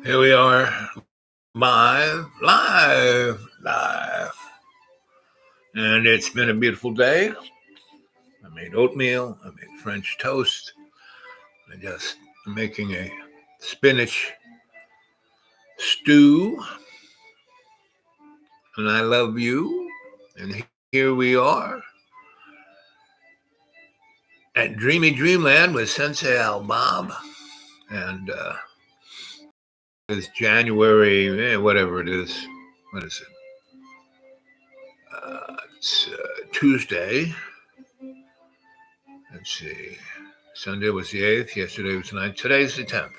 Here we are, live. And it's been a beautiful day. I made oatmeal, I made French toast. I just am making a spinach stew. And I love you. And here we are at Dreamy Dreamland with Sensei Al Bob. And it's January, whatever it is. What is it? It's Tuesday. Let's see. Sunday was the 8th. Yesterday was the 9th. Today's the 10th.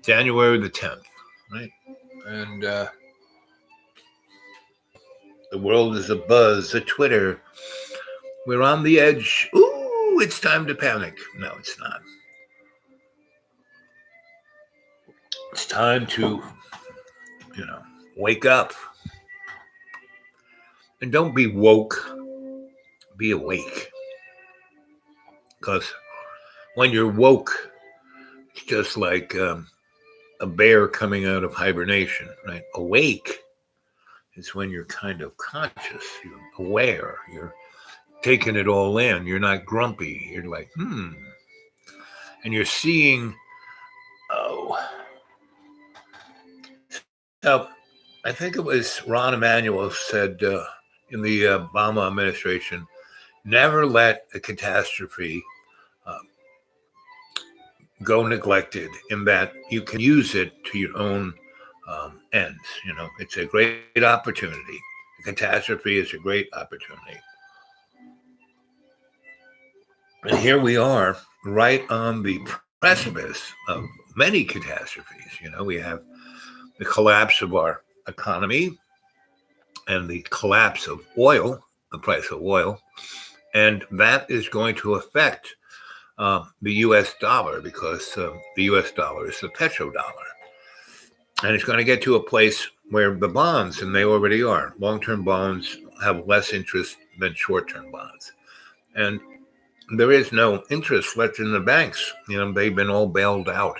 January the 10th, right? And the world is abuzz. The Twitter. We're on the edge. Ooh, it's time to panic. No, it's not. It's time to, wake up. And don't be woke. Be awake. Because when you're woke, it's just like a bear coming out of hibernation, right? Awake is when you're kind of conscious, you're aware, you're taking it all in, you're not grumpy, you're like, and you're seeing, So I think it was Ron Emanuel said in the Obama administration, never let a catastrophe go neglected, in that you can use it to your own ends. It's a great opportunity. A catastrophe is a great opportunity. And here we are, right on the precipice of many catastrophes. We have the collapse of our economy and the collapse of oil, the price of oil, and that is going to affect the U.S. dollar, because the U.S. dollar is the petrodollar. And it's going to get to a place where the bonds, and they already are, long-term bonds have less interest than short-term bonds. And there is no interest left in the banks. They've been all bailed out,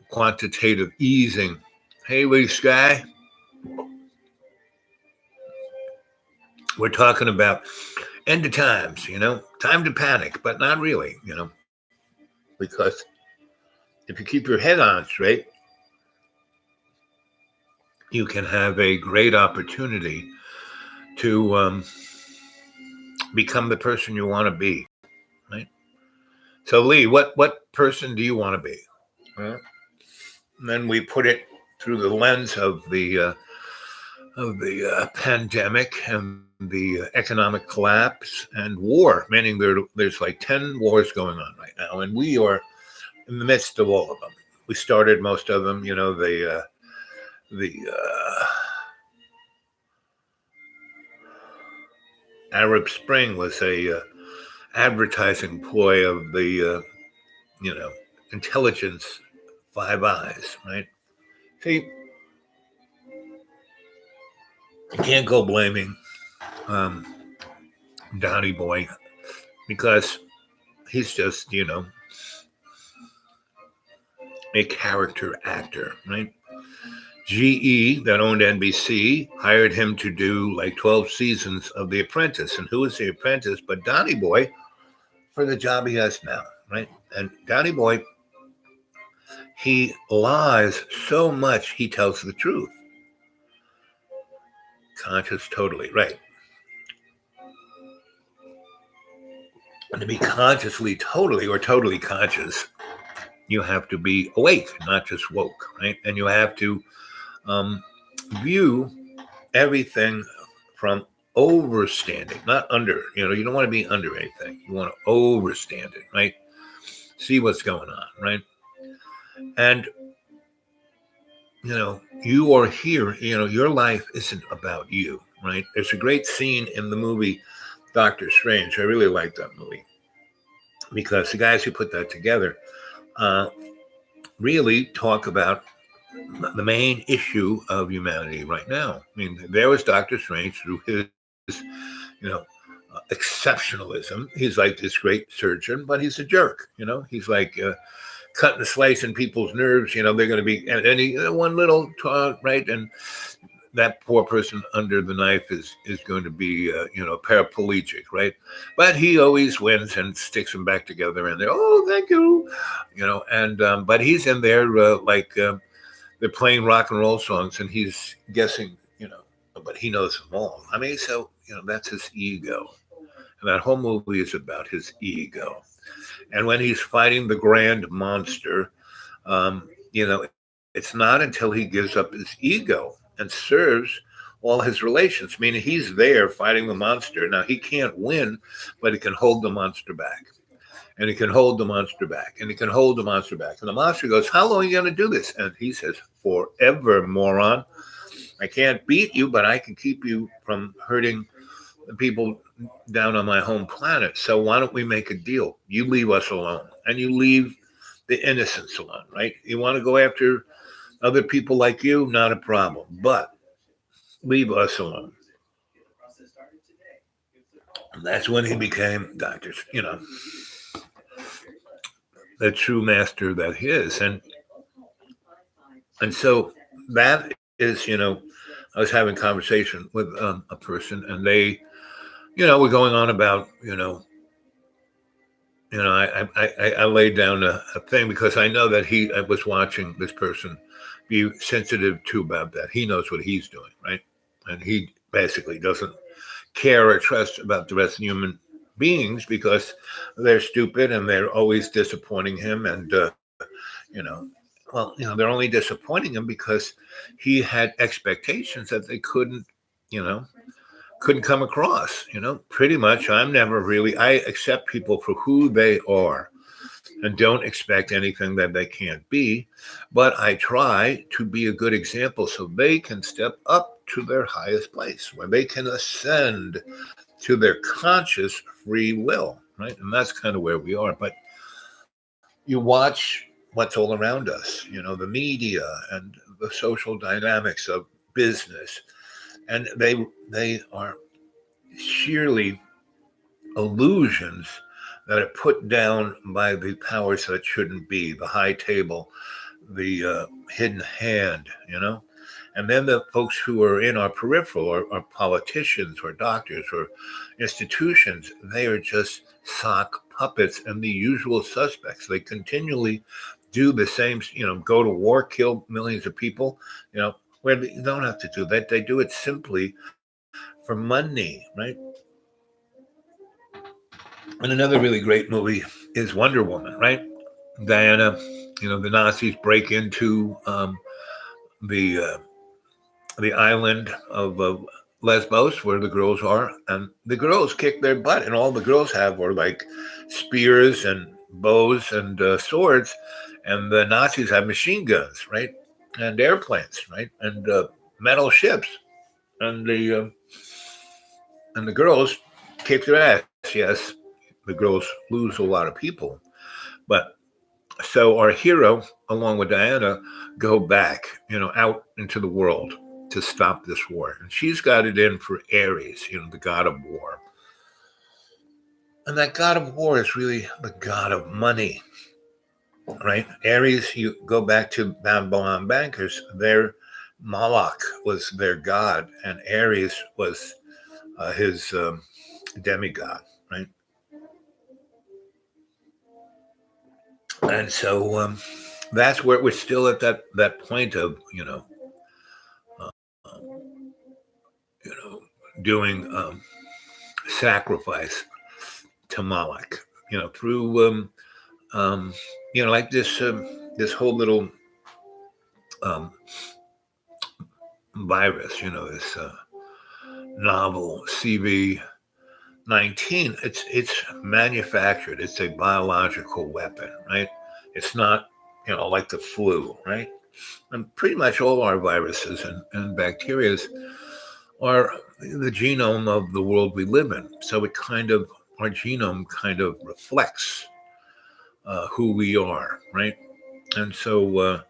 quantitative easing. Hey, Lee Sky. We're talking about end of times, time to panic, but not really, because if you keep your head on straight, you can have a great opportunity to become the person you want to be, right? So, Lee, what person do you want to be? And then we put it through the lens of the pandemic and the economic collapse and war, meaning there's like 10 wars going on right now, and we are in the midst of all of them. We started most of them, the Arab Spring was a advertising ploy of the intelligence Five Eyes, right? See, you can't go blaming Donny Boy, because he's just, a character actor, right? GE, that owned NBC, hired him to do like 12 seasons of The Apprentice. And who is The Apprentice but Donny Boy for the job he has now, right? And Donny Boy, he lies so much, he tells the truth. Conscious, totally, right. And to be consciously, totally, or totally conscious, you have to be awake, not just woke, right? And you have to view everything from overstanding, not under. You don't want to be under anything. You want to overstand it, right? See what's going on, right? And, you are here, your life isn't about you, right? There's a great scene in the movie Doctor Strange. I really like that movie, because the guys who put that together really talk about the main issue of humanity right now. I mean, there was Doctor Strange through his, exceptionalism. He's like this great surgeon, but he's a jerk. He's like cutting and slicing people's nerves. They're going to be any one little right, and that poor person under the knife is going to be paraplegic, right? But he always wins and sticks them back together, and they're thank you, and but he's in there they're playing rock and roll songs, and he's guessing, but he knows them all. I mean, so that's his ego, and that whole movie is about his ego. And when he's fighting the grand monster, you know, it's not until he gives up his ego and serves all his relations, meaning he's there fighting the monster. Now, he can't win, but he can hold the monster back. And he can hold the monster back. And he can hold the monster back. And the monster goes, how long are you going to do this? And he says, forever, moron. I can't beat you, but I can keep you from hurting the people down on my home planet. So why don't we make a deal? You leave us alone, and you leave the innocents alone, right? You want to go after other people like you, not a problem, but leave us alone. And that's when he became Dr. The true master that he is. And so that is, I was having a conversation with a person, and they, we're going on about, I laid down a thing because I know that I was watching this person be sensitive to about that. He knows what he's doing, right? And he basically doesn't care or trust about the rest of human beings because they're stupid and they're always disappointing him. And, they're only disappointing him because he had expectations that they couldn't come across, pretty much. I accept people for who they are and don't expect anything that they can't be. But I try to be a good example so they can step up to their highest place where they can ascend to their conscious free will, right? And that's kind of where we are. But you watch what's all around us, the media and the social dynamics of business. And they are sheerly illusions that are put down by the powers that shouldn't be, the high table, the hidden hand, And then the folks who are in our peripheral are politicians or doctors or institutions. They are just sock puppets and the usual suspects. They continually do the same, go to war, kill millions of people, where they don't have to do that. They do it simply for money, right? And another really great movie is Wonder Woman, right? Diana, the Nazis break into the island of Lesbos, where the girls are, and the girls kick their butt, and all the girls have were like spears and bows and swords, and the Nazis have machine guns, right, and airplanes, right, and metal ships, and the girls kick their ass. Yes, the girls lose a lot of people, but so our hero, along with Diana, go back, out into the world to stop this war. And she's got it in for Ares, the god of war. And that god of war is really the god of money, right? Ares, you go back to Babylon bankers, their Moloch was their god, and Ares was his demigod, right? And so that's where we're still at that point of, doing sacrifice to Moloch, through, like this whole little virus, this novel CV-19. It's manufactured. It's a biological weapon, right? It's not, like the flu, right? And pretty much all our viruses and bacteria are the genome of the world we live in. So our genome kind of reflects who we are, right? And so,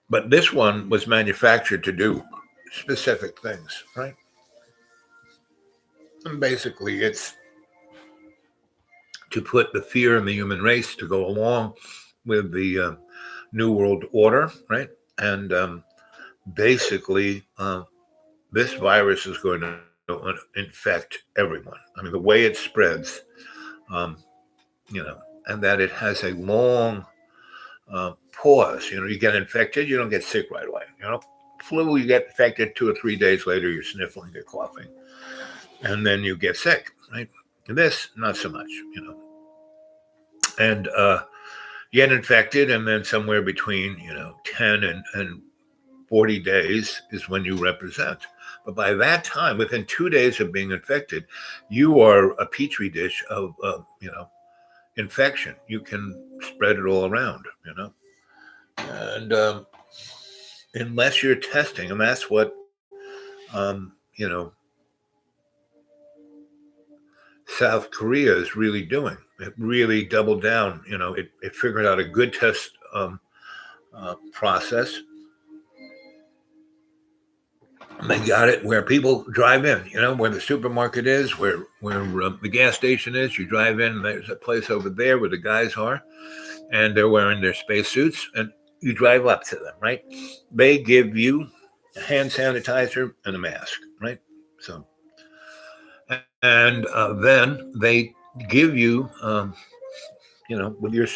but this one was manufactured to do specific things, right? And basically it's to put the fear in the human race to go along with the New World Order, right? And basically, this virus is going to infect everyone. I mean, the way it spreads, um, and that it has a long pause. You get infected, you don't get sick right away. Flu, you get infected 2 or 3 days later, you're sniffling, you're coughing, and then you get sick, right? And this, not so much, And you get infected, and then somewhere between 10 and 40 days is when you represent. But by that time, within 2 days of being infected, you are a petri dish of infection. You can spread it all around, and unless you're testing, and that's what South Korea is really doing. It really doubled down. It figured out a good test process. They got it where people drive in, where the supermarket is, where the gas station is. You drive in, and there's a place over there where the guys are, and they're wearing their spacesuits, and you drive up to them, right? They give you a hand sanitizer and a mask, right? So, and then they give you, with your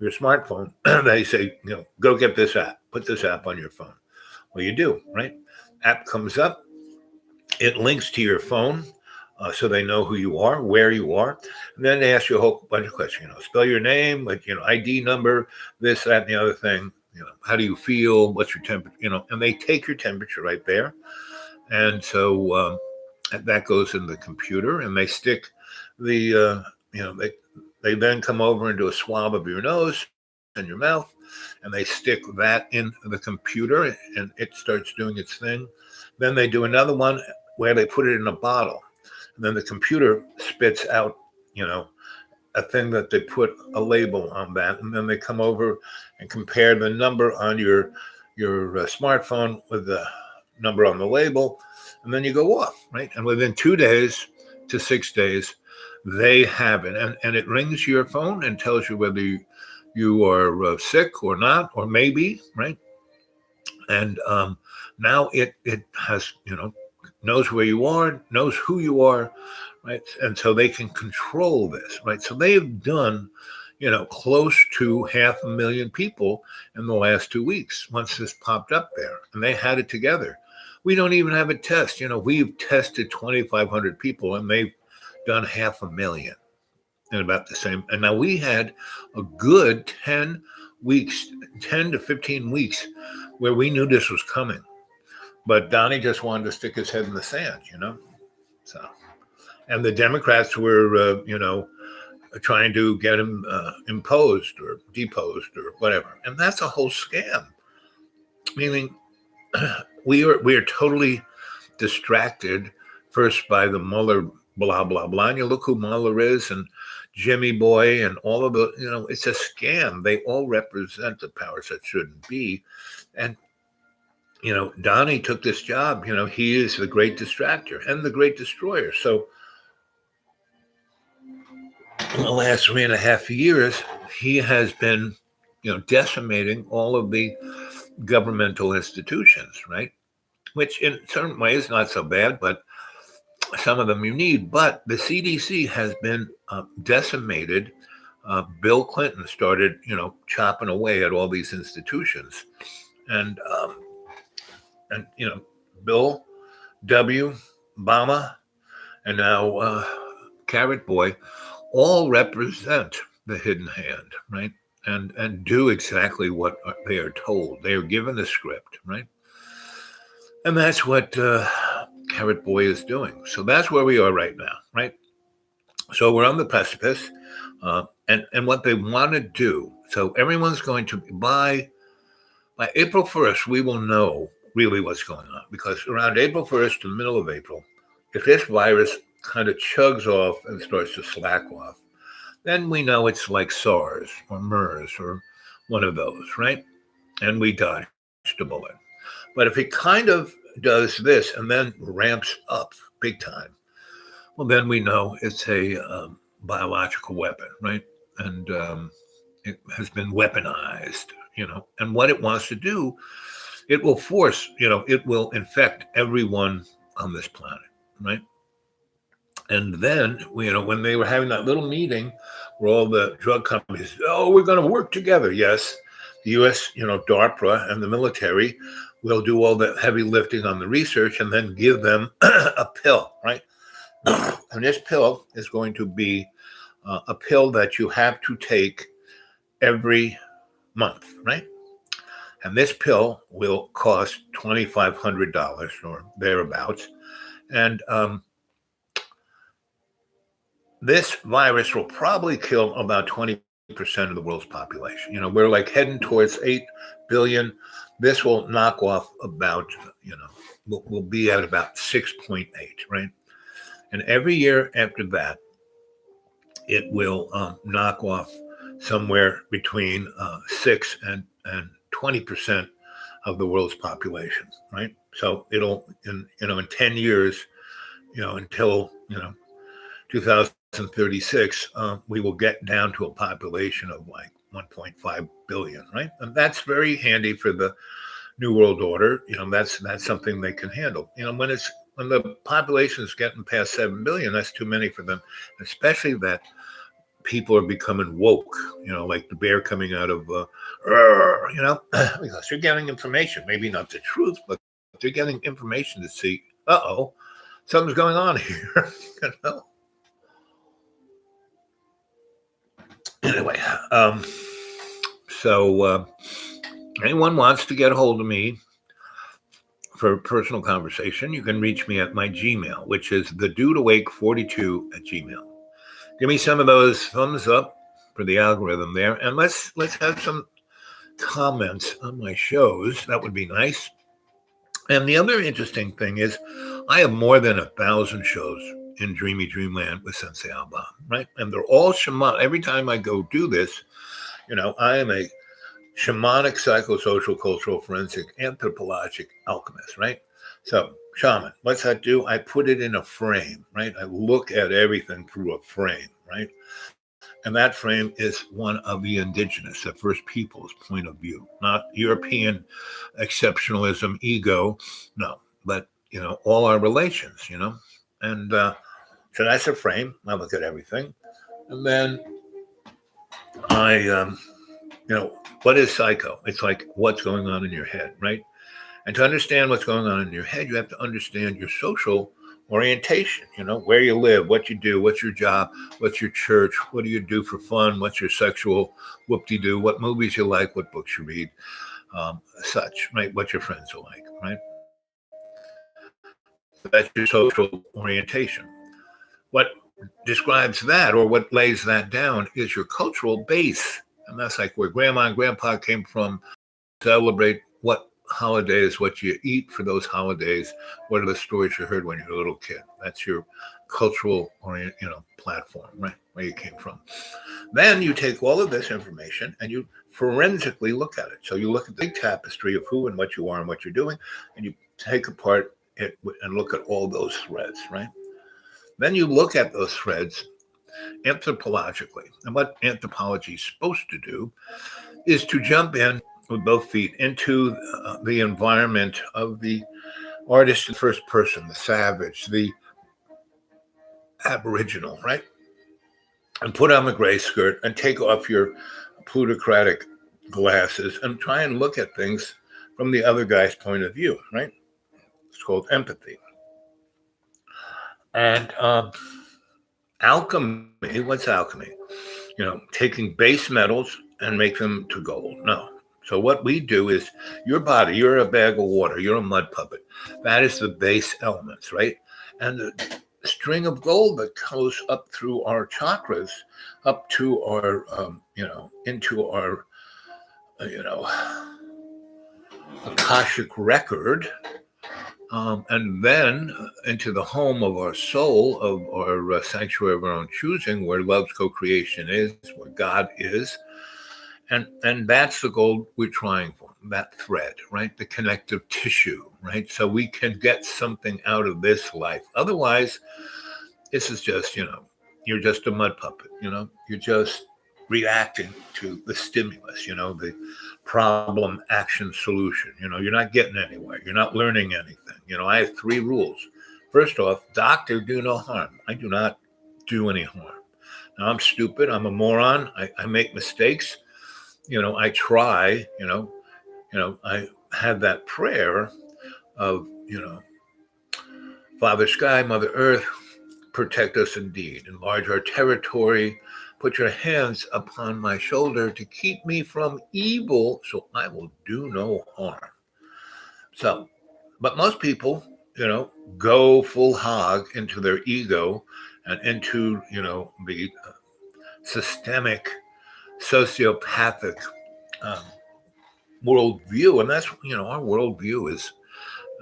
smartphone, they say, go get this app, put this app on your phone. Well, you do, right? App comes up, it links to your phone, so they know who you are, where you are, and then they ask you a whole bunch of questions. Spell your name, ID number, this, that, and the other thing. How do you feel? What's your temperature? And they take your temperature right there, and so that goes in the computer, and they stick the they then come over and do a swab of your nose and your mouth, and they stick that in the computer, and it starts doing its thing. Then they do another one where they put it in a bottle, and then the computer spits out, a thing that they put a label on that, and then they come over and compare the number on your smartphone with the number on the label, and then you go off, right? And within 2 days to 6 days, they have it, and it rings your phone and tells you whether you are sick or not, or maybe, right? And now it has, knows where you are, knows who you are, right? And so they can control this, right? So they've done, close to 500,000 people in the last 2 weeks once this popped up there, and they had it together. We don't even have a test. We've tested 2,500 people, and they've done 500,000 in about the same. And now we had a good 10 to 15 weeks where we knew this was coming. But Donnie just wanted to stick his head in the sand, So, and the Democrats were, trying to get him imposed or deposed or whatever. And that's a whole scam. Meaning we are totally distracted first by the Mueller blah, blah, blah. And you look who Mueller is, and Jimmy Boy and all of the, it's a scam. They all represent the powers that shouldn't be. And, Donnie took this job. He is the great distractor and the great destroyer. So in the last 3.5 years, he has been, decimating all of the governmental institutions, right? Which in certain ways not so bad, but some of them you need. But the CDC has been decimated. Bill Clinton started, chopping away at all these institutions, and Bill W. Obama, and now Carrot Boy, all represent the hidden hand, right? And do exactly what they are told. They are given the script, right? And that's what Carrot Boy is doing. So that's where we are right now, right? So we're on the precipice, and what they want to do. So everyone's going to by April 1st, we will know really what's going on, because around April 1st to the middle of April, if this virus kind of chugs off and starts to slack off, then we know it's like SARS or MERS or one of those, right? And we dodged a bullet. But if it kind of does this and then ramps up big time, well, then we know it's a biological weapon, right? And it has been weaponized, and what it wants to do, it will force, it will infect everyone on this planet, right? And then, when they were having that little meeting where all the drug companies, oh, we're going to work together. Yes, the U.S., DARPA and the military will do all the heavy lifting on the research and then give them a pill, right? And this pill is going to be a pill that you have to take every month, right? And this pill will cost $2,500 or thereabouts. And this virus will probably kill about 20% of the world's population. We're like heading towards 8 billion. This will knock off about, we'll be at about 6.8, right? And every year after that, it will knock off somewhere between 6 and 20% of the world's population, right? So it'll, in 10 years, until, 2036, we will get down to a population of like 1.5 billion, right? And that's very handy for the New World Order. That's something they can handle. When the population is getting past 7 billion, that's too many for them, especially that people are becoming woke, like the bear coming out of, because they're getting information, maybe not the truth, but they're getting information to see, something's going on here, Anyway, so anyone wants to get a hold of me for a personal conversation, you can reach me at my Gmail, which is thedudeawake42@gmail. Give me some of those thumbs up for the algorithm there, and let's have some comments on my shows. That would be nice. And the other interesting thing is I have more than 1,000 shows in Dreamy Dreamland with Sensei Alban, right? And they're all shamanic. Every time I go do this, I am a shamanic, psychosocial, cultural, forensic, anthropologic alchemist, right? So shaman, what's that do? I put it in a frame, right? I look at everything through a frame, right? And that frame is one of the indigenous, the First Peoples point of view, not European exceptionalism, ego, no, but, all our relations, and so that's a frame. I look at everything. And then I, what is psycho? It's like what's going on in your head, right? And to understand what's going on in your head, you have to understand your social orientation, where you live, what you do, what's your job, what's your church, what do you do for fun, what's your sexual whoop-de-doo, what movies you like, what books you read, such, right? What your friends are like, right? That's your social orientation. What describes that, or what lays that down, is your cultural base. And that's like where grandma and grandpa came from, celebrate what holidays, what you eat for those holidays, what are the stories you heard when you were a little kid. That's your cultural platform, right, where you came from. Then you take all of this information and you forensically look at it. So you look at the tapestry of who and what you are and what you're doing, and you take apart it and look at all those threads, right? Then you look at those threads anthropologically. And what anthropology is supposed to do is to jump in with both feet into the environment of the artist in first person, the savage, the aboriginal, right? And put on the gray skirt and take off your plutocratic glasses and try and look at things from the other guy's point of view, right? It's called empathy. And alchemy, what's alchemy? Taking base metals and make them to gold. No. So what we do is your body, you're a bag of water, you're a mud puppet. That is the base elements, right? And the string of gold that goes up through our chakras, up to our, into our, Akashic record, and then into the home of our soul, of our sanctuary of our own choosing, where love's co-creation is, where God is. And that's the goal we're trying for, that thread, right? The connective tissue, right? So we can get something out of this life. Otherwise, this is just, you're just a mud puppet. You're just reacting to the stimulus. The problem, action, solution. You're not getting anywhere. You're not learning anything. I have 3 rules. First off, doctor, do no harm. I do not do any harm. Now, I'm stupid. I'm a moron. I make mistakes. I try. I have that prayer of, Father Sky, Mother Earth, protect us indeed. Enlarge our territory. Put your hands upon my shoulder to keep me from evil, so I will do no harm. So, but most people, go full hog into their ego and into, the systemic, sociopathic worldview. And that's, our worldview is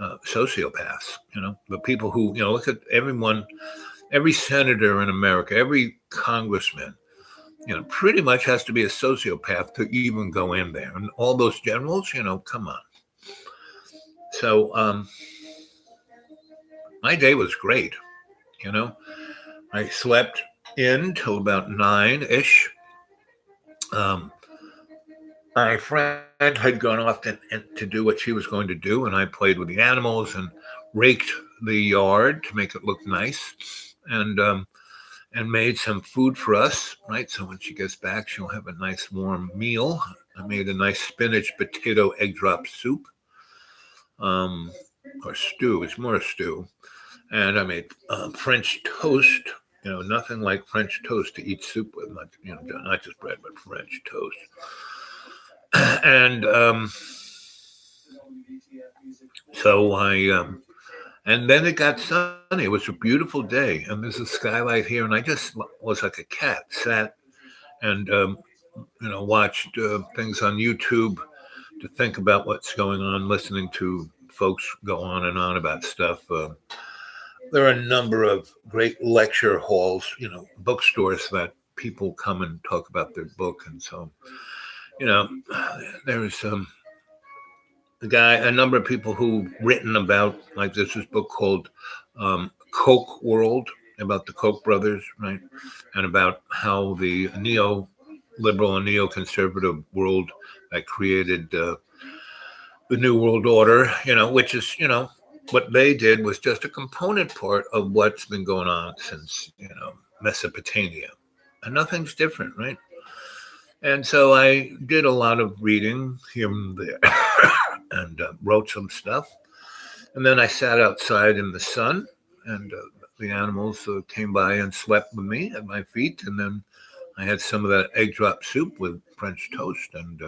sociopaths, the people who, look at everyone, every senator in America, every congressman, pretty much has to be a sociopath to even go in there. And all those generals, come on. So my day was great. I slept in till about 9-ish. My friend had gone off to do what she was going to do, and I played with the animals and raked the yard to make it look nice, and made some food for us, right? So when she gets back, she'll have a nice warm meal. I made a nice spinach, potato, egg drop soup, or stew. It's more a stew. And I made French toast. Nothing like French toast to eat soup with. Not just bread, but French toast. And so and then it got sunny. It was a beautiful day, and there's a skylight here, and I just was like a cat, sat and watched things on YouTube to think about what's going on, listening to folks go on and on about stuff. There are a number of great lecture halls, bookstores that people come and talk about their book, and so. There's a number of people who've written about, like there's this book called Koch World, about the Koch brothers, right? And about how the neoliberal and neoconservative world that created the New World Order, which is, what they did was just a component part of what's been going on since, Mesopotamia. And nothing's different, right? And so I did a lot of reading here and there and wrote some stuff. And then I sat outside in the sun, and the animals came by and slept with me at my feet. And then I had some of that egg drop soup with French toast. And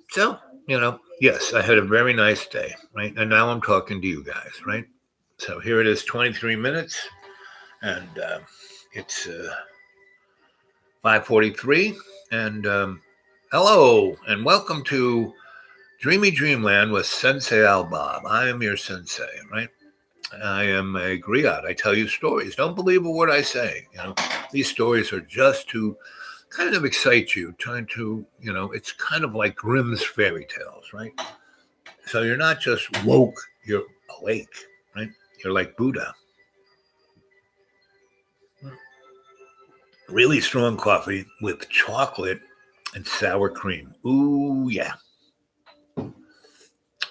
so, yes, I had a very nice day, right? And now I'm talking to you guys, right? So here it is, 23 minutes, and it's 5:43, and hello, and welcome to Dreamy Dreamland with Sensei Al-Bob. I am your sensei, right? I am a griot. I tell you stories. Don't believe a word I say. These stories are just to kind of excite you, trying to, it's kind of like Grimm's fairy tales, right? So you're not just woke, you're awake, right? You're like Buddha. Really strong coffee with chocolate and sour cream. Ooh, yeah.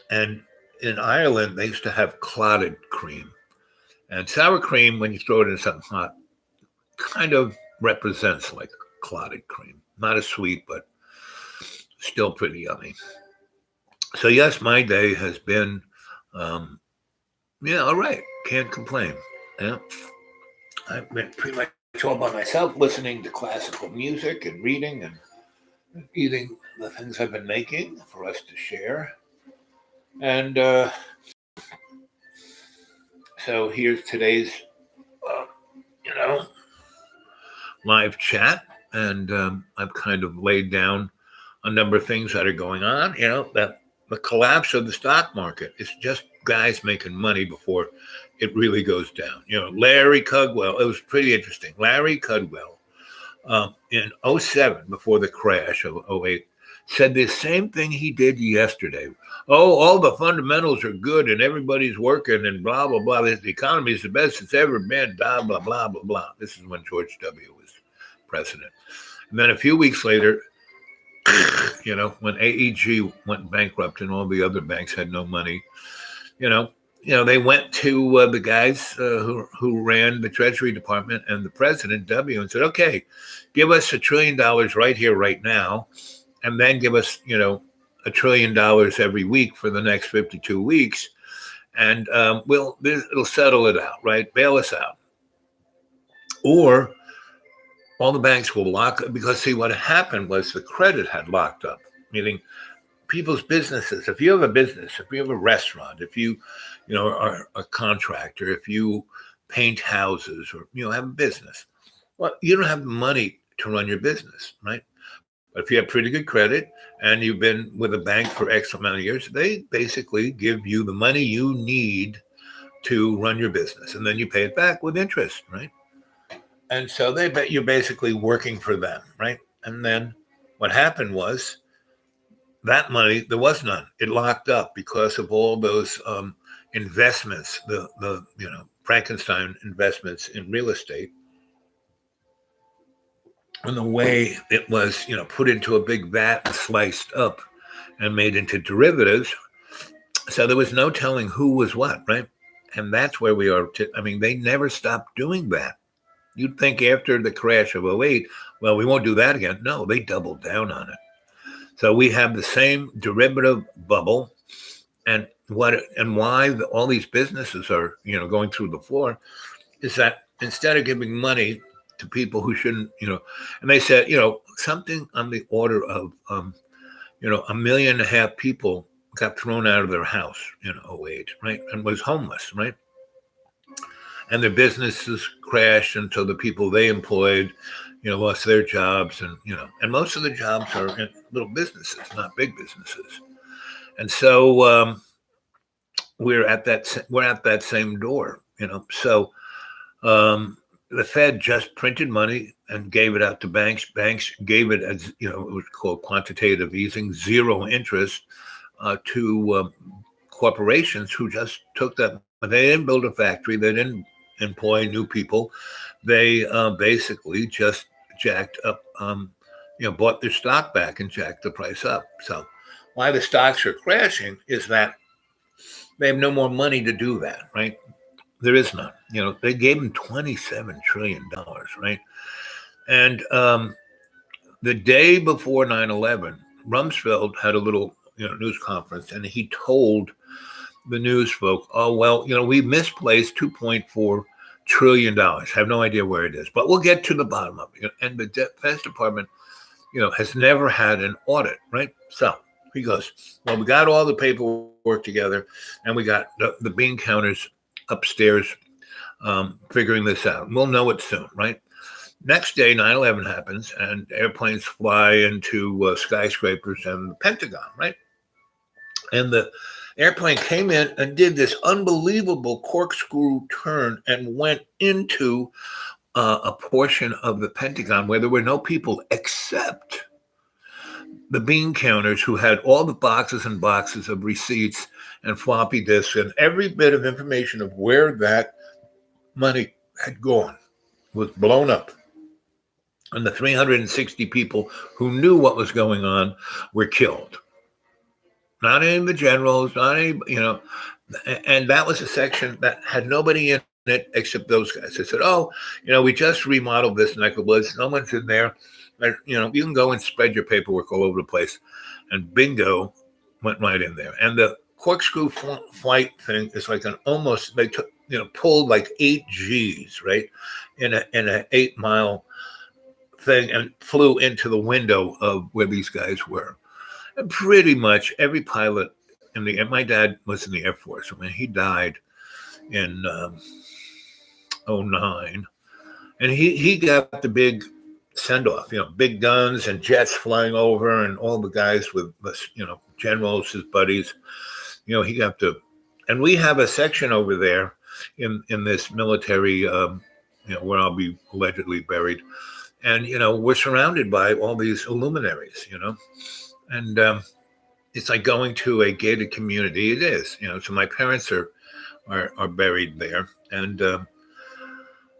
And in Ireland, they used to have clotted cream. And sour cream, when you throw it in something hot, kind of represents like clotted cream. Not as sweet, but still pretty yummy. So yes, my day has been, all right. Can't complain. Yeah. I've been pretty much all by myself, listening to classical music and reading and eating the things I've been making for us to share. And so here's today's, live chat. And I've kind of laid down a number of things that are going on. That the collapse of the stock market is just guys making money before it really goes down. Larry Kudlow, it was pretty interesting. Larry Kudlow in 2007, before the crash of 2008, said the same thing he did yesterday. Oh, all the fundamentals are good and everybody's working and blah, blah, blah. The economy is the best it's ever been, blah, blah, blah, blah, blah. This is when George W. was president. And then a few weeks later, when AEG went bankrupt and all the other banks had no money, they went to the guys who ran the Treasury Department and the president, W, and said, okay, give us $1 trillion right here, right now, and then give us, $1 trillion every week for the next 52 weeks, and it'll settle it out, right? Bail us out. Or all the banks will lock, because see, what happened was the credit had locked up, meaning people's businesses. If you have a business, if you have a restaurant, if you, are a contractor, if you paint houses or, have a business, well, you don't have the money to run your business, right? But if you have pretty good credit and you've been with a bank for X amount of years, they basically give you the money you need to run your business. And then you pay it back with interest, right? And so they bet you're basically working for them, right? And then what happened was that money, there was none. It locked up because of all those investments, the Frankenstein investments in real estate, and the way it was, put into a big vat and sliced up and made into derivatives. So there was no telling who was what, right? And that's where we are. They never stopped doing that. You'd think after the crash of '08, well, we won't do that again. No, they doubled down on it. So we have the same derivative bubble, and why all these businesses are, going through the floor is that instead of giving money to people who shouldn't, and they said, something on the order of, 1.5 million people got thrown out of their house in '08, right? And was homeless, right? And their businesses crashed, and so the people they employed, lost their jobs, and and most of the jobs are in little businesses, not big businesses. And so we're at that same door, So the Fed just printed money and gave it out to banks. Banks gave it as it was called quantitative easing, zero interest to corporations who just took that. They didn't build a factory. They didn't employ new people. They basically just jacked up, bought their stock back and jacked the price up. So why the stocks are crashing is that they have no more money to do that, right? There is none. They gave them $27 trillion, right? And the day before 9/11, Rumsfeld had a little news conference, and he told the news folk, oh, well, we misplaced $2.4 trillion. Have no idea where it is, but we'll get to the bottom of it. And the Defense Department, has never had an audit, right? So he goes, well, we got all the paperwork together, and we got the bean counters upstairs figuring this out. We'll know it soon, right? Next day, 9/11 happens, and airplanes fly into skyscrapers and the Pentagon, right? And the airplane came in and did this unbelievable corkscrew turn and went into a portion of the Pentagon where there were no people except the bean counters, who had all the boxes and boxes of receipts and floppy disks and every bit of information of where that money had gone was blown up. And the 360 people who knew what was going on were killed. Not any of the generals, not any, and that was a section that had nobody in it except those guys. They said, oh, we just remodeled this neck of woods. No one's in there. You can go and spread your paperwork all over the place. And bingo, went right in there. And the corkscrew flight thing is like they took, pulled like 8 Gs, right? In a 8-mile thing, and flew into the window of where these guys were. And pretty much every pilot and my dad was in the Air Force. He died in 2009, and he got the big send-off, big guns and jets flying over, and all the guys with, generals, his buddies, he got to, and we have a section over there in this military, where I'll be allegedly buried. And, we're surrounded by all these luminaries, And it's like going to a gated community. It is, So my parents are buried there, and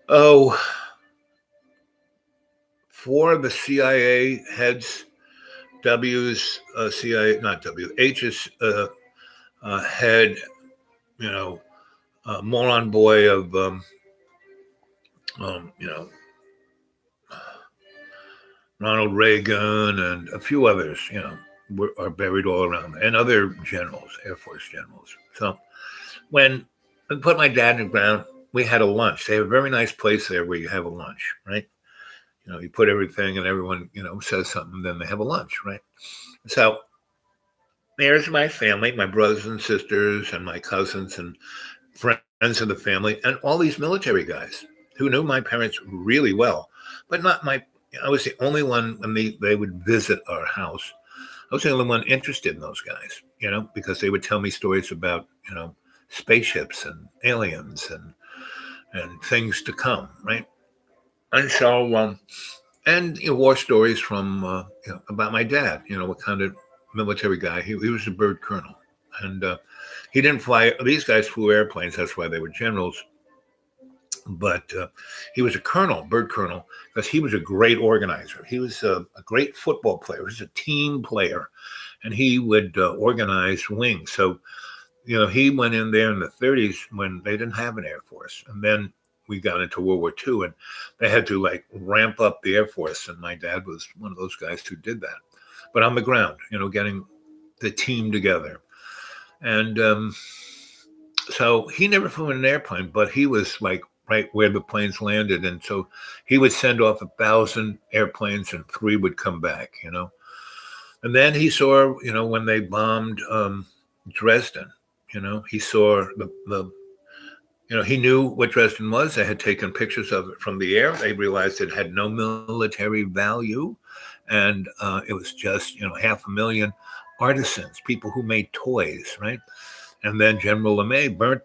oh, four of the CIA heads, W's CIA, not W, H's head, you know, moron boy of you know, Ronald Reagan and a few others, are buried all around, and other generals, Air Force generals. So when I put my dad in the ground, we had a lunch. They have a very nice place there where you have a lunch, right? You put everything and everyone, says something, then they have a lunch, right? So there's my family, my brothers and sisters and my cousins and friends of the family, and all these military guys who knew my parents really well, but not my. I was the only one when they would visit our house. I was the only one interested in those guys, because they would tell me stories about, spaceships and aliens and things to come, right? And so, and war stories from about my dad. What kind of military guy he was a bird colonel, and he didn't fly. These guys flew airplanes. That's why they were generals. But he was a colonel, bird colonel, because he was a great organizer. He was a great football player. He was a team player, and he would organize wings. So, he went in there in the 30s when they didn't have an Air Force. And then we got into World War II, and they had to ramp up the Air Force. And my dad was one of those guys who did that. But on the ground, getting the team together. And so he never flew in an airplane, but he was right where the planes landed. And so he would send off 1,000 airplanes and 3 would come back, And then he saw, when they bombed Dresden, he saw the he knew what Dresden was. They had taken pictures of it from the air. They realized it had no military value. And it was just, 500,000 artisans, people who made toys, right? And then General LeMay burnt,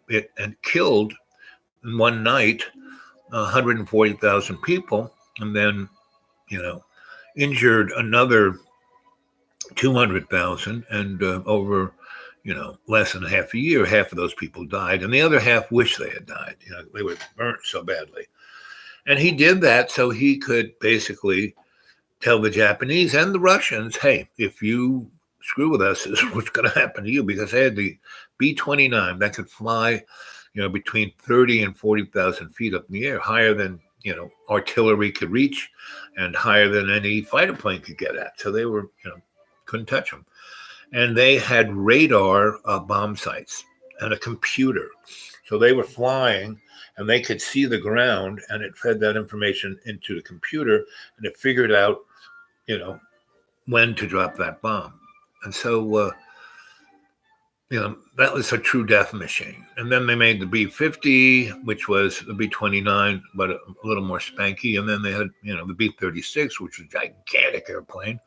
it and killed in one night 140,000 people, and then, injured another 200,000, and over, less than half a year, half of those people died, and the other half wish they had died. They were burnt so badly. And he did that so he could basically tell the Japanese and the Russians, hey, if you screw with us, this is what's going to happen to you, because they had the B-29 that could fly, between 30 and 40,000 feet up in the air, higher than, artillery could reach and higher than any fighter plane could get at. So they were, couldn't touch them. And they had radar bomb sites and a computer. So they were flying and they could see the ground, and it fed that information into the computer, and it figured out, when to drop that bomb. And so, that was a true death machine. And then they made the B-50, which was the B-29, but a little more spanky. And then they had, the B-36, which was a gigantic airplane,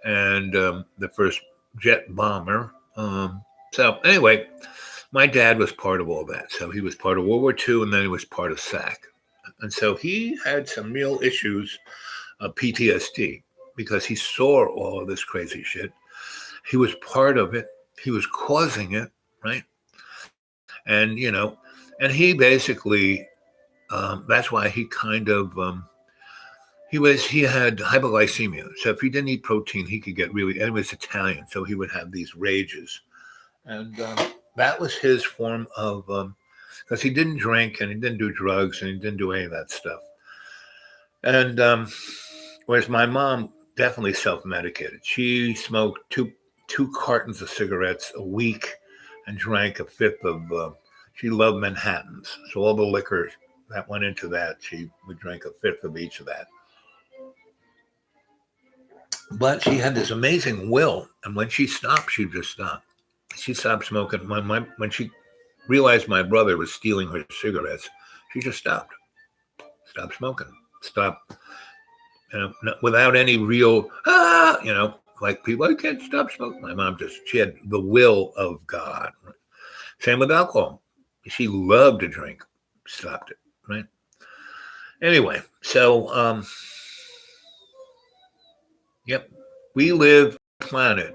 and the first jet bomber. So anyway, my dad was part of all that. So he was part of World War II, and then he was part of SAC. And so he had some real issues of PTSD because he saw all of this crazy shit. He was part of it. He was causing it, right? And, and he basically, that's why he kind of, he had hypoglycemia. So if he didn't eat protein, he could get really, and he was Italian. So he would have these rages. And that was his form of, because he didn't drink and he didn't do drugs and he didn't do any of that stuff. And whereas my mom definitely self-medicated. She smoked two cartons of cigarettes a week and drank a fifth of, she loved Manhattans. So all the liquor that went into that, she would drink a fifth of each of that. But she had this amazing will. And when she stopped, she just stopped. She stopped smoking. When she realized my brother was stealing her cigarettes, she just stopped smoking, stopped, without any real, like people, I can't stop smoking. My mom she had the will of God. Same with alcohol. She loved to drink, stopped it, right? Anyway, so, yep, we live planet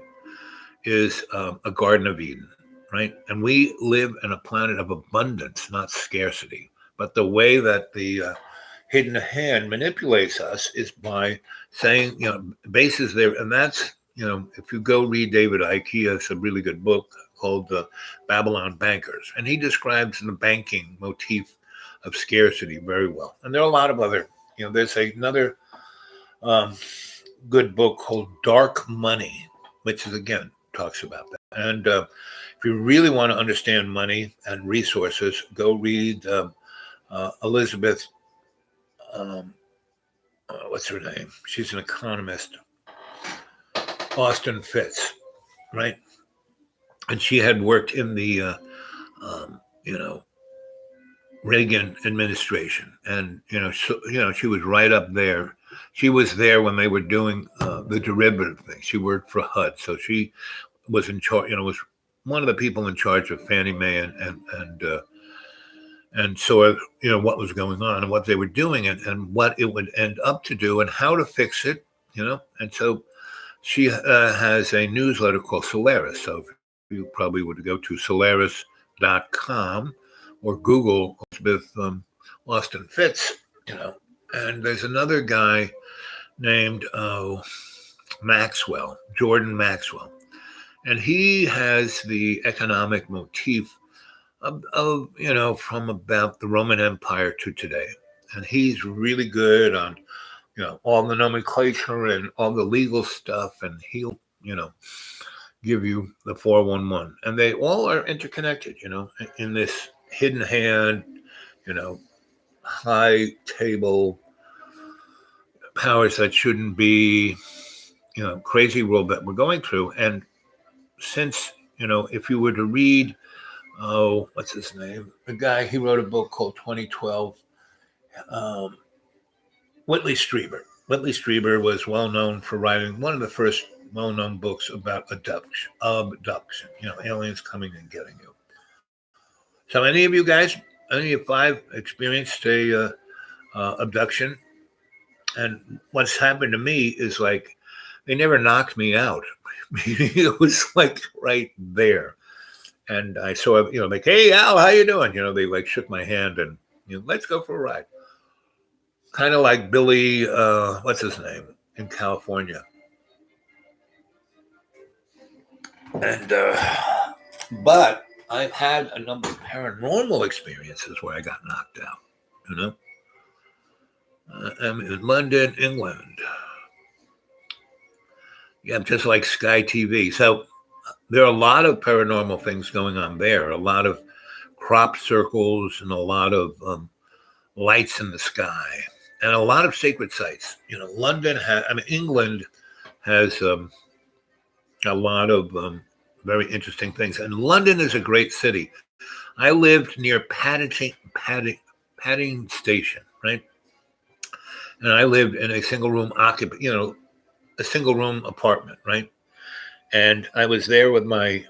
is a Garden of Eden, right? And we live in a planet of abundance, not scarcity. But the way that the hidden hand manipulates us is by saying, bases there, and that's, if you go read David Icke, he has a really good book called Babylon Bankers, and he describes the banking motif of scarcity very well. And there are a lot of other, there's another good book called Dark Money, which is again talks about that. And if you really want to understand money and resources, go read Elizabeth. What's her name? She's an economist. Austin Fitts, right? And she had worked in the, Reagan administration, and she was right up there. She was there when they were doing the derivative thing. She worked for HUD, so she was in charge. Was one of the people in charge of Fannie Mae and saw what was going on and what they were doing and what it would end up to do and how to fix it. And so she has a newsletter called Solaris. So you probably would go to Solaris.com or Google with Austin Fitts, and there's another guy named Maxwell, Jordan Maxwell, and he has the economic motif of from about the Roman Empire to today, and he's really good on all the nomenclature and all the legal stuff, and he'll give you the 411, and they all are interconnected, in this hidden hand, high table powers that shouldn't be, crazy world that we're going through. And since, if you were to read, what's his name? The guy, he wrote a book called 2012, Whitley Strieber. Whitley Strieber was well known for writing one of the first well-known books about abduction, aliens coming and getting you. So any of you guys, any of you five experienced a abduction? And what's happened to me is like, they never knocked me out. It was like right there. And I saw, like, hey, Al, how you doing? They like shook my hand and, let's go for a ride. Kind of like Billy, what's his name, in California. And, but I've had a number of paranormal experiences where I got knocked out, I'm in London, England. Yeah, just like Sky TV. So there are a lot of paranormal things going on there, a lot of crop circles and a lot of lights in the sky and a lot of sacred sites. England has a lot of very interesting things. And London is a great city. I lived near Paddington Station, right? And I lived in a single room a single room apartment, right? And I was there with my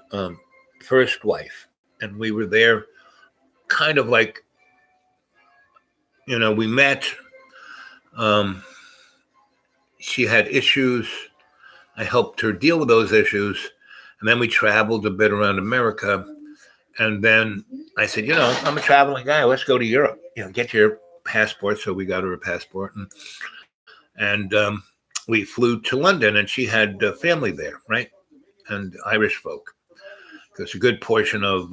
first wife, and we were there kind of like, we met. She had issues. I helped her deal with those issues. And then we traveled a bit around America. And then I said, I'm a traveling guy. Let's go to Europe. Get your passport. So we got her a passport. And we flew to London, and she had family there, right? And Irish folk. Because a good portion of,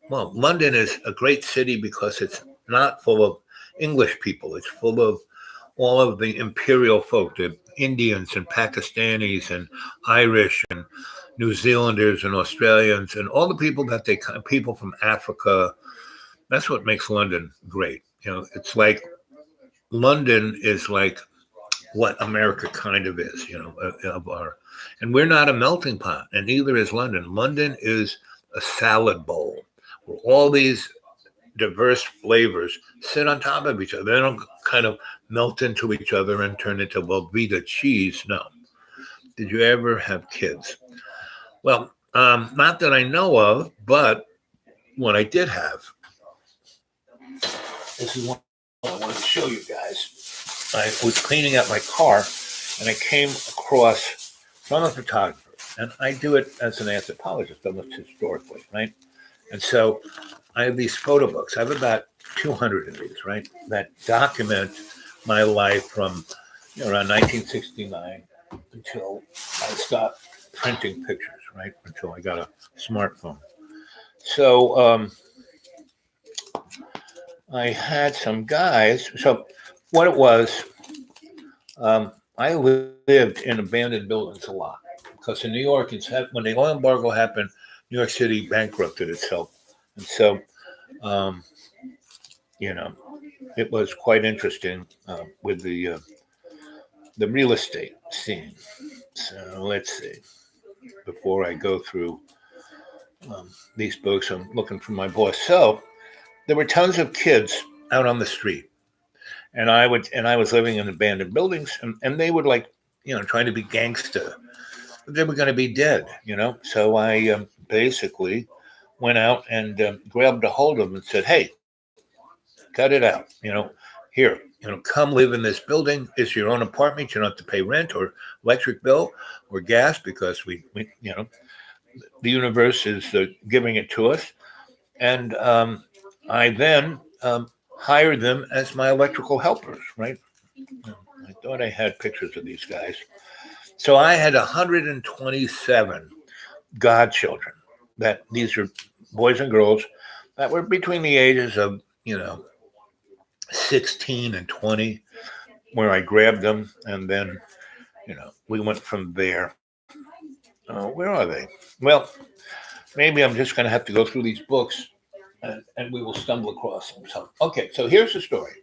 London is a great city because it's not full of English people. It's full of all of the imperial folk, the Indians and Pakistanis and Irish and New Zealanders and Australians and all the people people from Africa. That's what makes London great. It's like London is like what America kind of is, and we're not a melting pot, and neither is London. London is a salad bowl where all these diverse flavors sit on top of each other. They don't kind of melt into each other and turn into Velveeta cheese. No. Did you ever have kids? Well, not that I know of, but what I did have. This is what I wanted to show you guys. I was cleaning out my car, and I came across So I'm a photographer, and I do it as an anthropologist, almost historically, right? And so I have these photo books. I have about 200 of these, right, that document my life from around 1969 until I stopped printing pictures, right, until I got a smartphone. So I had some guys. So what it was, I lived in abandoned buildings a lot because in New York, when the oil embargo happened, New York City bankrupted itself, and so um, you know it was quite interesting with the real estate scene. So let's see. Before I go through these books, I'm looking for my boss. So there were tons of kids out on the street, and I was living in abandoned buildings, and they would trying to be gangster. They were going to be dead, So I basically went out and grabbed a hold of them and said, "Hey, cut it out, Here, come live in this building. It's your own apartment. You don't have to pay rent or electric bill or gas because the universe is giving it to us." And I then hired them as my electrical helpers, right? I thought I had pictures of these guys. So I had 127 godchildren. That these are boys and girls that were between the ages of 16 and 20, where I grabbed them, and then we went from there. Where are they? Well, maybe I'm just going to have to go through these books, and we will stumble across them. So, okay, so here's the story.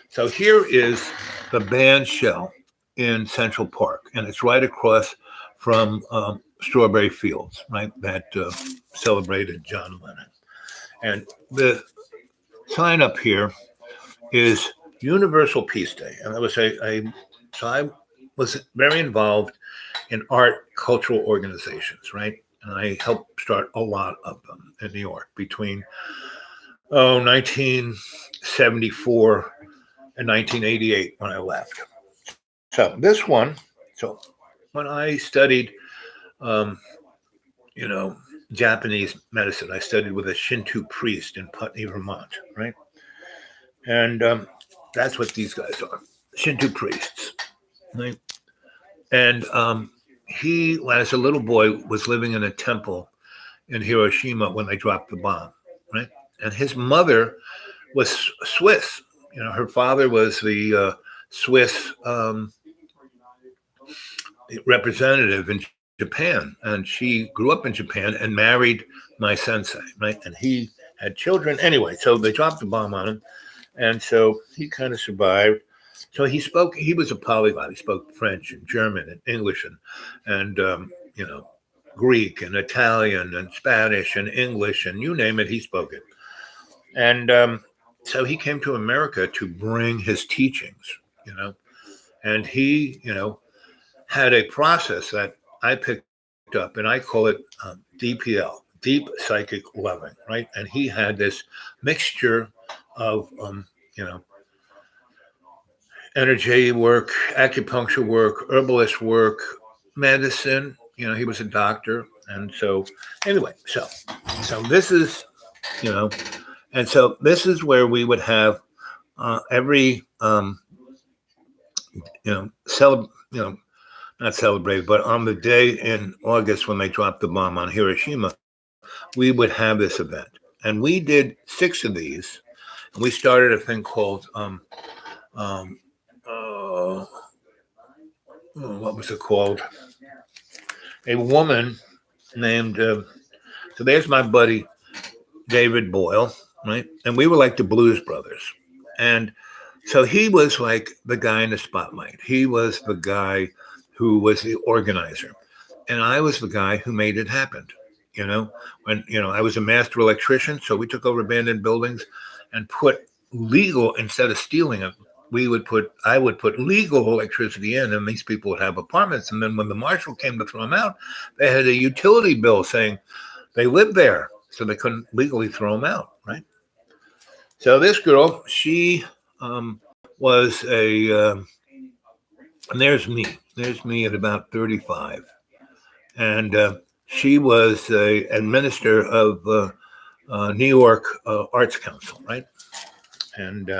So here is the band shell in Central Park, and it's right across from Strawberry Fields, right? That celebrated John Lennon. And the sign up here is Universal Peace Day, and so I was very involved in art cultural organizations, right? And I helped start a lot of them in New York between 1974 and 1988 when I left. So this one, so when I studied, um, you know, Japanese medicine, I studied with a Shinto priest in Putney, Vermont, right? And that's what these guys are, Shinto priests, right? And he, as a little boy, was living in a temple in Hiroshima when they dropped the bomb, right? And his mother was Swiss. Her father was the Swiss representative in Japan, and she grew up in Japan and married my sensei, right? And he had children. Anyway, so they dropped the bomb on him, and so he kind of survived. So he was a polyglot. He spoke French and German and English and Greek and Italian and Spanish and English and you name it, he spoke it. And so he came to America to bring his teachings, and he, had a process that I picked up, and I call it DPL, deep psychic loving, right? And he had this mixture of, energy work, acupuncture work, herbalist work, medicine. He was a doctor, and so anyway, so this is, and so this is where we would have every, not celebrated, but on the day in August when they dropped the bomb on Hiroshima, we would have this event. And we did 6 of these. And we started a thing called, what was it called? A woman named, so there's my buddy, David Boyle, right? And we were like the Blues Brothers. And so he was like the guy in the spotlight. He was the guy who was the organizer. And I was the guy who made it happen. When, I was a master electrician. So we took over abandoned buildings and put legal, instead of stealing them, I would put legal electricity in, and these people would have apartments. And then when the marshal came to throw them out, they had a utility bill saying they lived there, so they couldn't legally throw them out, right? So this girl, she was and there's me, There's me at about 35. And she was a administrator of New York Arts Council, right? And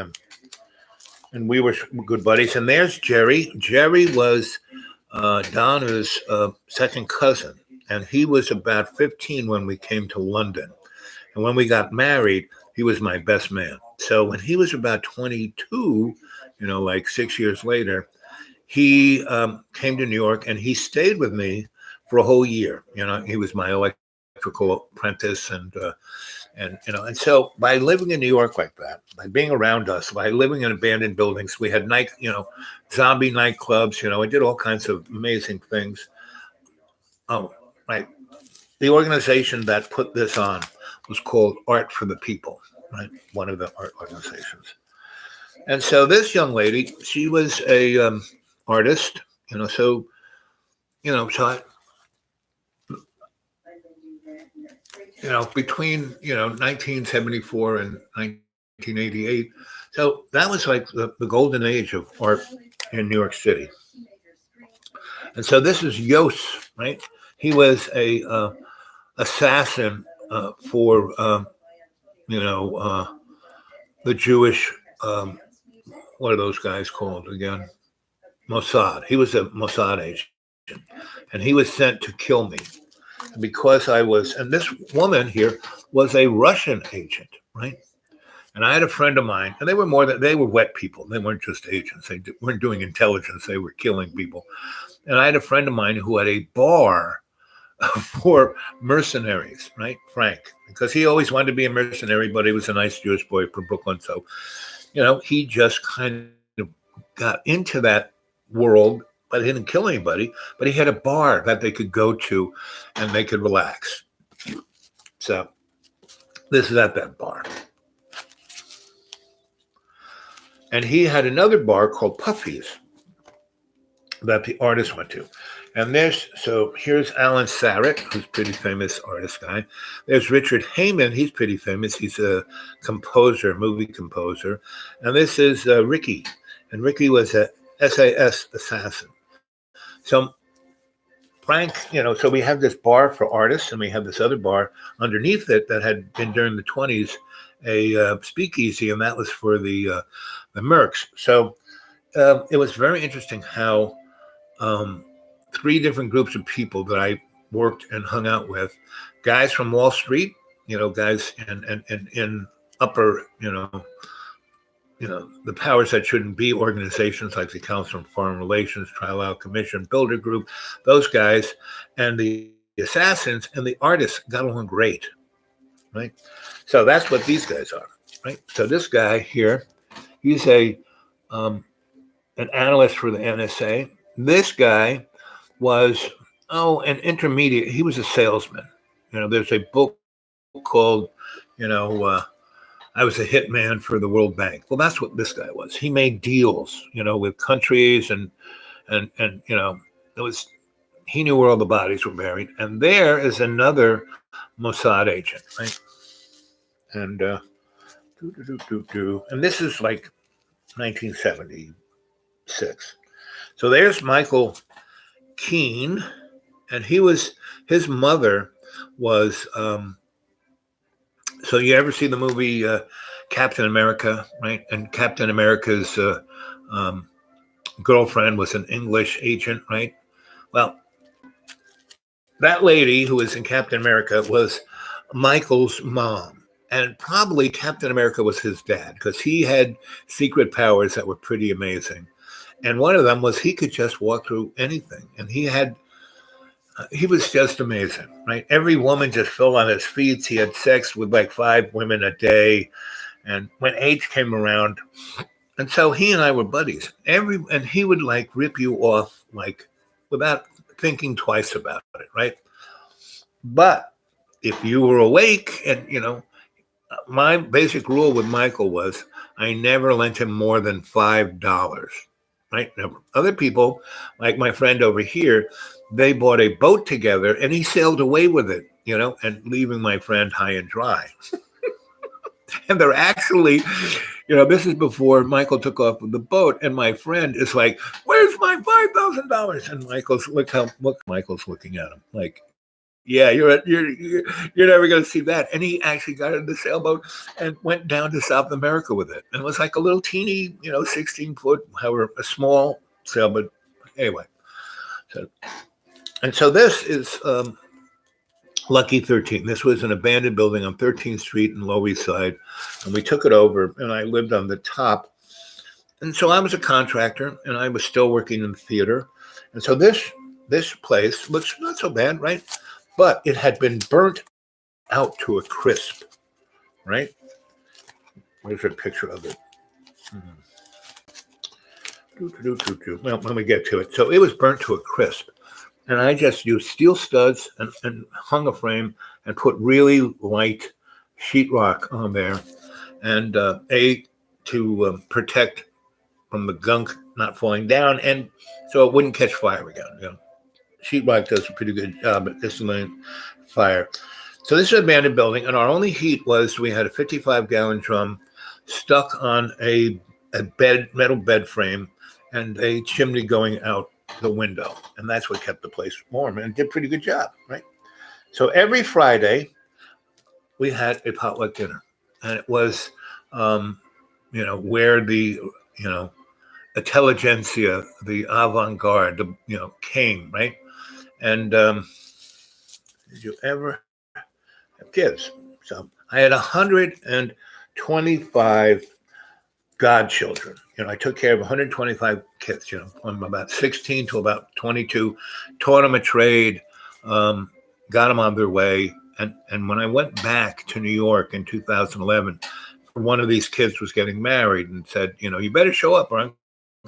we were good buddies. And there's Jerry. Jerry was Donna's second cousin, and he was about 15 when we came to London. And when we got married, he was my best man. So when he was about 22, like 6 years later, he came to New York and he stayed with me for a whole year. He was my electrical apprentice, and so by living in New York like that, by being around us, by living in abandoned buildings, we had zombie nightclubs. I did all kinds of amazing things. Oh, right. The organization that put this on was called Art for the People, right? One of the art organizations. And so this young lady, she was a artist, so between 1974 and 1988. So that was like the golden age of art in New York City. And so this is Jos, right? He was a assassin for the Jewish what are those guys called again? Mossad. He was a Mossad agent, and he was sent to kill me because and this woman here was a Russian agent, right? And I had a friend of mine, and they were wet people. They weren't just agents. They weren't doing intelligence. They were killing people. And I had a friend of mine who had a bar for mercenaries, right? Frank, because he always wanted to be a mercenary, but he was a nice Jewish boy from Brooklyn. So, he just kind of got into that world, but he didn't kill anybody. But he had a bar that they could go to and they could relax. So this is at that bar. And he had another bar called Puffy's that the artist went to. And here's Alan Sarek, who's a pretty famous artist guy. There's Richard Heyman. He's pretty famous. He's a composer, movie composer. And this is Ricky. And Ricky was a SAS assassin. So Frank, so we have this bar for artists, and we have this other bar underneath it that had been during the 20s a speakeasy, and that was for the Mercs. So it was very interesting how three different groups of people that I worked and hung out with, guys from Wall Street, guys in upper, the powers that shouldn't be organizations like the Council on Foreign Relations, Trilateral Commission, Bilder Group, those guys, and the assassins and the artists got along great, right? So that's what these guys are, right? So this guy here, he's an analyst for the NSA. This guy was an intermediate. He was a salesman. There's a book called, I was a hitman for the World Bank. Well, that's what this guy was. He made deals, with countries and he knew where all the bodies were buried. And there is another Mossad agent, right? And and this is like 1976. So there's Michael Keane, and his mother was, so you ever see the movie Captain America, right? And Captain America's girlfriend was an English agent, right? Well, that lady who was in Captain America was Michael's mom. And probably Captain America was his dad, because he had secret powers that were pretty amazing. And one of them was he could just walk through anything. And he was just amazing, right? Every woman just fell on his feet. He had sex with like 5 women a day. And when age came around, and so he and I were buddies. And he would like rip you off like without thinking twice about it, right? But if you were awake, and my basic rule with Michael was I never lent him more than $5, right? Never. Other people, like my friend over here, they bought a boat together and he sailed away with it, and leaving my friend high and dry. And they're actually, this is before Michael took off with the boat, and my friend is like, "Where's my $5,000?" And Michael's looking at him like, "Yeah, you're never going to see that." And he actually got in the sailboat and went down to South America with it. And it was like a little teeny, 16-foot, however, a small sailboat. Anyway, so this is Lucky 13. This was an abandoned building on 13th Street in Lower East Side, and we took it over, and I lived on the top. And so I was a contractor, and I was still working in theater. And so this place looks not so bad, right? But it had been burnt out to a crisp, right? Where's a picture of it? Well, when we get to it. So it was burnt to a crisp. And I just used steel studs and hung a frame and put really light sheetrock on there, and to protect from the gunk not falling down, and so it wouldn't catch fire again. Sheetrock does a pretty good job at distilling fire. So this is an abandoned building, and our only heat was we had a 55-gallon drum stuck on a metal bed frame and a chimney going out the window, and that's what kept the place warm, and it did a pretty good job, right? So every Friday we had a potluck dinner, and it was where the intelligentsia, the avant-garde, came, right? And did you ever have kids? So I had 125 godchildren. I took care of 125 kids, from about 16 to about 22, taught them a trade, got them on their way. And when I went back to New York in 2011, one of these kids was getting married and said, "You better show up or I'm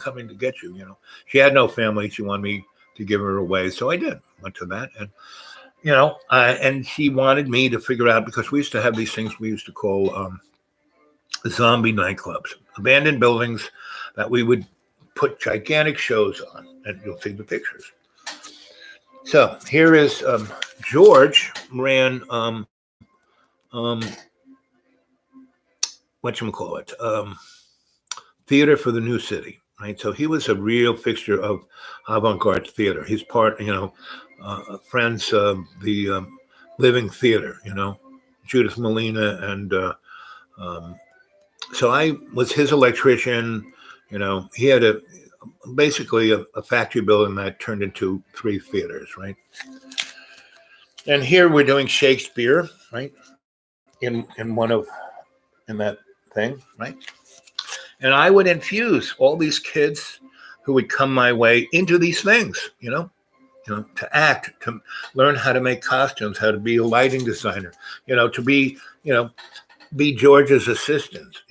coming to get you." She had no family. She wanted me to give her away. So I did, went to that. And, and she wanted me to figure out, because we used to have these things we used to call zombie nightclubs, abandoned buildings that we would put gigantic shows on, and you'll see the pictures. So here is George ran Theater for the New City, right? So he was a real fixture of avant-garde theater. He's part, friends of the Living Theater, Judith Molina, and so I was his electrician. He had basically a factory building that turned into 3 theaters, right? And here we're doing Shakespeare, right? In that thing, right? And I would infuse all these kids who would come my way into these things, to act, to learn how to make costumes, how to be a lighting designer, to be George's assistant,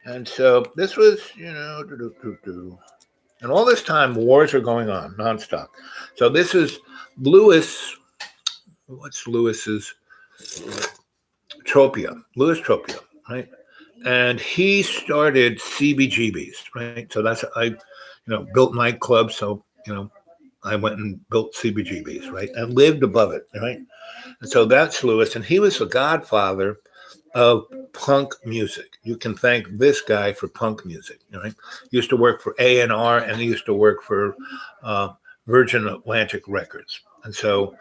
And so this was, and all this time wars are going on nonstop. So this is Lewis. What's Lewis's? Tropia, Louis Tropia, right? And he started CBGBs, right? So that's, I built nightclubs. So, I went and built CBGBs, right? And lived above it, right? And so that's Lewis. And he was the godfather of punk music. You can thank this guy for punk music, right? He used to work for A&R, and he used to work for Virgin Atlantic Records. And so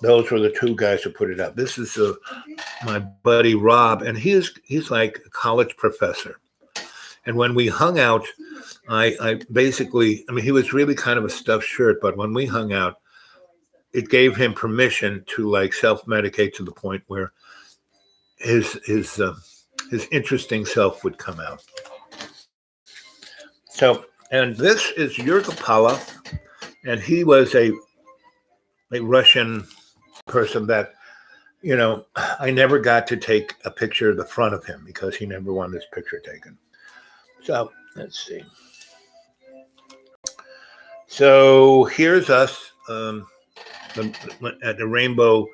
those were the 2 guys who put it out. This is my buddy Rob, and he's like a college professor. And when we hung out, I basically, he was really kind of a stuffed shirt, but when we hung out, it gave him permission to like self-medicate to the point where his interesting self would come out. So, and this is Yurko Pala, and he was a Russian person that, I never got to take a picture of the front of him because he never wanted his picture taken. So let's see. So here's us at the Rainbow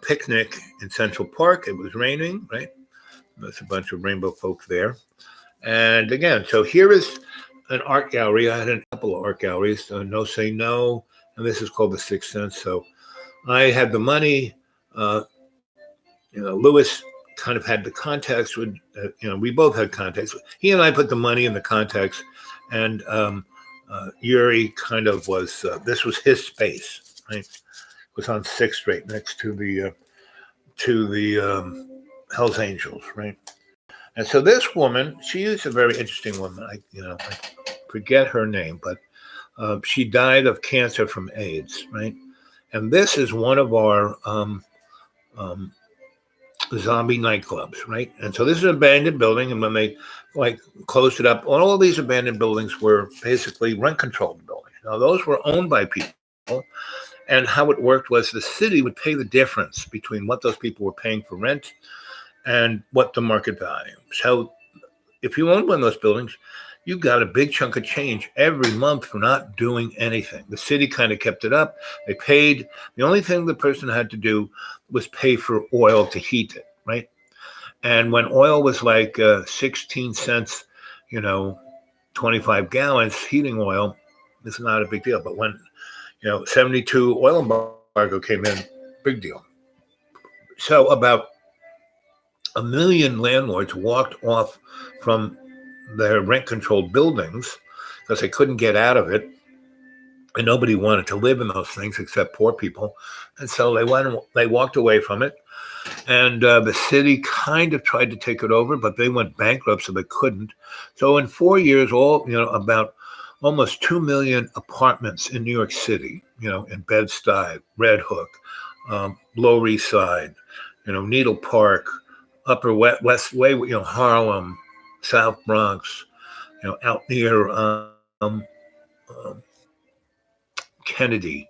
picnic in Central Park. It was raining, right? There's a bunch of Rainbow folks there. And again, so here is an art gallery. I had a couple of art galleries, No Say No, and this is called The Sixth Sense. So I had the money Lewis kind of had the contacts with, we both had contacts. He and I put the money in the contacts, and Yuri kind of was, this was his space, right? It was on 6th Street next to the Hells Angels, right? And so this woman, she is a very interesting woman. I forget her name, but she died of cancer from AIDS, right? And this is one of our zombie nightclubs, right? And so this is an abandoned building, and when they closed it up, all these abandoned buildings were basically rent-controlled buildings. Now those were owned by people, and how it worked was the city would pay the difference between what those people were paying for rent and what the market value. So if you owned one of those buildings, you got a big chunk of change every month for not doing anything. The city kind of kept it up. They paid. The only thing the person had to do was pay for oil to heat it, right? And when oil was like 16 cents, 25 gallons heating oil, it's not a big deal. But when, 72 oil embargo came in, big deal. So about 1 million landlords walked off from their rent-controlled buildings because they couldn't get out of it, and nobody wanted to live in those things except poor people, and so they walked away from it. And the city kind of tried to take it over, but they went bankrupt, so they couldn't. So in 4 years, about almost 2 million apartments in New York City, in Bed-Stuy, Red Hook, Lower East Side, Needle Park, Upper West Way, Harlem, South Bronx, out near Kennedy.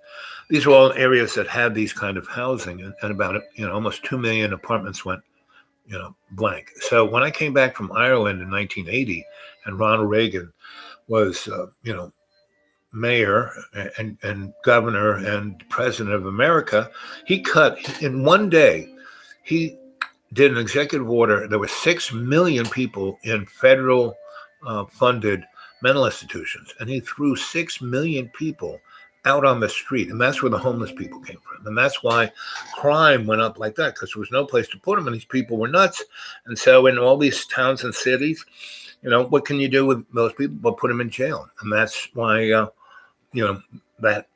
These are all areas that had these kind of housing, and about almost 2 million apartments went blank. So when I came back from Ireland in 1980, and Ronald Reagan was mayor and governor and president of America, he cut in one day. He did an executive order. There were 6 million people in federal funded mental institutions, and he threw 6 million people out on the street, and that's where the homeless people came from. And that's why crime went up like that, because there was no place to put them, and these people were nuts. And so in all these towns and cities, what can you do with those people but put them in jail? And that's why that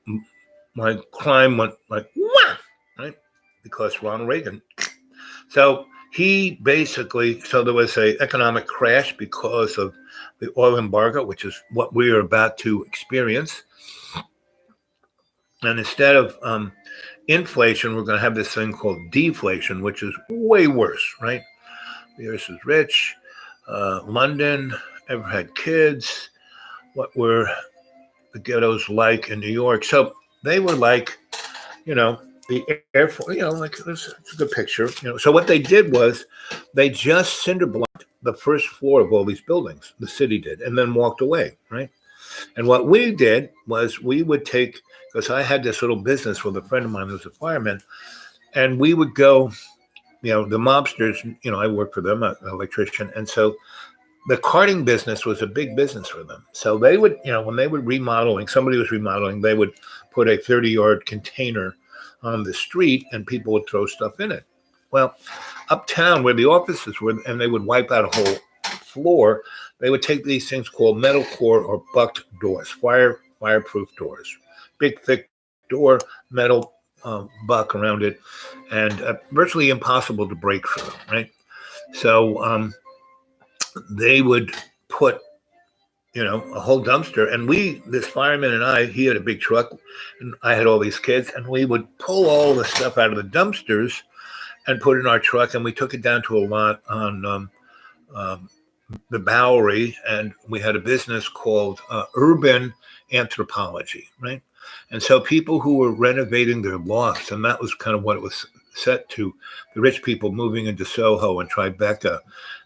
my crime went like wah, right, because Ronald Reagan. So he basically, there was an economic crash because of the oil embargo, which is what we are about to experience. And instead of inflation, we're going to have this thing called deflation, which is way worse, right? The earth is rich. London, ever had kids? What were the ghettos like in New York? So they were like, the Air Force, it's a good picture. So what they did was they just cinder blocked the first floor of all these buildings, the city did, and then walked away, right? And what we did was we would take, because I had this little business with a friend of mine who was a fireman, and we would go, the mobsters, I worked for them, an electrician, and so the carting business was a big business for them. So they would, when they were remodeling, somebody was remodeling, they would put a 30-yard container on the street, and people would throw stuff in it. Well, uptown where the offices were, and they would wipe out a whole floor, they would take these things called metal core or bucked doors, fireproof doors, big thick door, metal buck around it, and virtually impossible to break through, right? So they would put a whole dumpster, and this fireman and I, he had a big truck, and I had all these kids, and we would pull all the stuff out of the dumpsters and put it in our truck, and we took it down to a lot on the Bowery, and we had a business called Urban Anthropology, right? And so people who were renovating their lofts, and that was kind of what it was set to, the rich people moving into Soho and Tribeca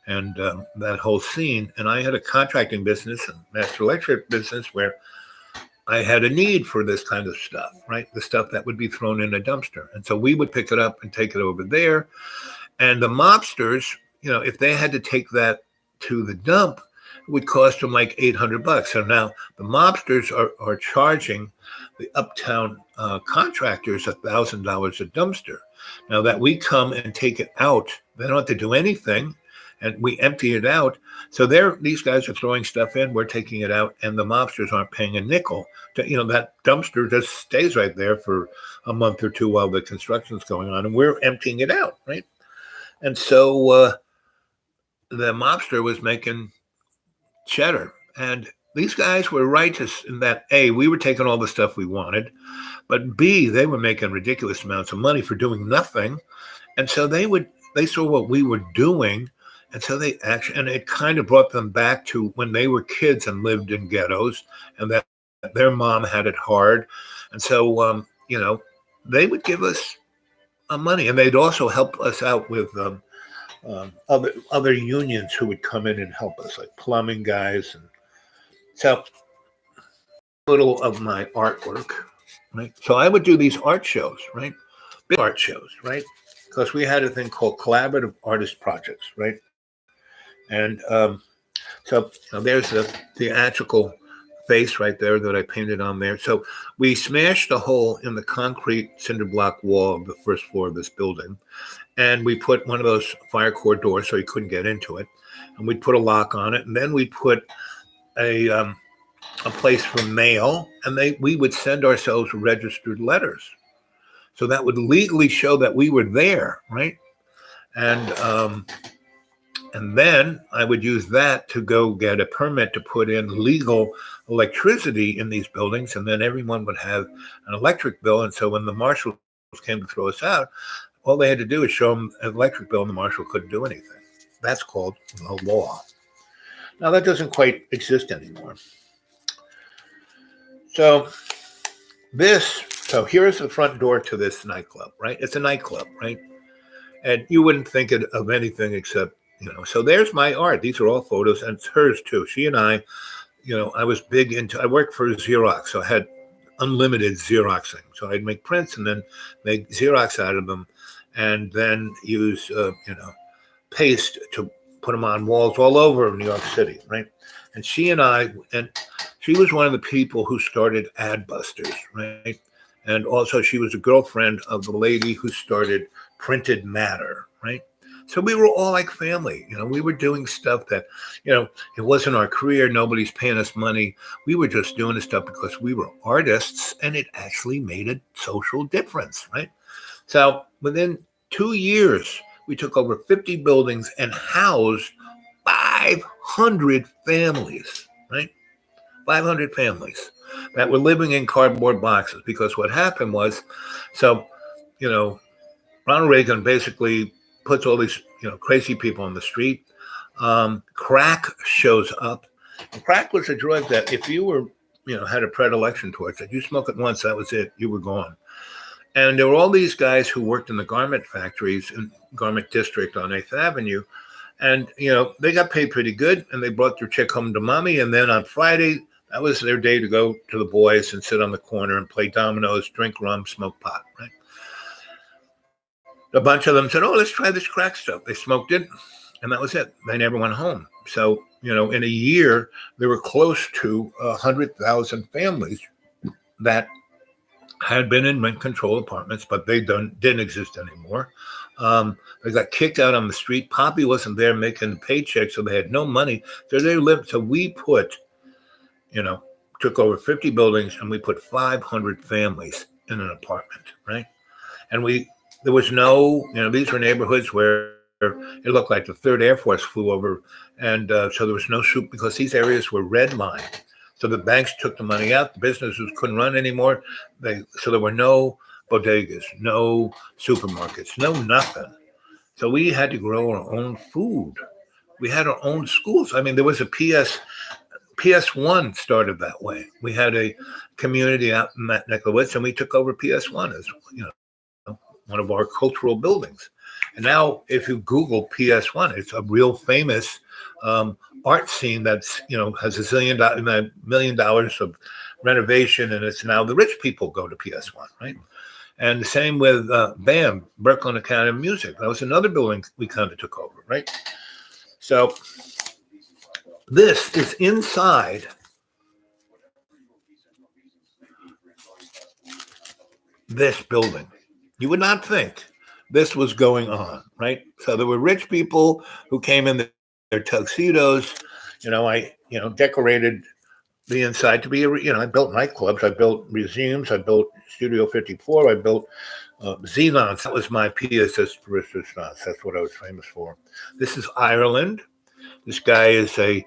and that whole scene. And I had a contracting business and master electric business where I had a need for this kind of stuff, right? The stuff that would be thrown in a dumpster. And so we would pick it up and take it over there. And the mobsters, if they had to take that to the dump, it would cost them like $800. So now the mobsters are charging the uptown contractors $1,000 a dumpster. Now that we come and take it out, they don't have to do anything, and we empty it out. So these guys are throwing stuff in, we're taking it out, and the mobsters aren't paying a nickel. That dumpster just stays right there for a month or two while the construction's going on, and we're emptying it out, right? And so the mobster was making cheddar, and these guys were righteous in that A, we were taking all the stuff we wanted, but B, they were making ridiculous amounts of money for doing nothing. And so they saw what we were doing. And so and it kind of brought them back to when they were kids and lived in ghettos, and that their mom had it hard. And so, they would give us money, and they'd also help us out with other unions who would come in and help us, like plumbing guys. And so a little of my artwork, right? So I would do these art shows, right? Big art shows, right? Because we had a thing called collaborative artist projects, right? And so there's the theatrical face right there that I painted on there. So we smashed a hole in the concrete cinder block wall of the first floor of this building, and we put one of those fire core doors so he couldn't get into it, and we put a lock on it, and then we put a place for mail, and we would send ourselves registered letters, so that would legally show that we were there, right? And then I would use that to go get a permit to put in legal electricity in these buildings, and then everyone would have an electric bill. And so when the marshals came to throw us out, all they had to do is show them an electric bill, and the marshal couldn't do anything. That's called the law. Now, that doesn't quite exist anymore. So here's the front door to this nightclub, right? It's a nightclub, right? And you wouldn't think of anything except, so there's my art. These are all photos, and it's hers too. She and I, I was big I worked for Xerox, so I had unlimited Xeroxing. So I'd make prints and then make Xerox out of them, and then use, paste to put them on walls all over New York City, right? And she was one of the people who started Adbusters, right? And also she was a girlfriend of the lady who started Printed Matter, right? So we were all like family. We were doing stuff that, it wasn't our career. Nobody's paying us money. We were just doing this stuff because we were artists, and it actually made a social difference, right? So within 2 years, we took over 50 buildings and housed 500 families, right? 500 families that were living in cardboard boxes, because what happened was, Ronald Reagan basically puts all these, crazy people on the street. Crack shows up. And crack was a drug that if you were, had a predilection towards it, you smoke it once, that was it, you were gone. And there were all these guys who worked in the garment factories in Garment District on 8th Avenue. And, they got paid pretty good, and they brought their chick home to mommy. And then on Friday, that was their day to go to the boys and sit on the corner and play dominoes, drink rum, smoke pot, right? A bunch of them said, let's try this crack stuff. They smoked it, and that was it. They never went home. So, in a year, there were close to 100,000 families that had been in rent-control apartments, but they didn't exist anymore. They got kicked out on the street. Poppy wasn't there making the paycheck, so they had no money. So they lived. So we took over 50 buildings, and we put 500 families in an apartment, right? And there was no, these were neighborhoods where it looked like the 3rd Air Force flew over. And so there was no soup, because these areas were redlined. So the banks took the money out. The businesses couldn't run anymore. So there were no bodegas, no supermarkets, no nothing. So we had to grow our own food. We had our own schools. I mean, there was a PS1 started that way. We had a community out in that neck of the woods, and we took over PS1 as one of our cultural buildings. And now, if you Google PS1, it's a real famous art scene that's has $1 million of renovation, and it's now the rich people go to PS1, right? And the same with BAM, Brooklyn Academy of Music. That was another building we kind of took over, right? So this is inside this building. You would not think this was going on, right? So there were rich people who came in their tuxedos. Decorated the inside to be I built nightclubs, I built museums, I built Studio 54, I built Xenons. That was my pièce resistance. That's what I was famous for. This is Ireland. This guy is a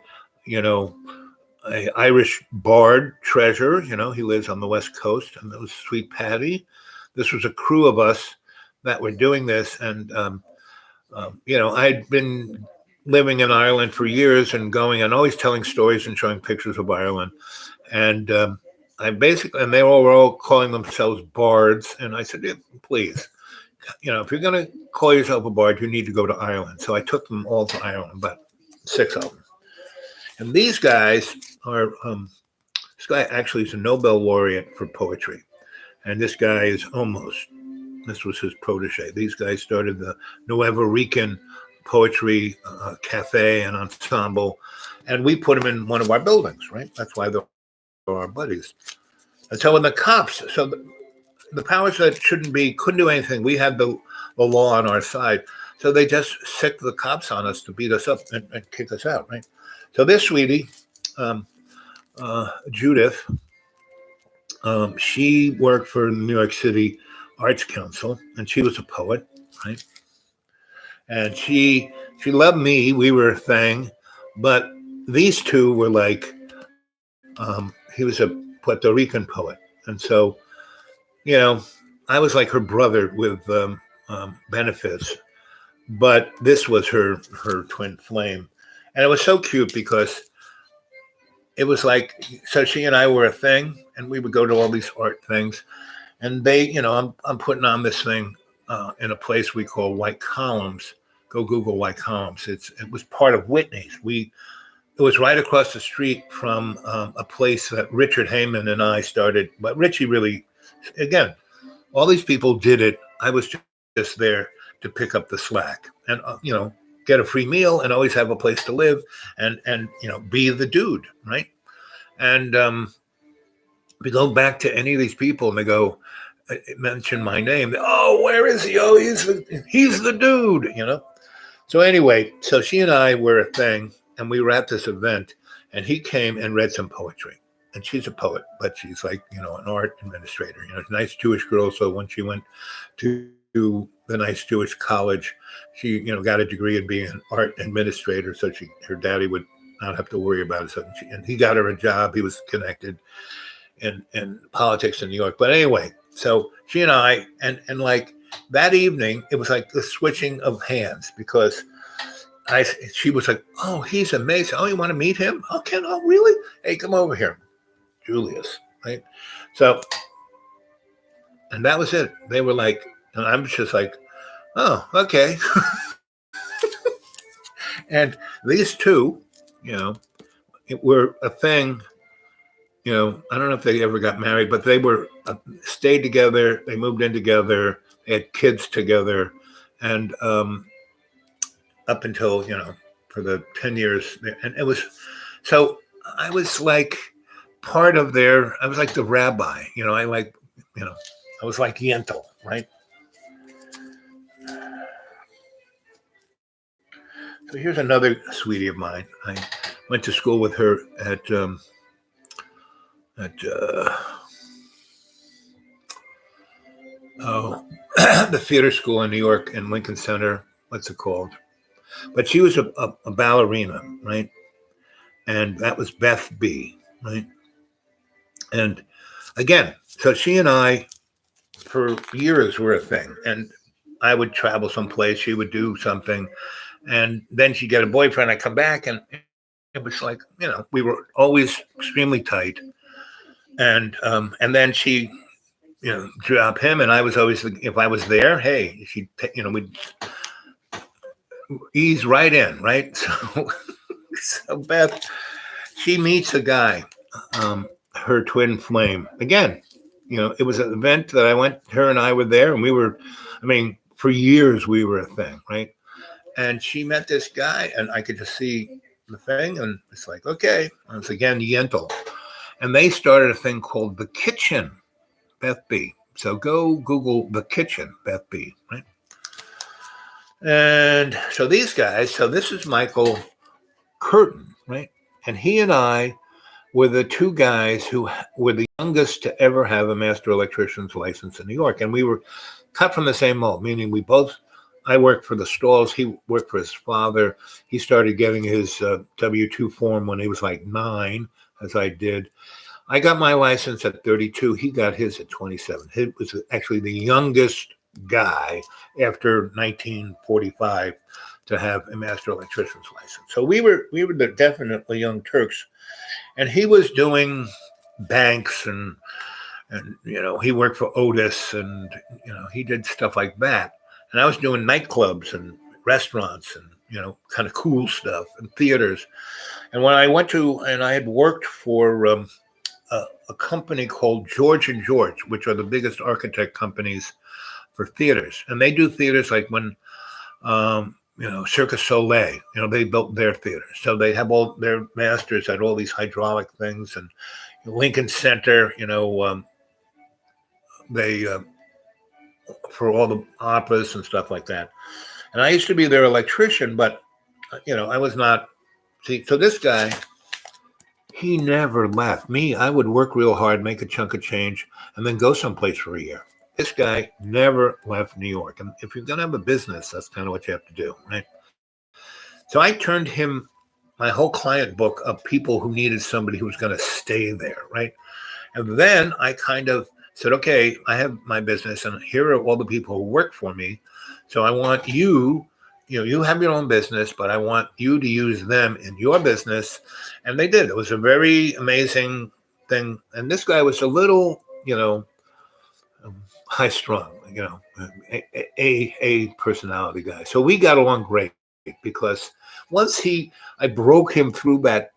Irish bard treasure. He lives on the West Coast, and that was Sweet Patty. This was a crew of us that were doing this, and I'd been living in Ireland for years and going and always telling stories and showing pictures of Ireland. And and they all were all calling themselves bards. And I said, yeah, please, if you're going to call yourself a bard, you need to go to Ireland. So I took them all to Ireland, about 6 of them. And these guys are, this guy actually is a Nobel laureate for poetry. And this guy this was his protege. These guys started the Nuevo Rican poetry cafe and ensemble, and we put them in one of our buildings, right? That's why they're our buddies. And so when the cops, the powers that couldn't do anything. We had the law on our side. So they just sicked the cops on us to beat us up and kick us out, right? So this sweetie, Judith, she worked for the New York City Arts Council, and she was a poet, right? And she loved me. We were a thing, but these two were like, he was a Puerto Rican poet, and so, I was like her brother with benefits, but this was her twin flame, and it was so cute because it was like, so she and I were a thing, and we would go to all these art things, and they, I'm putting on this thing in a place we call White Columns. Go Google White Columns. It was part of Whitney's. It was right across the street from a place that Richard Heyman and I started. But Richie really, again, all these people did it. I was just there to pick up the slack and, get a free meal and always have a place to live and be the dude, right? And we go back to any of these people and they go, mention my name. Oh, where is he? Oh, he's the dude, So anyway, so she and I were a thing, and we were at this event, and he came and read some poetry. And she's a poet, but she's like, an art administrator, nice Jewish girl. So when she went to the nice Jewish college, she, got a degree in being an art administrator. So her daddy would not have to worry about it. So and he got her a job. He was connected in politics in New York. But anyway, so she and I, and like that evening, it was like the switching of hands because she was like, oh, he's amazing. Oh, you want to meet him? Okay, oh, really? Hey, come over here. Julius, right? So, and that was it. They were like, and I'm just like, oh, okay. And these two, were a thing. I don't know if they ever got married, but they were stayed together. They moved in together. They had kids together, and up until for the 10 years, and it was so. I was like part of I was like the rabbi. I was like Yentl, right? So here's another sweetie of mine. I went to school with her at the theater school in New York in Lincoln Center. What's it called? But she was a ballerina, right? And that was Beth B, right? And again, so she and I, for years, were a thing. And I would travel someplace, she would do something, and then she'd get a boyfriend. I'd come back, and it was like, we were always extremely tight. And then she, drop him, and I was always, if I was there, hey, she'd, we'd ease right in, right? So Beth, she meets a guy, her twin flame. Again, it was an event that her and I were there, and we were, for years we were a thing, right? And she met this guy, and I could just see the thing, and it's like, okay. And it's again Yentl. And they started a thing called The Kitchen, Beth B. So go Google The Kitchen, Beth B, right? And so these guys, so this is Michael Curtin, right? And he and I were the two guys who were the youngest to ever have a master electrician's license in New York. And we were cut from the same mold, meaning we both, I worked for the Stalls, he worked for his father. He started getting his W-2 form when he was like 9, as I did. I got my license at 32. He got his at 27. He was actually the youngest guy after 1945 to have a master electrician's license. So we were the definitely young Turks, and he was doing banks and he worked for Otis, and he did stuff like that. And I was doing nightclubs and restaurants and kind of cool stuff and theaters. And when I went to, and I had worked for a company called George and George, which are the biggest architect companies for theaters, and they do theaters like when Cirque du Soleil, they built their theaters, so they have all their masters at all these hydraulic things, and Lincoln Center, they for all the operas and stuff like that. And I used to be their electrician, but I was not. See, so this guy, he never left me. I would work real hard, make a chunk of change, and then go someplace for a year. This guy never left New York. And if you're going to have a business, that's kind of what you have to do, right? So I turned him my whole client book of people who needed somebody who was going to stay there, right? And then I kind of said, okay, I have my business, and here are all the people who work for me. So I want you, you have your own business, but I want you to use them in your business. And they did. It was a very amazing thing. And this guy was a little, high strung, a personality guy. So we got along great because once I broke him through that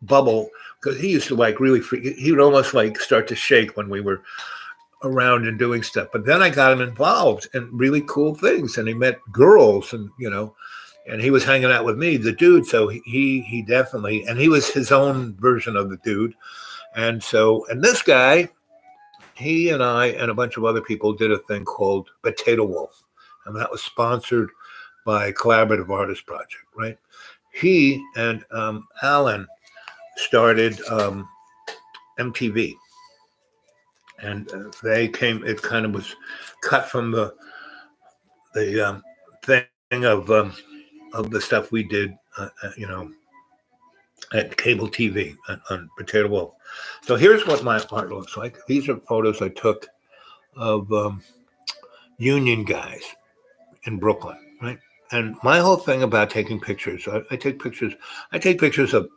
bubble, because he used to really he would almost start to shake when we were around and doing stuff. But then I got him involved in really cool things, and he met girls, and and he was hanging out with me, the dude. So he definitely, and he was his own version of the dude. And so, and this guy, he and I and a bunch of other people did a thing called Potato Wolf, and that was sponsored by Collaborative Artist Project, right? He and Alan started MTV, and they came. It kind of was cut from the thing of the stuff we did, at cable TV on Potato Wolf. So here's what my art looks like. These are photos I took of union guys in Brooklyn, right? And my whole thing about taking pictures, I take pictures of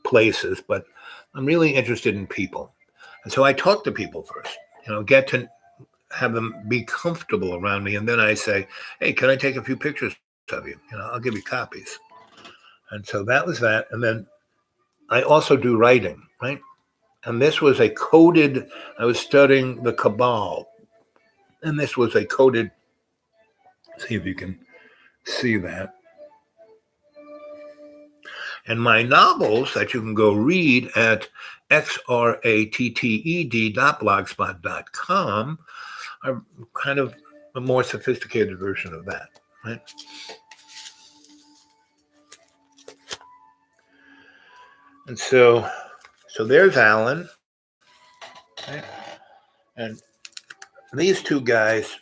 places, but I'm really interested in people. And so I talk to people first, get to have them be comfortable around me. And then I say, hey, can I take a few pictures of you? I'll give you copies. And so that was that. And then I also do writing, right? And this was I was studying the Cabal. And this was a coded, see if you can see that. And my novels that you can go read at xratted.blogspot.com are kind of a more sophisticated version of that, right? And so there's Alan, right? And these two guys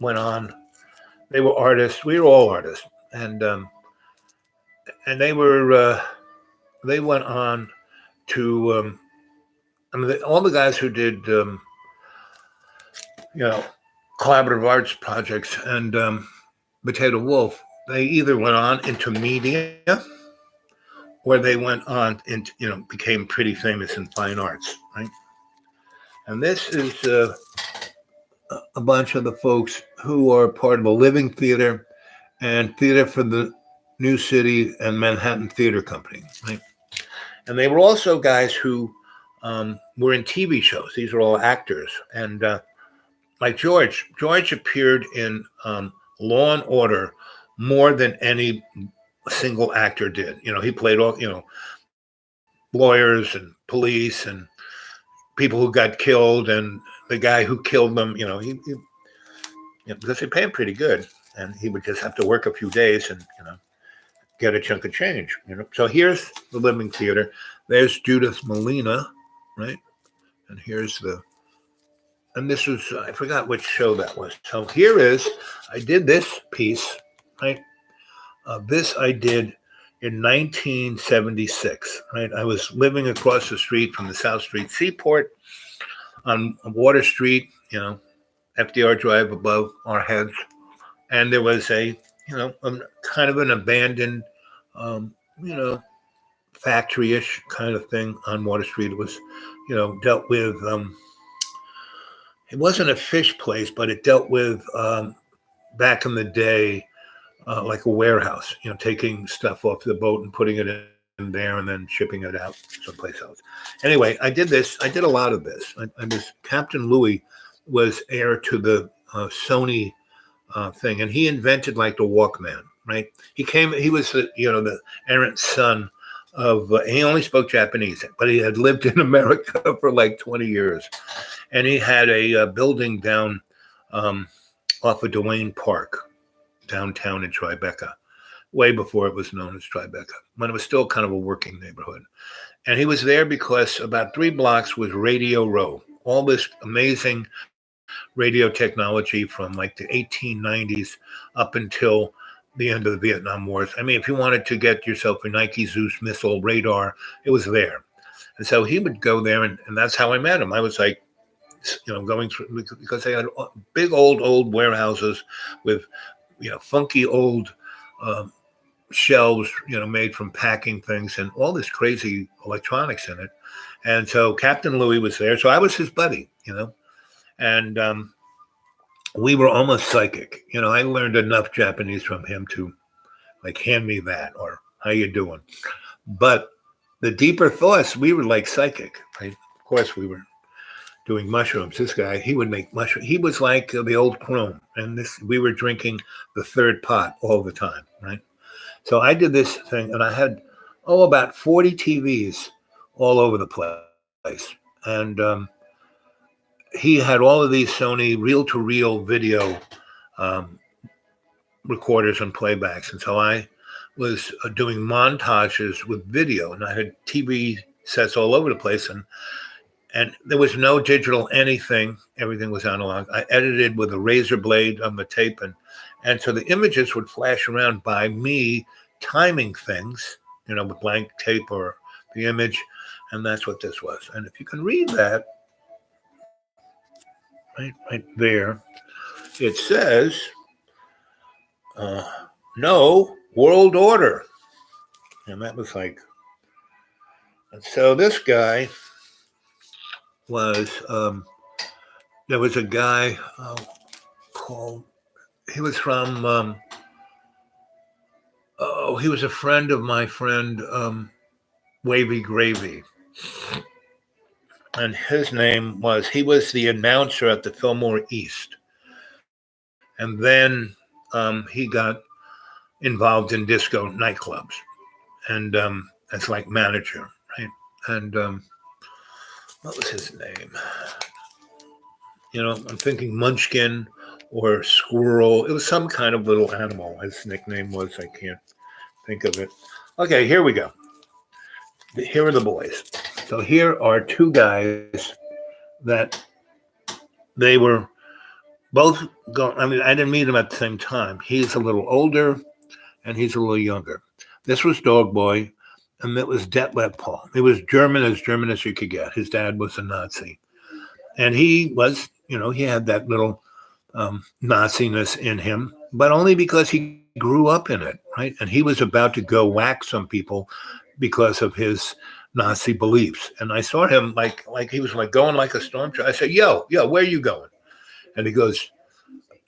went on. They were artists. We were all artists, and they went on to. All the guys who did, collaborative arts projects and Potato Wolf, they either went on into media, or they went on into, became pretty famous in fine arts, right? And this is a bunch of the folks who are part of the Living Theater and Theater for the New City and Manhattan Theater Company, right? And they were also guys who were in TV shows. These are all actors. And like George appeared in Law and Order more than any single actor did. He played all, lawyers and police and people who got killed and the guy who killed them, because they pay him pretty good. and he would just have to work a few days and get a chunk of change. So here's the Living Theater. There's Judith Malina, right? And here's and this was, I forgot which show that was. So here is, I did this piece, right? This I did in 1976, right? I was living across the street from the South Street Seaport on Water Street, FDR Drive above our heads. And there was a kind of an abandoned, factory-ish kind of thing on Water Street. It was, dealt with, it wasn't a fish place, but it dealt with, back in the day, like a warehouse, taking stuff off the boat and putting it in there and then shipping it out someplace else. Anyway, I did this. I did a lot of this. Captain Louis was heir to the Sony thing, and he invented like the Walkman, right? He was the errant son of, he only spoke Japanese, but he had lived in America for like 20 years. And he had a building down off of Duane Park, downtown in Tribeca, way before it was known as Tribeca, when it was still kind of a working neighborhood. And he was there because about 3 blocks was Radio Row, all this amazing radio technology from like the 1890s up until the end of the Vietnam Wars. I mean, if you wanted to get yourself a Nike Zeus missile radar, it was there. And so he would go there, and that's how I met him. I was like, going through, because they had big old warehouses with, funky old shelves, made from packing things and all this crazy electronics in it. And so Captain Louis was there. So I was his buddy, and we were almost psychic. I learned enough Japanese from him to like hand me that or how you doing. But the deeper thoughts, we were like psychic, right? Of course, we were doing mushrooms. This guy, he would make mushrooms. He was like the old crone, and we were drinking the third pot all the time, right? So I did this thing, and I had about 40 TVs all over the place, and he had all of these Sony reel-to-reel video recorders and playbacks, and so I was doing montages with video, and I had TV sets all over the place, and there was no digital anything. Everything was analog. I edited with a razor blade on the tape, and so the images would flash around by me timing things, with blank tape or the image, and that's what this was. And if you can read that, right there, it says, no world order. And that was like, and so this guy was, there was a guy called, he was from, he was a friend of my friend, Wavy Gravy. And his name was, he was the announcer at the Fillmore East. And then he got involved in disco nightclubs and as like manager, right? And what was his name? I'm thinking Munchkin or Squirrel. It was some kind of little animal. His nickname was, I can't think of it. Okay, here we go. Here are the boys. So here are 2 guys that they were both going. I mean, I didn't meet them at the same time. He's a little older and he's a little younger. This was Dog Boy, and that was Detlef Paul. He was German as you could get. His dad was a Nazi. And he was, he had that little Nazi-ness in him, but only because he grew up in it, right? And he was about to go whack some people because of his Nazi beliefs. And I saw him like he was like going like a stormtrooper. I said, yo, where are you going? And he goes,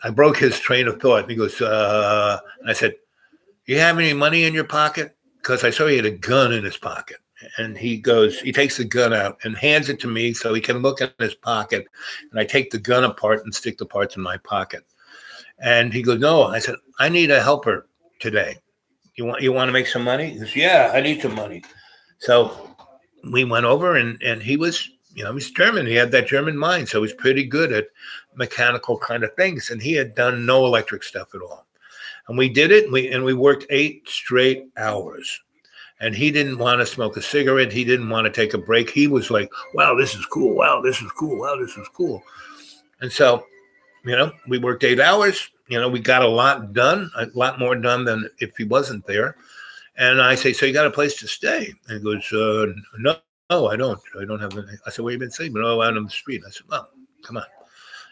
I broke his train of thought. And he goes, and I said, you have any money in your pocket? Because I saw he had a gun in his pocket. And he goes, he takes the gun out and hands it to me so he can look in his pocket. And I take the gun apart and stick the parts in my pocket. And he goes, no. I said, I need a helper today. You want to make some money? He goes, yeah, I need some money. So we went over and he was, he's German. He had that German mind. So he's pretty good at mechanical kind of things. And he had done no electric stuff at all. And we did it. We worked 8 straight hours. And he didn't want to smoke a cigarette. He didn't want to take a break. He was like, wow, this is cool. Wow, this is cool. Wow, this is cool. And so, we worked 8 hours. We got a lot done, a lot more done than if he wasn't there. And I say, so you got a place to stay? And he goes, no, I don't. I don't have any. I said, where you been sleeping? Oh, out on the street. I said, well, come on.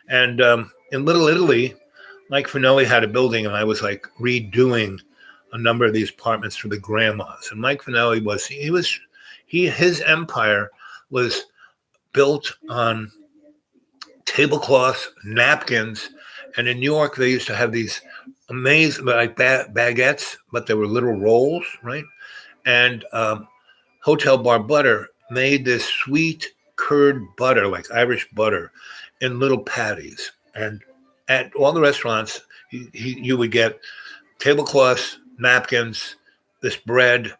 And in Little Italy, Mike Finelli had a building, and I was like redoing a number of these apartments for the grandmas. And Mike Finelli his empire was built on tablecloths, napkins. And in New York, they used to have these amazing, like baguettes, but they were little rolls, right? And Hotel Bar Butter made this sweet curd butter, like Irish butter, in little patties. And at all the restaurants, you would get tablecloths, napkins, this bread,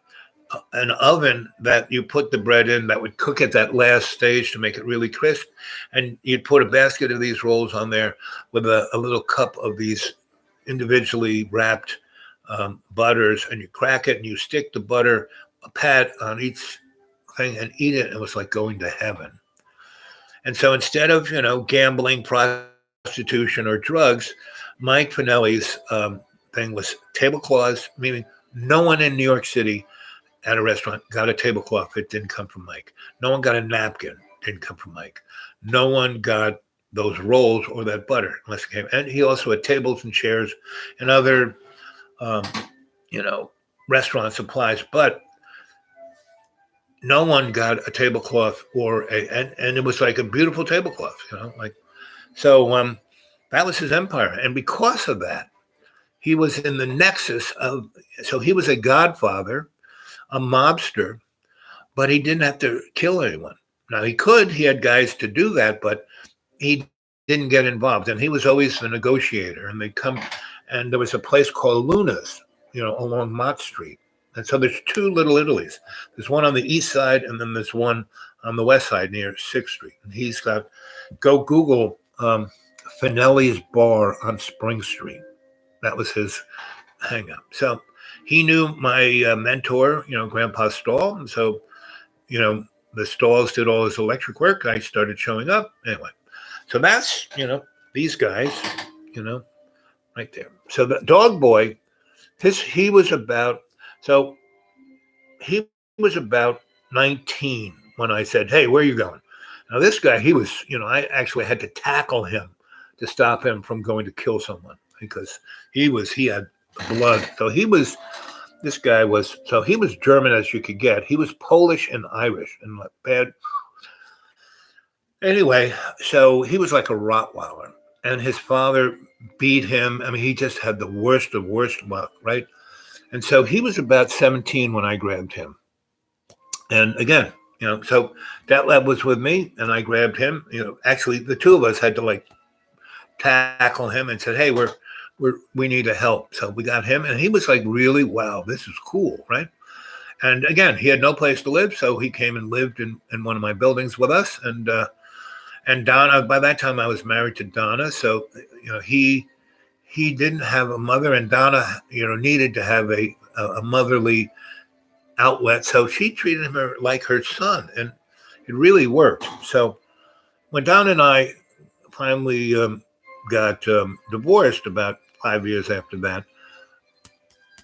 an oven that you put the bread in that would cook at that last stage to make it really crisp. And you'd put a basket of these rolls on there with a little cup of these individually wrapped butters, and you crack it and you stick the butter, a pat on each thing, and eat it. It was like going to heaven. And so instead of, gambling, prostitution, or drugs, Mike Finelli's thing was tablecloths, meaning no one in New York City at a restaurant got a tablecloth that didn't come from Mike. No one got a napkin, didn't come from Mike. No one got those rolls or that butter unless it came. And he also had tables and chairs and other, restaurant supplies, but no one got a tablecloth and it was like a beautiful tablecloth, so that was his empire. And because of that, he was in the nexus so he was a godfather, a mobster, but he didn't have to kill anyone. Now he had guys to do that, but he didn't get involved. And he was always the negotiator. And they'd come, and there was a place called Luna's, along Mott Street. And so there's 2 Little Italies. There's one on the east side, and then there's one on the west side near 6th Street. And he's got, go Google Finelli's Bar on Spring Street. That was his hang up. So he knew my mentor, Grandpa Stahl. And so, the Stahls did all his electric work. I started showing up. Anyway, so that's, these guys, right there. So the dog boy, he was about 19 when I said, hey, where are you going? Now, this guy, he was, I actually had to tackle him to stop him from going to kill someone because he had blood. So he was German as you could get. He was Polish and Irish and bad. Anyway, so he was like a Rottweiler, and his father beat him. I mean, he just had the worst of worst luck, right? And so he was about 17 when I grabbed him. And again, so Detlef was with me, and I grabbed him. Actually, the 2 of us had to tackle him and said, hey, we need a help. So we got him, and he was like, really, wow, this is cool, right? And again, he had no place to live, so he came and lived in one of my buildings with us. And Donna, by that time I was married to Donna, so he didn't have a mother, and Donna needed to have a motherly outlet, so she treated him like her son, and it really worked. So when Donna and I finally got divorced about 5 years after that,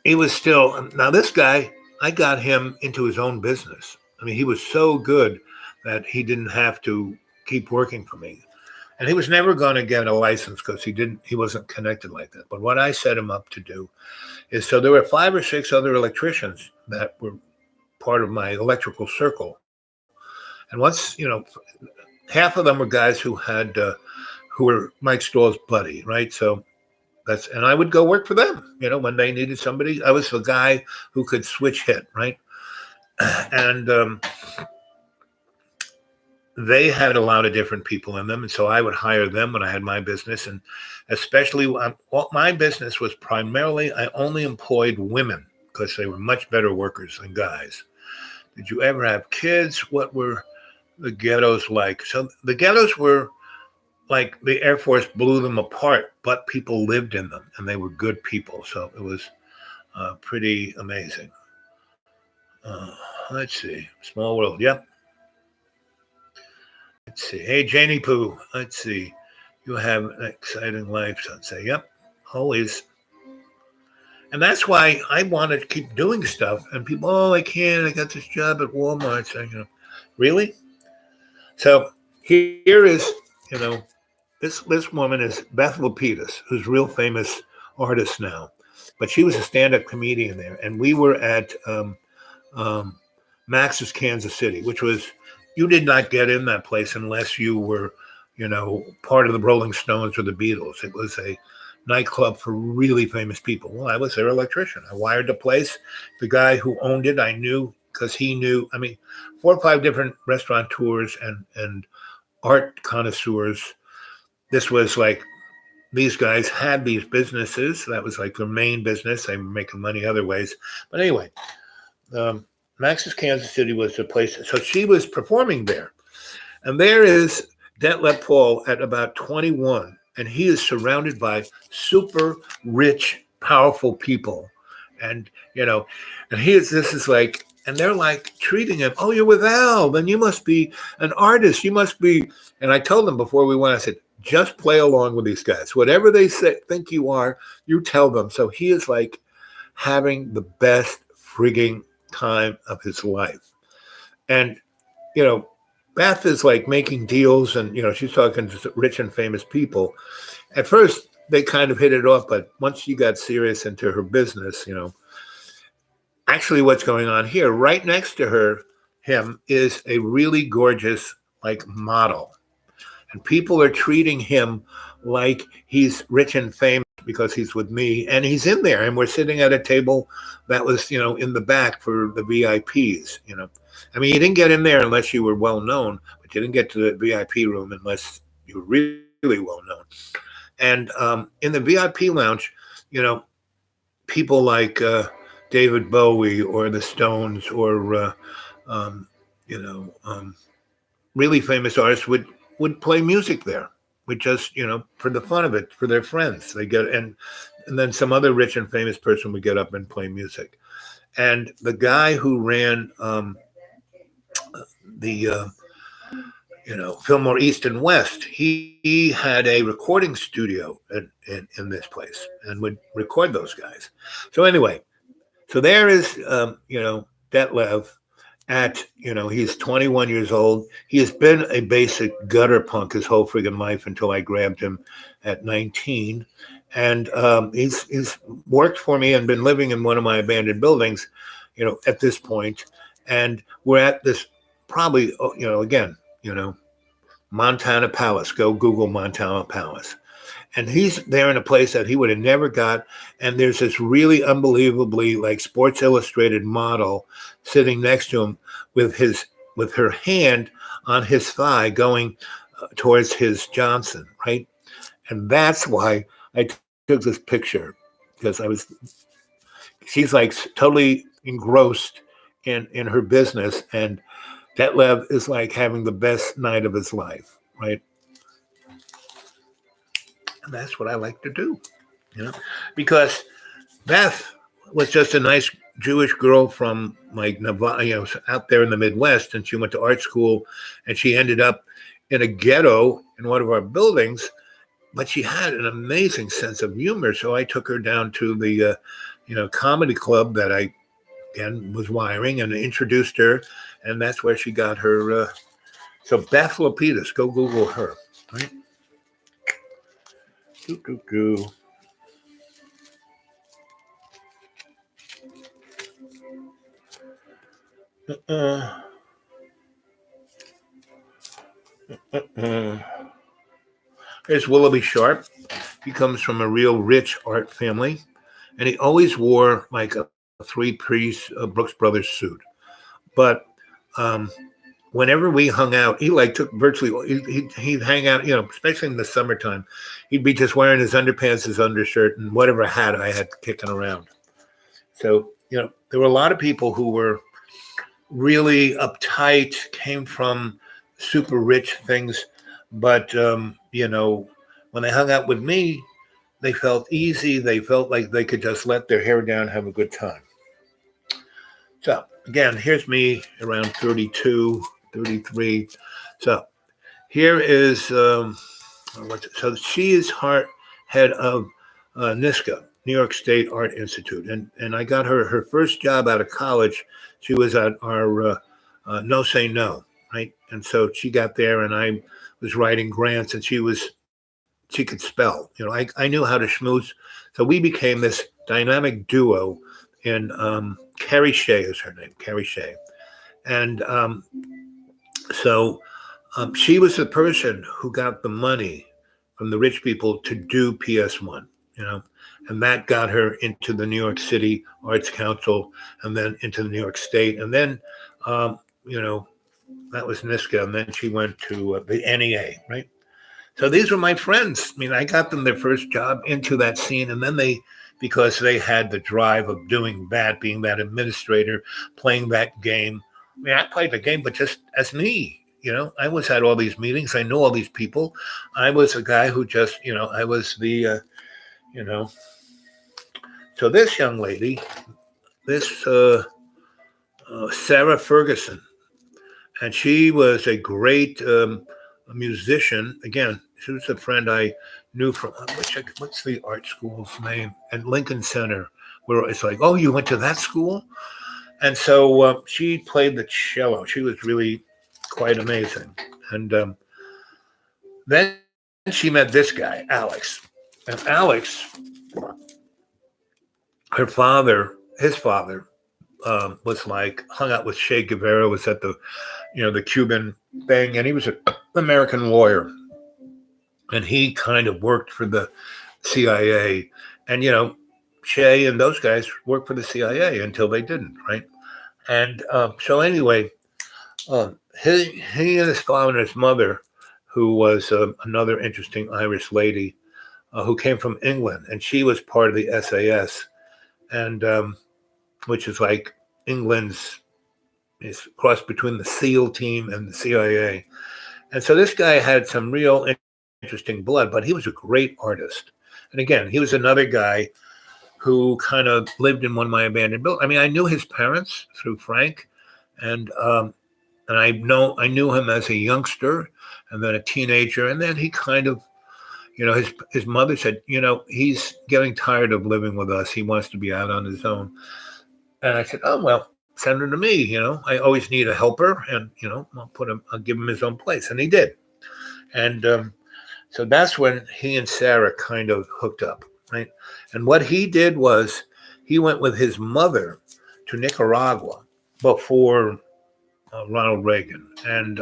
he was still, now this guy, I got him into his own business. I mean, he was so good that he didn't have to keep working for me. And he was never going to get a license because he wasn't connected like that. But what I set him up to do is, so there were 5 or 6 other electricians that were part of my electrical circle. And once, half of them were guys who were Mike Stahl's buddy, right? So and I would go work for them, when they needed somebody. I was the guy who could switch hit, right? And they had a lot of different people in them. And so I would hire them when I had my business. And especially my business was primarily, I only employed women because they were much better workers than guys. Did you ever have kids? What were the ghettos like? So the ghettos were like the Air Force blew them apart, but people lived in them and they were good people. So it was pretty amazing. Let's see. Small world. Yep. Let's see. Hey, Janie Pooh. Let's see. You have an exciting life, son. Say, yep, always. And that's why I want to keep doing stuff. And people, oh, I can't. I got this job at Walmart. So, really? So here is, this woman is Beth Lapidus, who's a real famous artist now. But she was a stand-up comedian there. And we were at Max's Kansas City, which was, you did not get in that place unless you were, part of the Rolling Stones or the Beatles. It was a nightclub for really famous people. Well, I was their electrician. I wired the place. The guy who owned it, I knew because he knew, 4 or 5 different restaurateurs and art connoisseurs. This was like, these guys had these businesses. That was like their main business. They were making money other ways. But anyway, Max's Kansas City was the place. So she was performing there. And there is Detlef Paul at about 21. And he is surrounded by super rich, powerful people. And, this is like, and they're like treating him, oh, you're with Al, then you must be an artist. You must be. And I told them before we went, I said, just play along with these guys. Whatever they think you are, you tell them. So he is like having the best frigging time of his life. And, Beth is like making deals and, she's talking to rich and famous people. At first, they kind of hit it off, but once she got serious into her business, actually what's going on here, right next to him is a really gorgeous, like, model. And people are treating him like he's rich and famous because he's with me. And he's in there. And we're sitting at a table that was, in the back for the VIPs, you didn't get in there unless you were well known, but you didn't get to the VIP room unless you were really, really well known. And in the VIP lounge, people like David Bowie or the Stones or, really famous artists would play music there. Would just, for the fun of it, for their friends. They get and then some other rich and famous person would get up and play music. And the guy who ran the Fillmore East and West, he had a recording studio in this place and would record those guys. So anyway, there is Detlef at, he's 21 years old. He has been a basic gutter punk his whole friggin' life until I grabbed him at 19. And he's worked for me and been living in one of my abandoned buildings, at this point. And we're at this probably, again, Montana Palace. Go Google Montana Palace. And he's there in a place that he would have never got. And there's this really unbelievably like Sports Illustrated model sitting next to him with her hand on his thigh going towards his Johnson, right? And that's why I took this picture, because she's like totally engrossed in her business. And Detlef is like having the best night of his life, right? And that's what I like to do, because Beth was just a nice Jewish girl from like Nevada, out there in the Midwest, and she went to art school, and she ended up in a ghetto in one of our buildings, but she had an amazing sense of humor. So I took her down to the, comedy club that I, again, was wiring, and introduced her, and that's where she got her. So Beth Lapidus, go Google her, right? Here's Willoughby Sharp. He comes from a real rich art family, and he always wore like a 3-piece Brooks Brothers suit. But whenever we hung out, he like took virtually, he'd hang out, especially in the summertime, he'd be just wearing his underpants, his undershirt, and whatever hat I had kicking around. So, there were a lot of people who were really uptight, came from super rich things, But when they hung out with me, they felt easy. They felt like they could just let their hair down, have a good time. So again, here's me around 32, 33. So here is so she is head of NISCA, New York State Art Institute, and I got her first job out of college. She was at our No Say No, right? And so she got there, and I was writing grants, and she could spell. I knew how to schmooze, so we became this dynamic duo. And Carrie Shea is her name, Carrie Shea, and so she was the person who got the money from the rich people to do PS1, you know, and that got her into the New York City Arts Council, and then into the New York State, and then, um, you know, that was NISCA, and then she went to the NEA, right? So these were my friends. I mean, I got them their first job into that scene, and then because they had the drive of doing that, being that administrator, playing that game. I mean, I played the game, but just as me. I was at all these meetings. I knew all these people. I was a guy who just, I was you know. So this young lady, this Sarah Ferguson, and she was a great musician. Again, she was a friend I knew from what's the art school's name at Lincoln Center, where it's like, oh, you went to that school, and so she played the cello. She was really quite amazing, and then she met this guy, Alex, and Alex, his father, was like hung out with Che Guevara, was at the Cuban thing, and he was an American lawyer, and he kind of worked for the CIA, and Che and those guys worked for the CIA until they didn't, right? And so anyway, he and his father and his mother, who was another interesting Irish lady who came from England, and she was part of the SAS, and which is like England's is cross between the SEAL team and the CIA. And so this guy had some real interesting blood, but he was a great artist. And again, he was another guy who kind of lived in one of my abandoned buildings. I mean, I knew his parents through Frank, and I knew him as a youngster, and then a teenager, and then he kind of, his mother said, he's getting tired of living with us. He wants to be out on his own. And I said, oh well, send him to me. I always need a helper, and I'll give him his own place, and he did. And so that's when he and Sarah kind of hooked up, right? And what he did was he went with his mother to Nicaragua before Ronald Reagan, and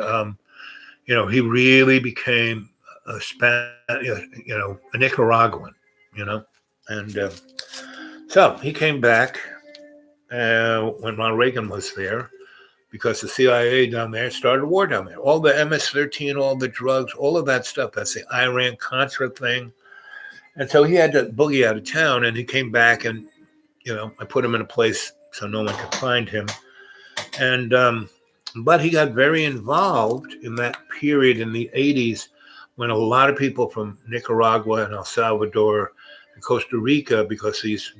he really became a Nicaraguan, and so he came back when Ronald Reagan was there, because the CIA down there started a war down there. All the MS-13, all the drugs, all of that stuff. That's the Iran-Contra thing. And so he had to boogie out of town, and he came back, and, I put him in a place so no one could find him. And but he got very involved in that period in the 80s when a lot of people from Nicaragua and El Salvador and Costa Rica, because these,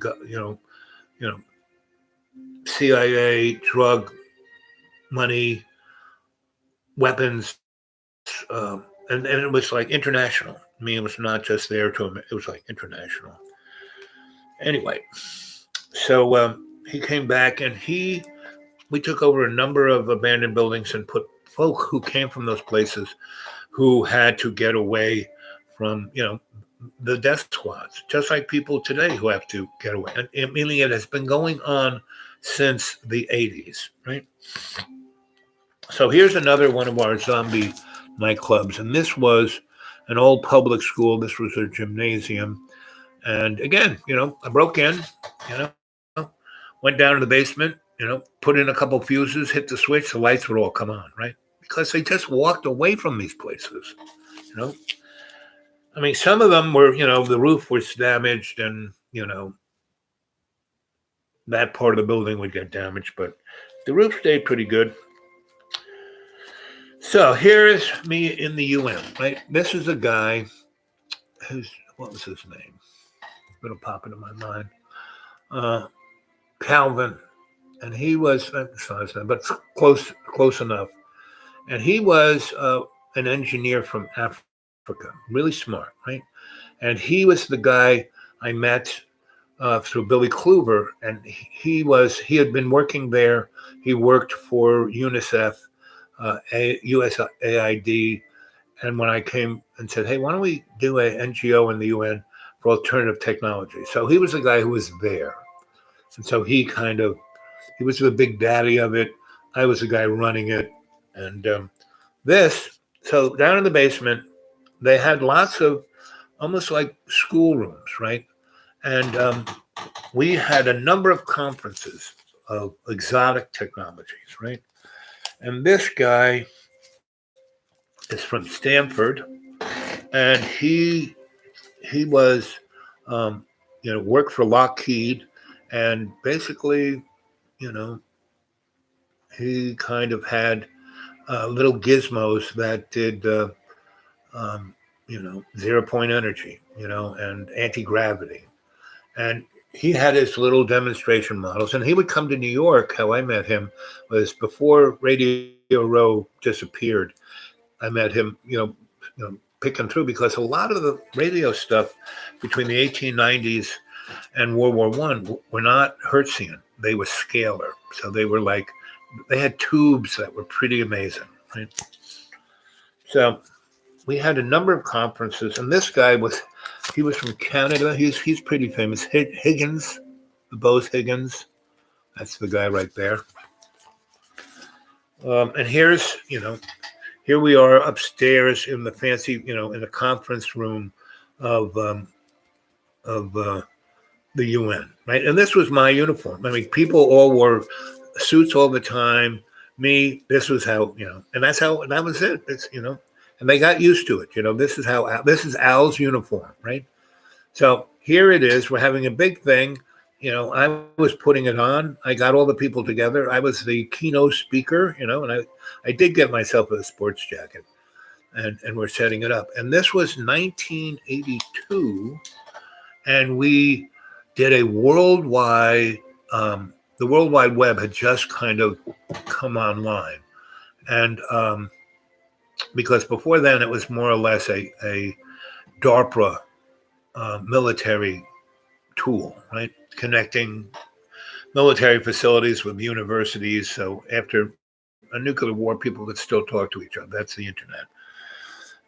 CIA, drug money, weapons, and it was like international. I mean, it was not just there it was like international. Anyway, so he came back, and we took over a number of abandoned buildings and put folk who came from those places who had to get away from, the death squads, just like people today who have to get away. And meaning it has been going on since the 80s, right? So here's another one of our zombie nightclubs, and this was an old public school. This was a gymnasium, and again, I broke in, went down to the basement, put in a couple fuses, hit the switch, the lights would all come on, right? Because they just walked away from these places, I mean, some of them were, the roof was damaged, and that part of the building would get damaged, but the roof stayed pretty good. So here's me in the UN, right? This is a guy who's, what was his name? It'll pop into my mind. Calvin. And he was, it's not his name, but close enough. And he was an engineer from Africa, really smart, right? And he was the guy I met through Billy Kluver, and he had been working there. He worked for UNICEF, USAID, and when I came and said, "Hey, why don't we do a NGO in the UN for alternative technology?" So he was the guy who was there, and so he was the big daddy of it. I was the guy running it, and so down in the basement, they had lots of almost like schoolrooms, right? And we had a number of conferences of exotic technologies, right? And this guy is from Stanford, and he was, worked for Lockheed, and basically, you know, he kind of had little gizmos that did, 0 point energy, and anti gravity. And he had his little demonstration models, and he would come to New York. How I met him was before Radio Row disappeared. I met him, picking through, because a lot of the radio stuff between the 1890s and World War I were not Hertzian; they were scalar. So they had tubes that were pretty amazing, right? So we had a number of conferences, and this guy was from Canada. He's pretty famous. Higgins, the Bose-Higgins. That's the guy right there. And here we are upstairs in the fancy, in the conference room of the UN, right? And this was my uniform. I mean, people all wore suits all the time. Me, this was how, and that was it. It's, and they got used to it. This is Al's uniform, right? So here it is. We're having a big thing. I was putting it on. I got all the people together. I was the keynote speaker, and I did get myself a sports jacket, and we're setting it up. And this was 1982, and we did a worldwide, the World Wide Web had just kind of come online. And because before then it was more or less a DARPA military tool, right? Connecting military facilities with universities. So after a nuclear war, people could still talk to each other. That's the internet.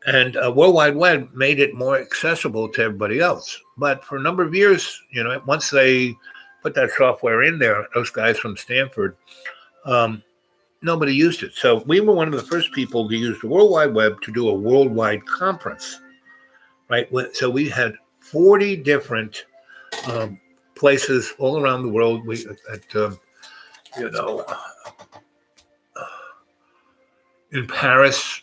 And World Wide Web made it more accessible to everybody else. But for a number of years, once they put that software in there, those guys from Stanford, nobody used it. So we were one of the first people to use the World Wide Web to do a worldwide conference, right? So we had 40 different places all around the world. We in Paris,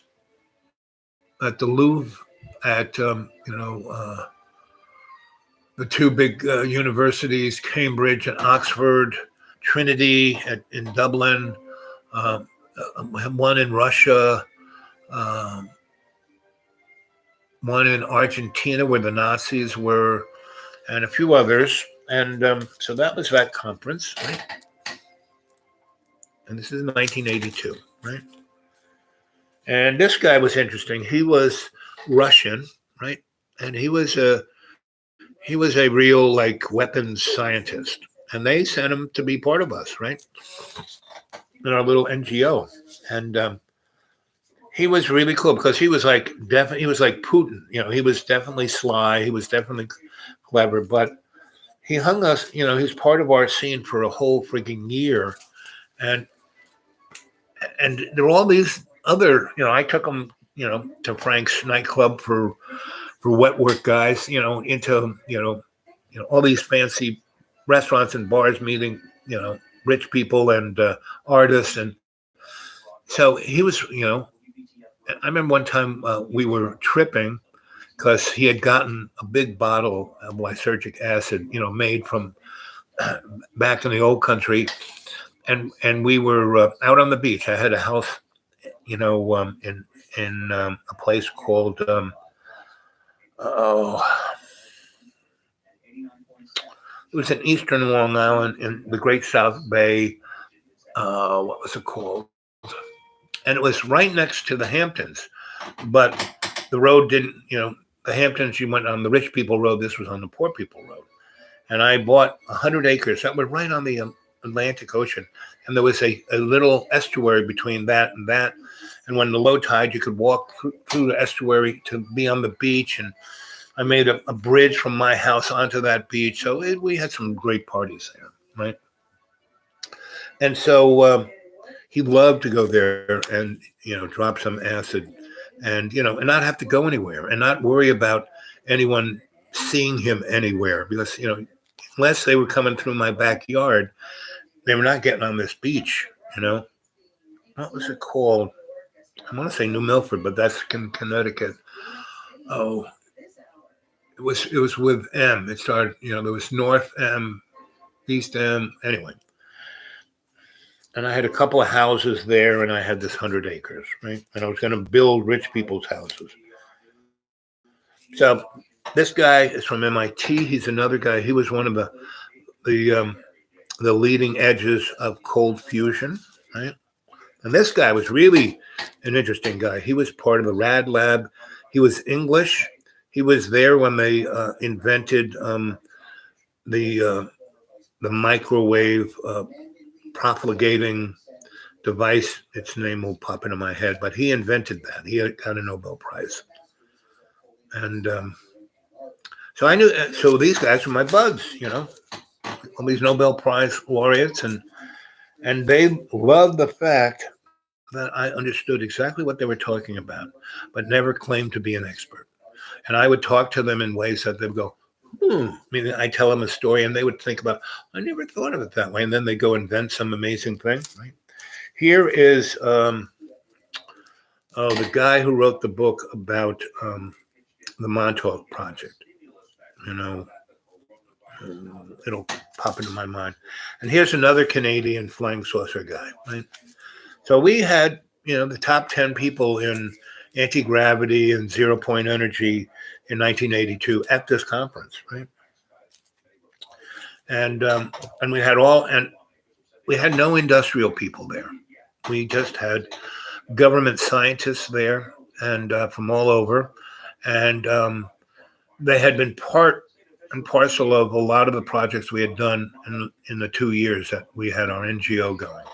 at the Louvre, at the two big universities, Cambridge and Oxford, Trinity in Dublin, one in Russia, one in Argentina where the Nazis were, and a few others. And so that was that conference, right? And this is 1982, right? And this guy was interesting. He was Russian, right? And he was a real weapons scientist. And they sent him to be part of us, right? In our little NGO. And he was really cool because he was like Putin. He was definitely sly. He was definitely clever. But he hung us, he was part of our scene for a whole freaking year. And there were all these other, I took him, to Frank's nightclub for wet work guys, into, all these fancy restaurants and bars meeting, rich people and artists. And so he was, I remember one time we were tripping because he had gotten a big bottle of lysergic acid, made from back in the old country. And we were out on the beach. I had a house, in a place called oh, it was in eastern Long Island in the Great South Bay. What was it called? And it was right next to the Hamptons, but the road didn't. The Hamptons, you went on the rich people road. This was on the poor people road. And I bought 100 acres that were right on the Atlantic Ocean. And there was a little estuary between that and that. And when the low tide, you could walk through the estuary to be on the beach. And I made a bridge from my house onto that beach. So we had some great parties there, right? And so he loved to go there and, drop some acid and not have to go anywhere and not worry about anyone seeing him anywhere because, unless they were coming through my backyard, they were not getting on this beach, What was it called? I want to say New Milford, but that's in Connecticut. Oh, it was with M. It started, there was North M, East M, anyway. And I had a couple of houses there, and I had this 100 acres, right? And I was going to build rich people's houses. So this guy is from MIT. He's another guy. He was one of the leading edges of cold fusion, right? And this guy was really an interesting guy. He was part of the Rad Lab. He was English. He was there when they invented the microwave propagating device. Its name will pop into my head, but he invented that. He got a Nobel Prize. And so I knew, so these guys were my buds, all these Nobel Prize laureates, and they loved the fact that I understood exactly what they were talking about, but never claimed to be an expert. And I would talk to them in ways that they'd go, I mean, I tell them a story and they would think about, I never thought of it that way. And then they go invent some amazing thing, right? Here is the guy who wrote the book about the Montauk Project. It'll pop into my mind. And here's another Canadian flying saucer guy, right? So we had, the top 10 people in anti-gravity and zero-point energy in 1982 at this conference, right? And we had no industrial people there. We just had government scientists there and from all over. And they had been part and parcel of a lot of the projects we had done in the 2 years that we had our NGO going.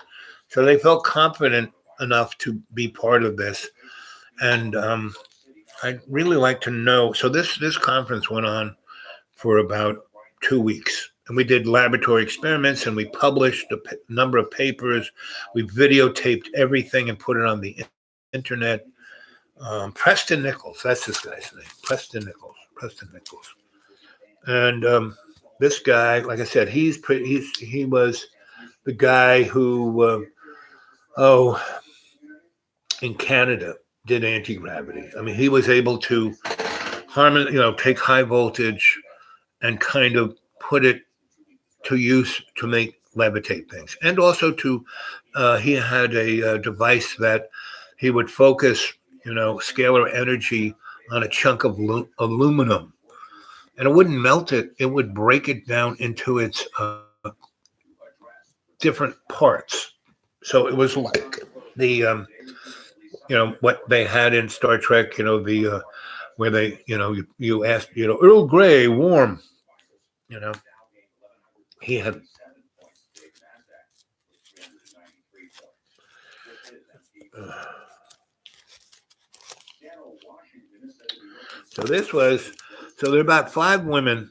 So they felt confident enough to be part of this. And I'd really like to know. So this conference went on for about 2 weeks. And we did laboratory experiments and we published a number of papers. We videotaped everything and put it on the internet. Preston Nichols, that's this guy's name. Preston Nichols. And this guy, like I said, he was the guy who, in Canada did anti-gravity. I mean, he was able to take high voltage and kind of put it to use to make levitate things. And also he had a device that he would focus, scalar energy on a chunk of aluminum. And it wouldn't melt it. It would break it down into its different parts. So it was like the, what they had in Star Trek, where they, you asked, Earl Grey, warm, he had. So there are about 5 women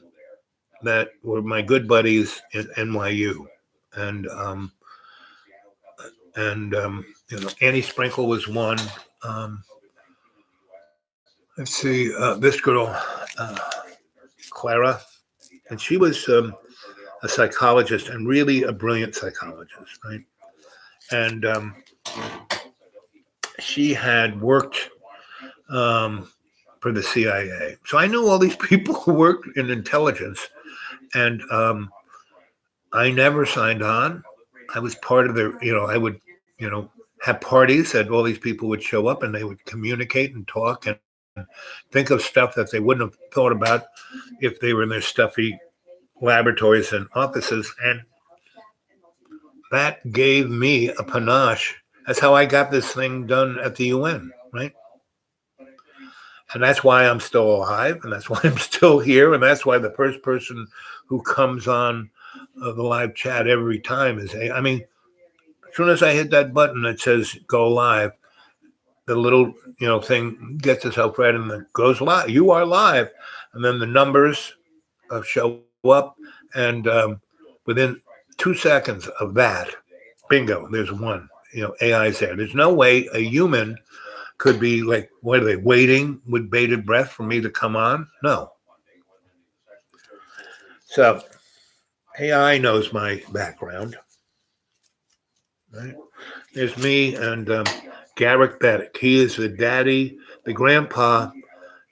that were my good buddies at NYU. And Annie Sprinkle was one. Let's see, this girl, Clara, and she was a psychologist and really a brilliant psychologist, right? And she had worked for the CIA. So I knew all these people who worked in intelligence, and I never signed on. I was part of their, I would, have parties that all these people would show up and they would communicate and talk and think of stuff that they wouldn't have thought about if they were in their stuffy laboratories and offices. And that gave me a panache. That's how I got this thing done at the UN, right? And that's why I'm still alive, and that's why I'm still here, and that's why the first person who comes on the live chat every time is, I mean, as soon as I hit that button that says go live, the little thing gets itself read and it goes live. You are live, and then the numbers show up, and within 2 seconds of that, bingo, there's one. AI's there. There's no way a human could be like, what are they, waiting with bated breath for me to come on? No. So AI knows my background. Right? There's me and Garrick Bettick. He is the daddy, the grandpa,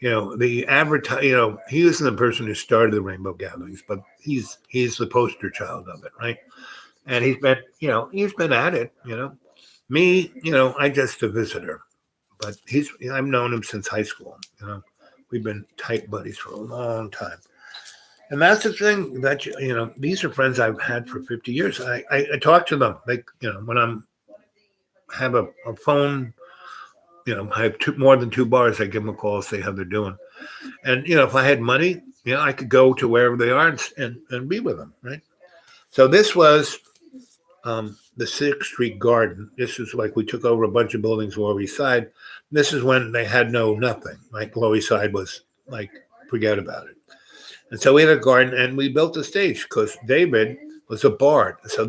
the advertise. He isn't the person who started the Rainbow Gatherings, but he's the poster child of it, right? And he's been at it. Me, I'm just a visitor. But I've known him since high school. We've been tight buddies for a long time. And that's the thing that, these are friends I've had for 50 years. I talk to them. When have a phone, I have more than 2 bars, I give them a call, say how they're doing. And, if I had money, I could go to wherever they are and be with them, right? So this was the 6th Street Garden. This is like we took over a bunch of buildings Lower East Side. This is when they had nothing. Like Lower East Side was like, forget about it. And so we had a garden and we built a stage because David was a bard. So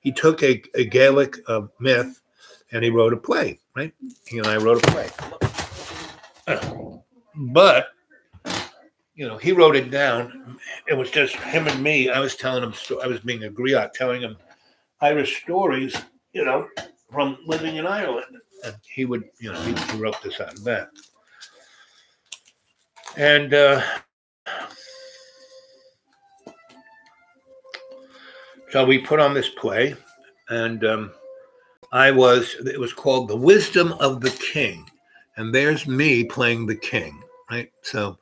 he took a Gaelic myth and he wrote a play, right? He and I wrote a play. But, he wrote it down. It was just him and me. I was telling him, I was being a griot, telling him Irish stories, from living in Ireland. And he would, he wrote this out of that. And so we put on this play, and it was called The Wisdom of the King. And there's me playing the king, right? So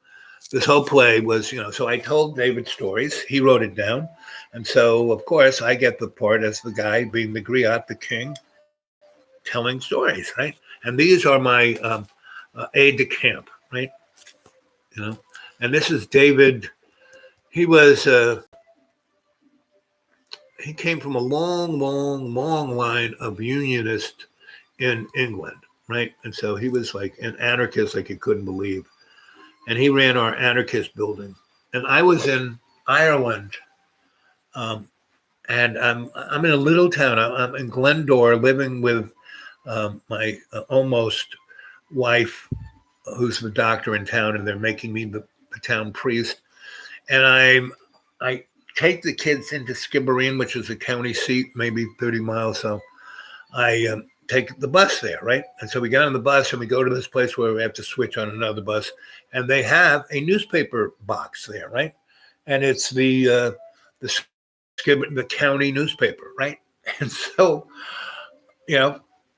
this whole play was, so I told David stories. He wrote it down. And so, of course, I get the part as the guy being the griot, the king, telling stories, right? And these are my aide de camp, right? And this is David. He was, he came from a long, long, long line of unionists in England, right? And so he was like an anarchist like you couldn't believe. And he ran our anarchist building. And I was in Ireland. And I'm in a little town. I'm in Glendore, living with my almost wife, who's the doctor in town, and they're making me the town priest. And I take the kids into Skibbereen, which is the county seat, maybe 30 miles. So I take the bus there, right? And so we get on the bus and we go to this place where we have to switch on another bus, and they have a newspaper box there, right? And it's the county newspaper, right? And so,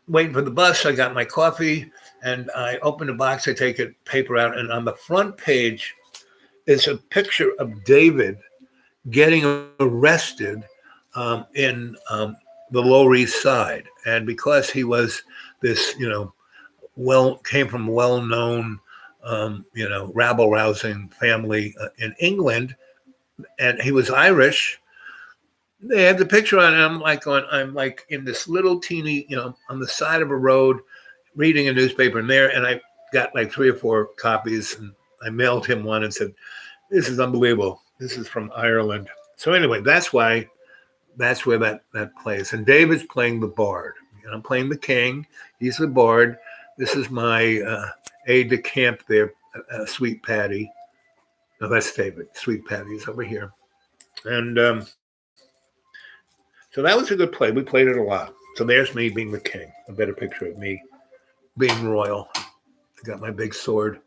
waiting for the bus, I got my coffee and I open the box, I take a paper out, and on the front page is a picture of David getting arrested in the Lower East Side. And because he was this, came from a well-known, rabble-rousing family in England, and he was Irish, they had the picture on, and I'm like in this little teeny, on the side of a road, reading a newspaper in there, and I got like 3 or 4 copies, and I mailed him one and said, "This is unbelievable. This is from Ireland." So anyway, that's where that plays. And David's playing the bard. I'm playing the king. He's the bard. This is my aide de camp there, Sweet Patty. No, that's David. Sweet Patty's over here. And so that was a good play. We played it a lot. So there's me being the king. A better picture of me being royal. I got my big sword.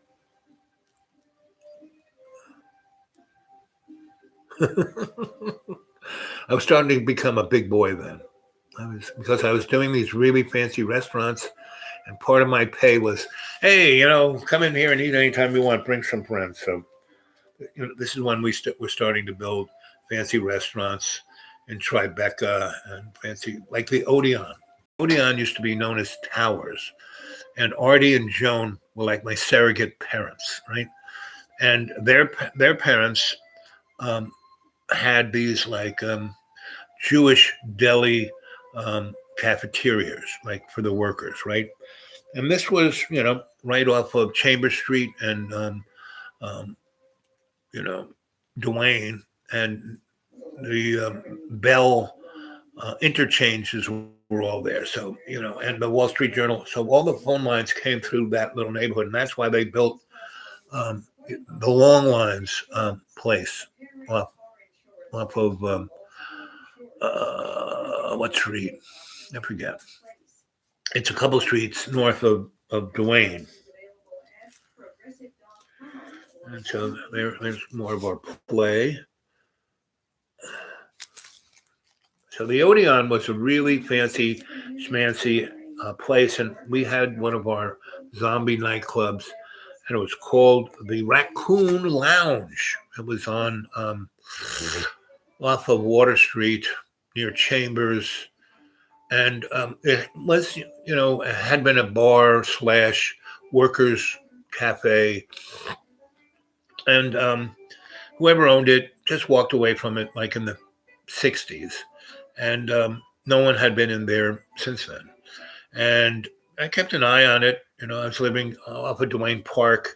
I was starting to become a big boy then. Because I was doing these really fancy restaurants, and part of my pay was, hey, come in here and eat anytime you want. Bring some friends. So this is when we're starting to build fancy restaurants in Tribeca and fancy like the Odeon. Odeon used to be known as Towers, and Artie and Joan were like my surrogate parents, right? And their parents um, had these like Jewish deli cafeterias, like for the workers, right? And this was, right off of Chambers Street and, um, you know, Duane and the Bell interchanges were all there. So, and the Wall Street Journal. So all the phone lines came through that little neighborhood. And that's why they built the Long Lines place off, off of what street? I forget. It's a couple streets north of Duane. And so there's more of our play. So the Odeon was a really fancy, schmancy place, and we had one of our zombie nightclubs, and it was called the Raccoon Lounge. It was on off of Water Street near Chambers, and it was, it had been a bar slash workers cafe, and whoever owned it just walked away from it like in the 60s. And no one had been in there since then. And I kept an eye on it. I was living off of Duane Park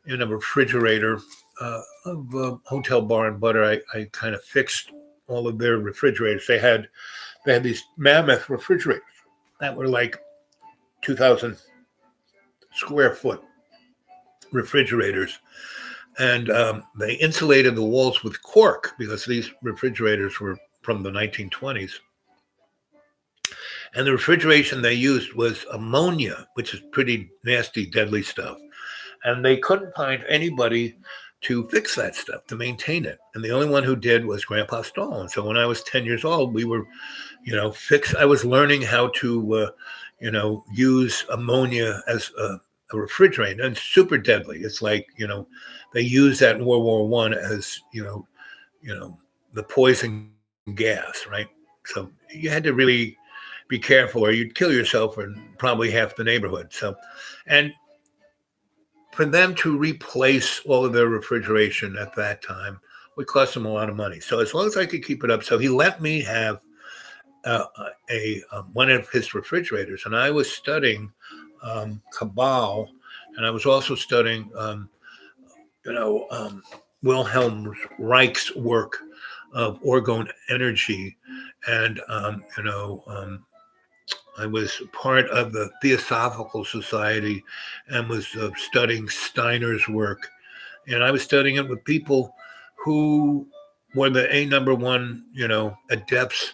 in a refrigerator of Hotel Bar and Butter. I kind of fixed all of their refrigerators. They had these mammoth refrigerators that were like 2,000 square foot refrigerators. And they insulated the walls with cork because these refrigerators were from the 1920s. And the refrigeration they used was ammonia, which is pretty nasty, deadly stuff. And they couldn't find anybody to fix that stuff, to maintain it. And the only one who did was Grandpa Stahl. And so when I was 10 years old, we were, I was learning how to, use ammonia as a refrigerant. And it's super deadly. It's like, they used that in World War One as, the poison gas, right? So you had to really be careful or you'd kill yourself and probably half the neighborhood. So, and for them to replace all of their refrigeration at that time would cost them a lot of money. So as long as I could keep it up, so he let me have one of his refrigerators, and I was studying Cabal, and I was also studying, Wilhelm Reich's work of orgone energy, and I was part of the Theosophical Society and was studying Steiner's work, and I was studying it with people who were the number one, adepts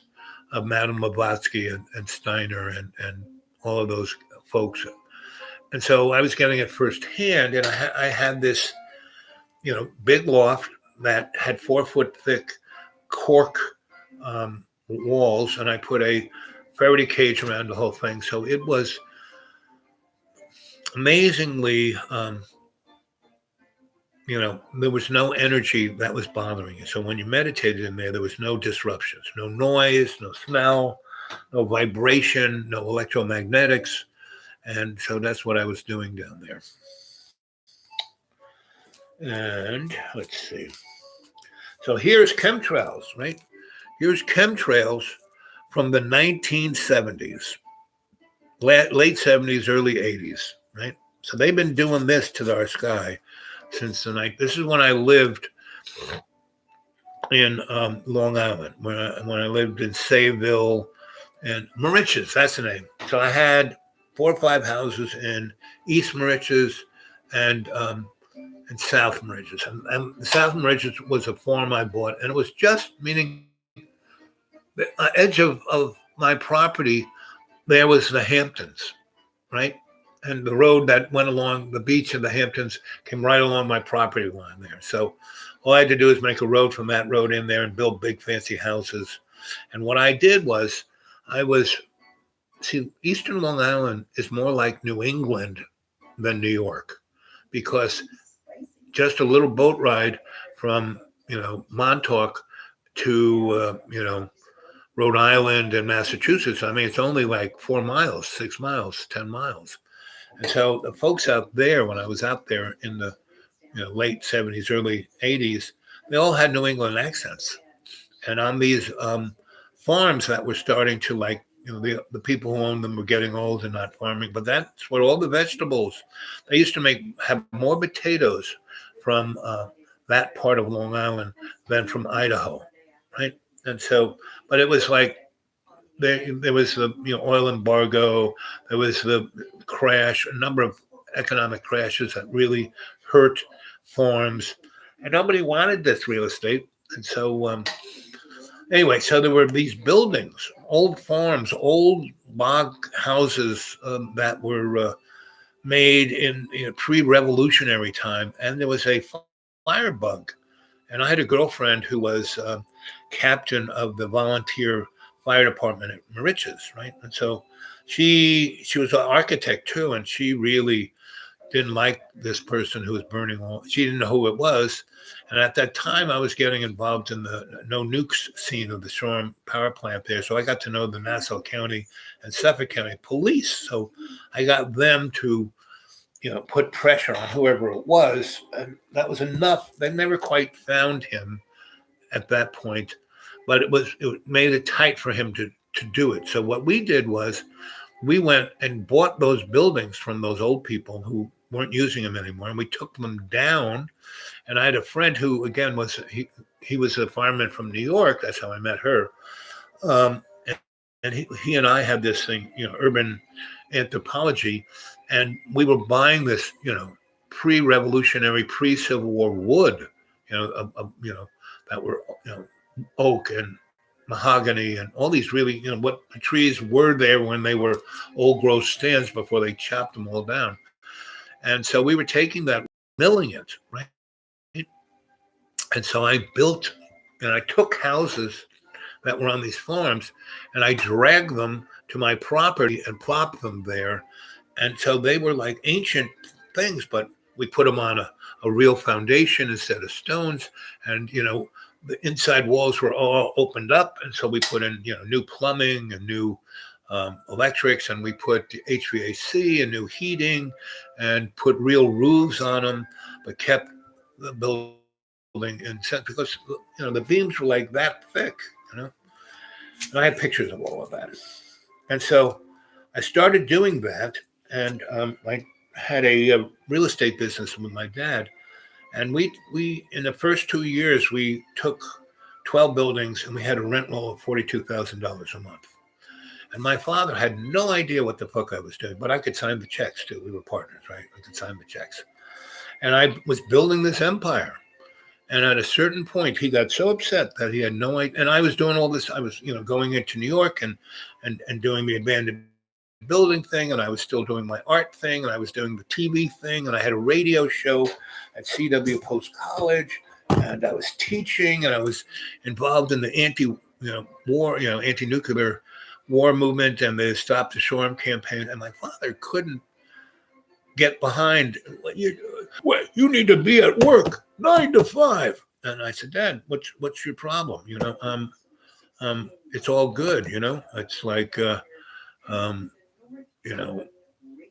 of Madame Blavatsky and Steiner and all of those folks, and so I was getting it firsthand, and I had this, big loft that had 4-foot thick cork walls, and I put a Faraday cage around the whole thing. So it was amazingly, there was no energy that was bothering you. So when you meditated in there was no disruptions, no noise, no smell, no vibration, no electromagnetics. And so that's what I was doing down there. And let's see. So here's chemtrails, right? Here's chemtrails from the 1970s, late 70s, early 80s, right? So they've been doing this to our sky since the night. This is when I lived in Long Island, when I lived in Sayville and Moriches, that's the name. So I had 4 or 5 houses in East Moriches and South Moriches. And South Moriches was a farm I bought, and it was just, meaning the edge of my property, there was the Hamptons, right? And the road that went along the beach of the Hamptons came right along my property line there. So all I had to do is make a road from that road in there and build big fancy houses. And what I did was I was, see, Eastern Long Island is more like New England than New York because just a little boat ride from, Montauk to, Rhode Island and Massachusetts. I mean, it's only like 4 miles, 6 miles, 10 miles. And so the folks out there, when I was out there in the late 70s, early 80s, they all had New England accents. And on these farms that were starting to like, the people who owned them were getting old and not farming, but that's where all the vegetables, they used to have more potatoes from that part of Long Island than from Idaho, right? And so, but it was like there was the oil embargo, there was the crash, a number of economic crashes that really hurt farms, and nobody wanted this real estate. And so anyway, so there were these buildings, old farms, old log houses that were made in pre-revolutionary time, and there was a firebug. And I had a girlfriend who was captain of the volunteer fire department at Moriches, right? And so she was an architect too, and she really didn't like this person who was burning all. She didn't know who it was. And at that time, I was getting involved in the no nukes scene of the Shoreham power plant there. So I got to know the Nassau County and Suffolk County police. So I got them to, put pressure on whoever it was. And that was enough. They never quite found him at that point, but it made it tight for him to do it. So what we did was we went and bought those buildings from those old people who weren't using them anymore, and we took them down. And I had a friend who, again, he was a fireman from New York. That's how I met her. And he and I had this thing, urban anthropology, and we were buying this, pre-revolutionary, pre-Civil War wood, that were, oak and mahogany and all these really, what the trees were there when they were old growth stands before they chopped them all down. And so we were taking that, milling it, right? And so I built and I took houses that were on these farms and I dragged them to my property and plopped them there. And so they were like ancient things, but we put them on a real foundation instead of stones. And, the inside walls were all opened up. And so we put in, new plumbing and new electrics, and we put HVAC and new heating and put real roofs on them, but kept the building in sense because, the beams were like that thick, And I had pictures of all of that. And so I started doing that, and I had a real estate business with my dad. And we in the first 2 years, we took 12 buildings and we had a rent roll of $42,000 a month. And my father had no idea what the fuck I was doing, but I could sign the checks too. We were partners, right? I could sign the checks. And I was building this empire. And at a certain point, he got so upset that he had no idea. And I was doing all this. I was, going into New York and doing the abandoned building thing, and I was still doing my art thing, and I was doing the TV thing, and I had a radio show at CW Post College, and I was teaching, and I was involved in the war, anti-nuclear war movement and the Stop the Shoreham campaign. And my father couldn't get behind. You need to be at work 9 to 5. And I said, Dad, what's your problem? It's all good. It's like,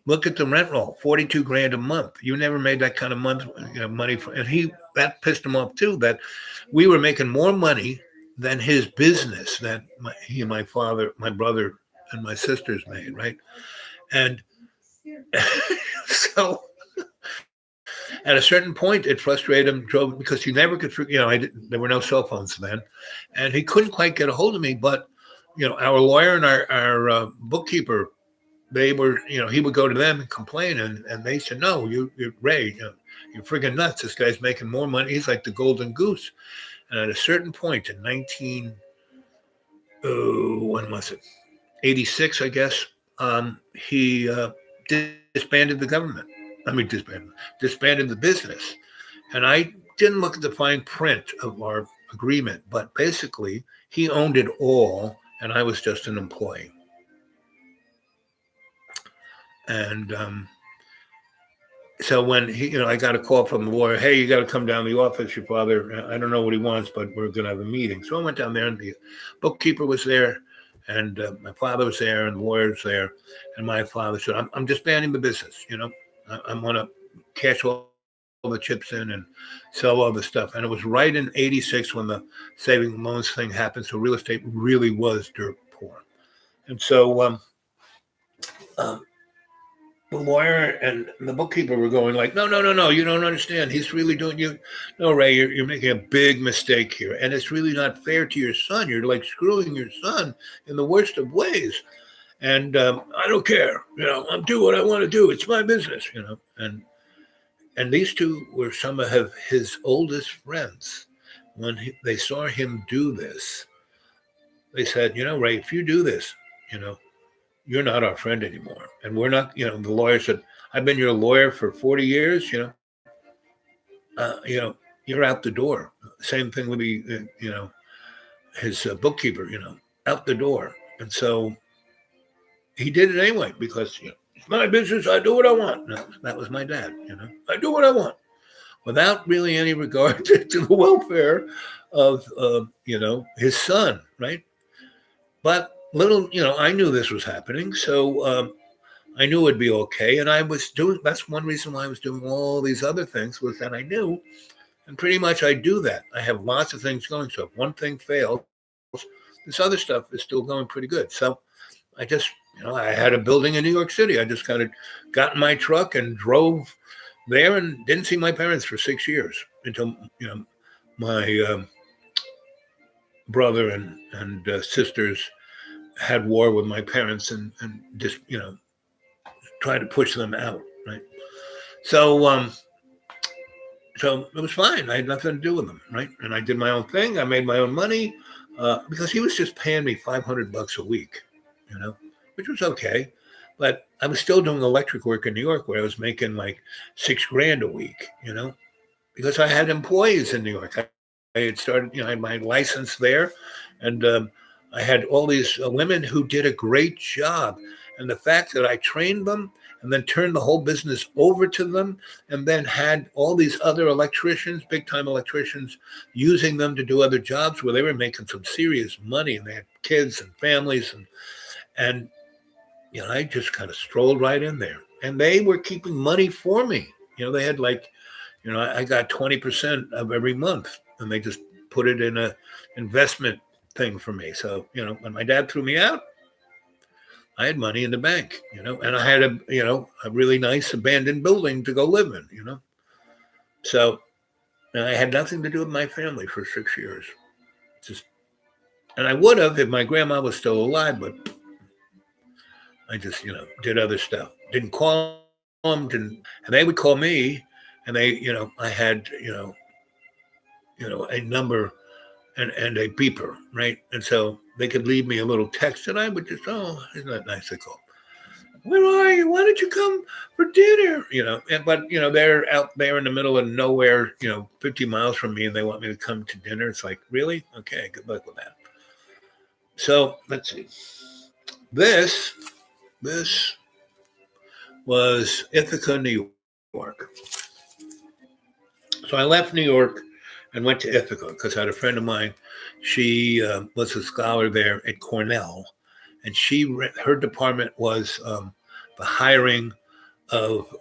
look at the rent roll, $42,000 a month. You never made that kind of money. And that pissed him off too, that we were making more money than his business that he and my father, my brother, and my sisters made, right? And so at a certain point, it frustrated him, because he never could, there were no cell phones then, and he couldn't quite get a hold of me. But, our lawyer and our bookkeeper, they were, he would go to them and complain, and they said, no, you're Ray, you're friggin' nuts. This guy's making more money. He's like the golden goose. And at a certain point in when was it? 86, I guess. He disbanded the government. Disbanded the business. And I didn't look at the fine print of our agreement, but basically he owned it all and I was just an employee. And so when I got a call from the lawyer, hey, you got to come down to the office. Your father, I don't know what he wants, but we're going to have a meeting. So I went down there, and the bookkeeper was there, and my father was there, and the lawyer was there. And my father said, I'm disbanding the business. I'm going to cash all the chips in and sell all the stuff. And it was right in '86 when the saving loans thing happened. So real estate really was dirt poor. And so the lawyer and the bookkeeper were going like, no, you don't understand. He's really doing you. No, Ray, you're making a big mistake here. And it's really not fair to your son. You're like screwing your son in the worst of ways. And I don't care. I'm doing what I want to do. It's my business, And these two were some of his oldest friends. When they saw him do this, they said, Ray, if you do this, you're not our friend anymore. And we're not, the lawyer said, I've been your lawyer for 40 years, you're out the door. Same thing with his bookkeeper, out the door. And so he did it anyway, because, it's my business. I do what I want. No, that was my dad, I do what I want without really any regard to the welfare of, his son. Right. But little, I knew this was happening. So I knew it'd be okay. And that's one reason why I was doing all these other things, was that I knew, and pretty much I do that. I have lots of things going. So if one thing fails, this other stuff is still going pretty good. So I just, I had a building in New York City. I just kind of got in my truck and drove there and didn't see my parents for 6 years until, my brother and sisters had war with my parents and just, tried to push them out. Right. So, so it was fine. I had nothing to do with them. Right. And I did my own thing. I made my own money because he was just paying me $500 a week, which was okay. But I was still doing electric work in New York, where I was making like $6,000 a week, because I had employees in New York. I had started, I had my license there, and I had all these women who did a great job. And the fact that I trained them and then turned the whole business over to them, and then had all these other electricians, big time electricians, using them to do other jobs where they were making some serious money, and they had kids and families, and I just kind of strolled right in there, and they were keeping money for me. They had like, I got 20% of every month, and they just put it in a investment thing for me. So, when my dad threw me out, I had money in the bank, and I had a really nice abandoned building to go live in, So I had nothing to do with my family for 6 years. And I would have if my grandma was still alive, but I just, did other stuff. Didn't call them, and they would call me, and they, I had, a number and a beeper, right? And so they could leave me a little text, and I would just, isn't that nice to call? Where are you? Why don't you come for dinner? But they're out there in the middle of nowhere, 50 miles from me, and they want me to come to dinner. It's like, really? Okay, good luck with that. So let's see. This was Ithaca, New York. So I left New York and went to Ithaca because I had a friend of mine. She was a scholar there at Cornell, and her department was the hiring of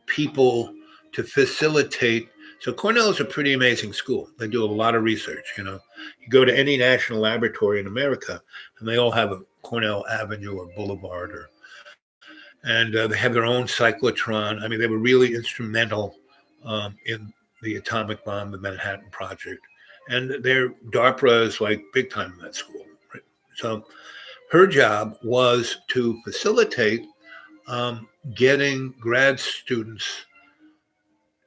people to facilitate. So Cornell is a pretty amazing school. They do a lot of research. You go to any national laboratory in America, and they all have a Cornell Avenue or Boulevard, and they have their own cyclotron. I mean, they were really instrumental in the atomic bomb, the Manhattan Project, and their DARPA is like big time in that school. Right? So her job was to facilitate getting grad students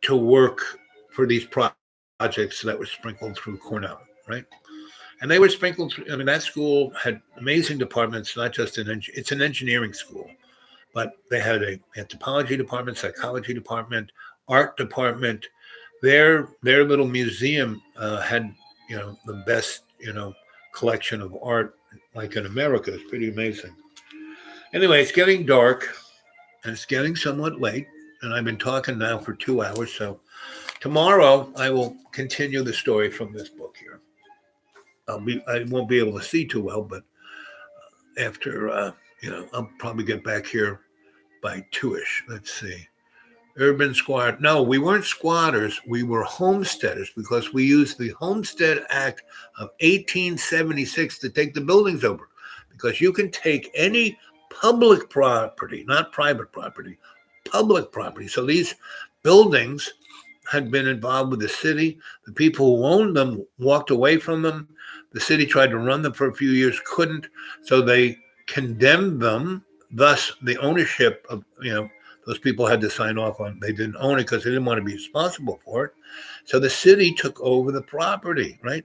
to work for these projects that were sprinkled through Cornell, right? And they were sprinkled through, that school had amazing departments, not just it's an engineering school, but they had a anthropology department, psychology department, art department. Their little museum had, the best, collection of art like in America. It's pretty amazing. Anyway, it's getting dark and it's getting somewhat late, and I've been talking now for 2 hours. So tomorrow I will continue the story from this book here. I won't be able to see too well, but after I'll probably get back here by 2ish. Let's see. Urban squatter. No, we weren't squatters. We were homesteaders because we used the Homestead Act of 1876 to take the buildings over. Because you can take any public property, not private property, public property. So these buildings had been involved with the city. The people who owned them walked away from them. The city tried to run them for a few years, couldn't. So they condemned them. Thus, the ownership of, those people had to sign off on. They didn't own it because they didn't want to be responsible for it. So the city took over the property, right?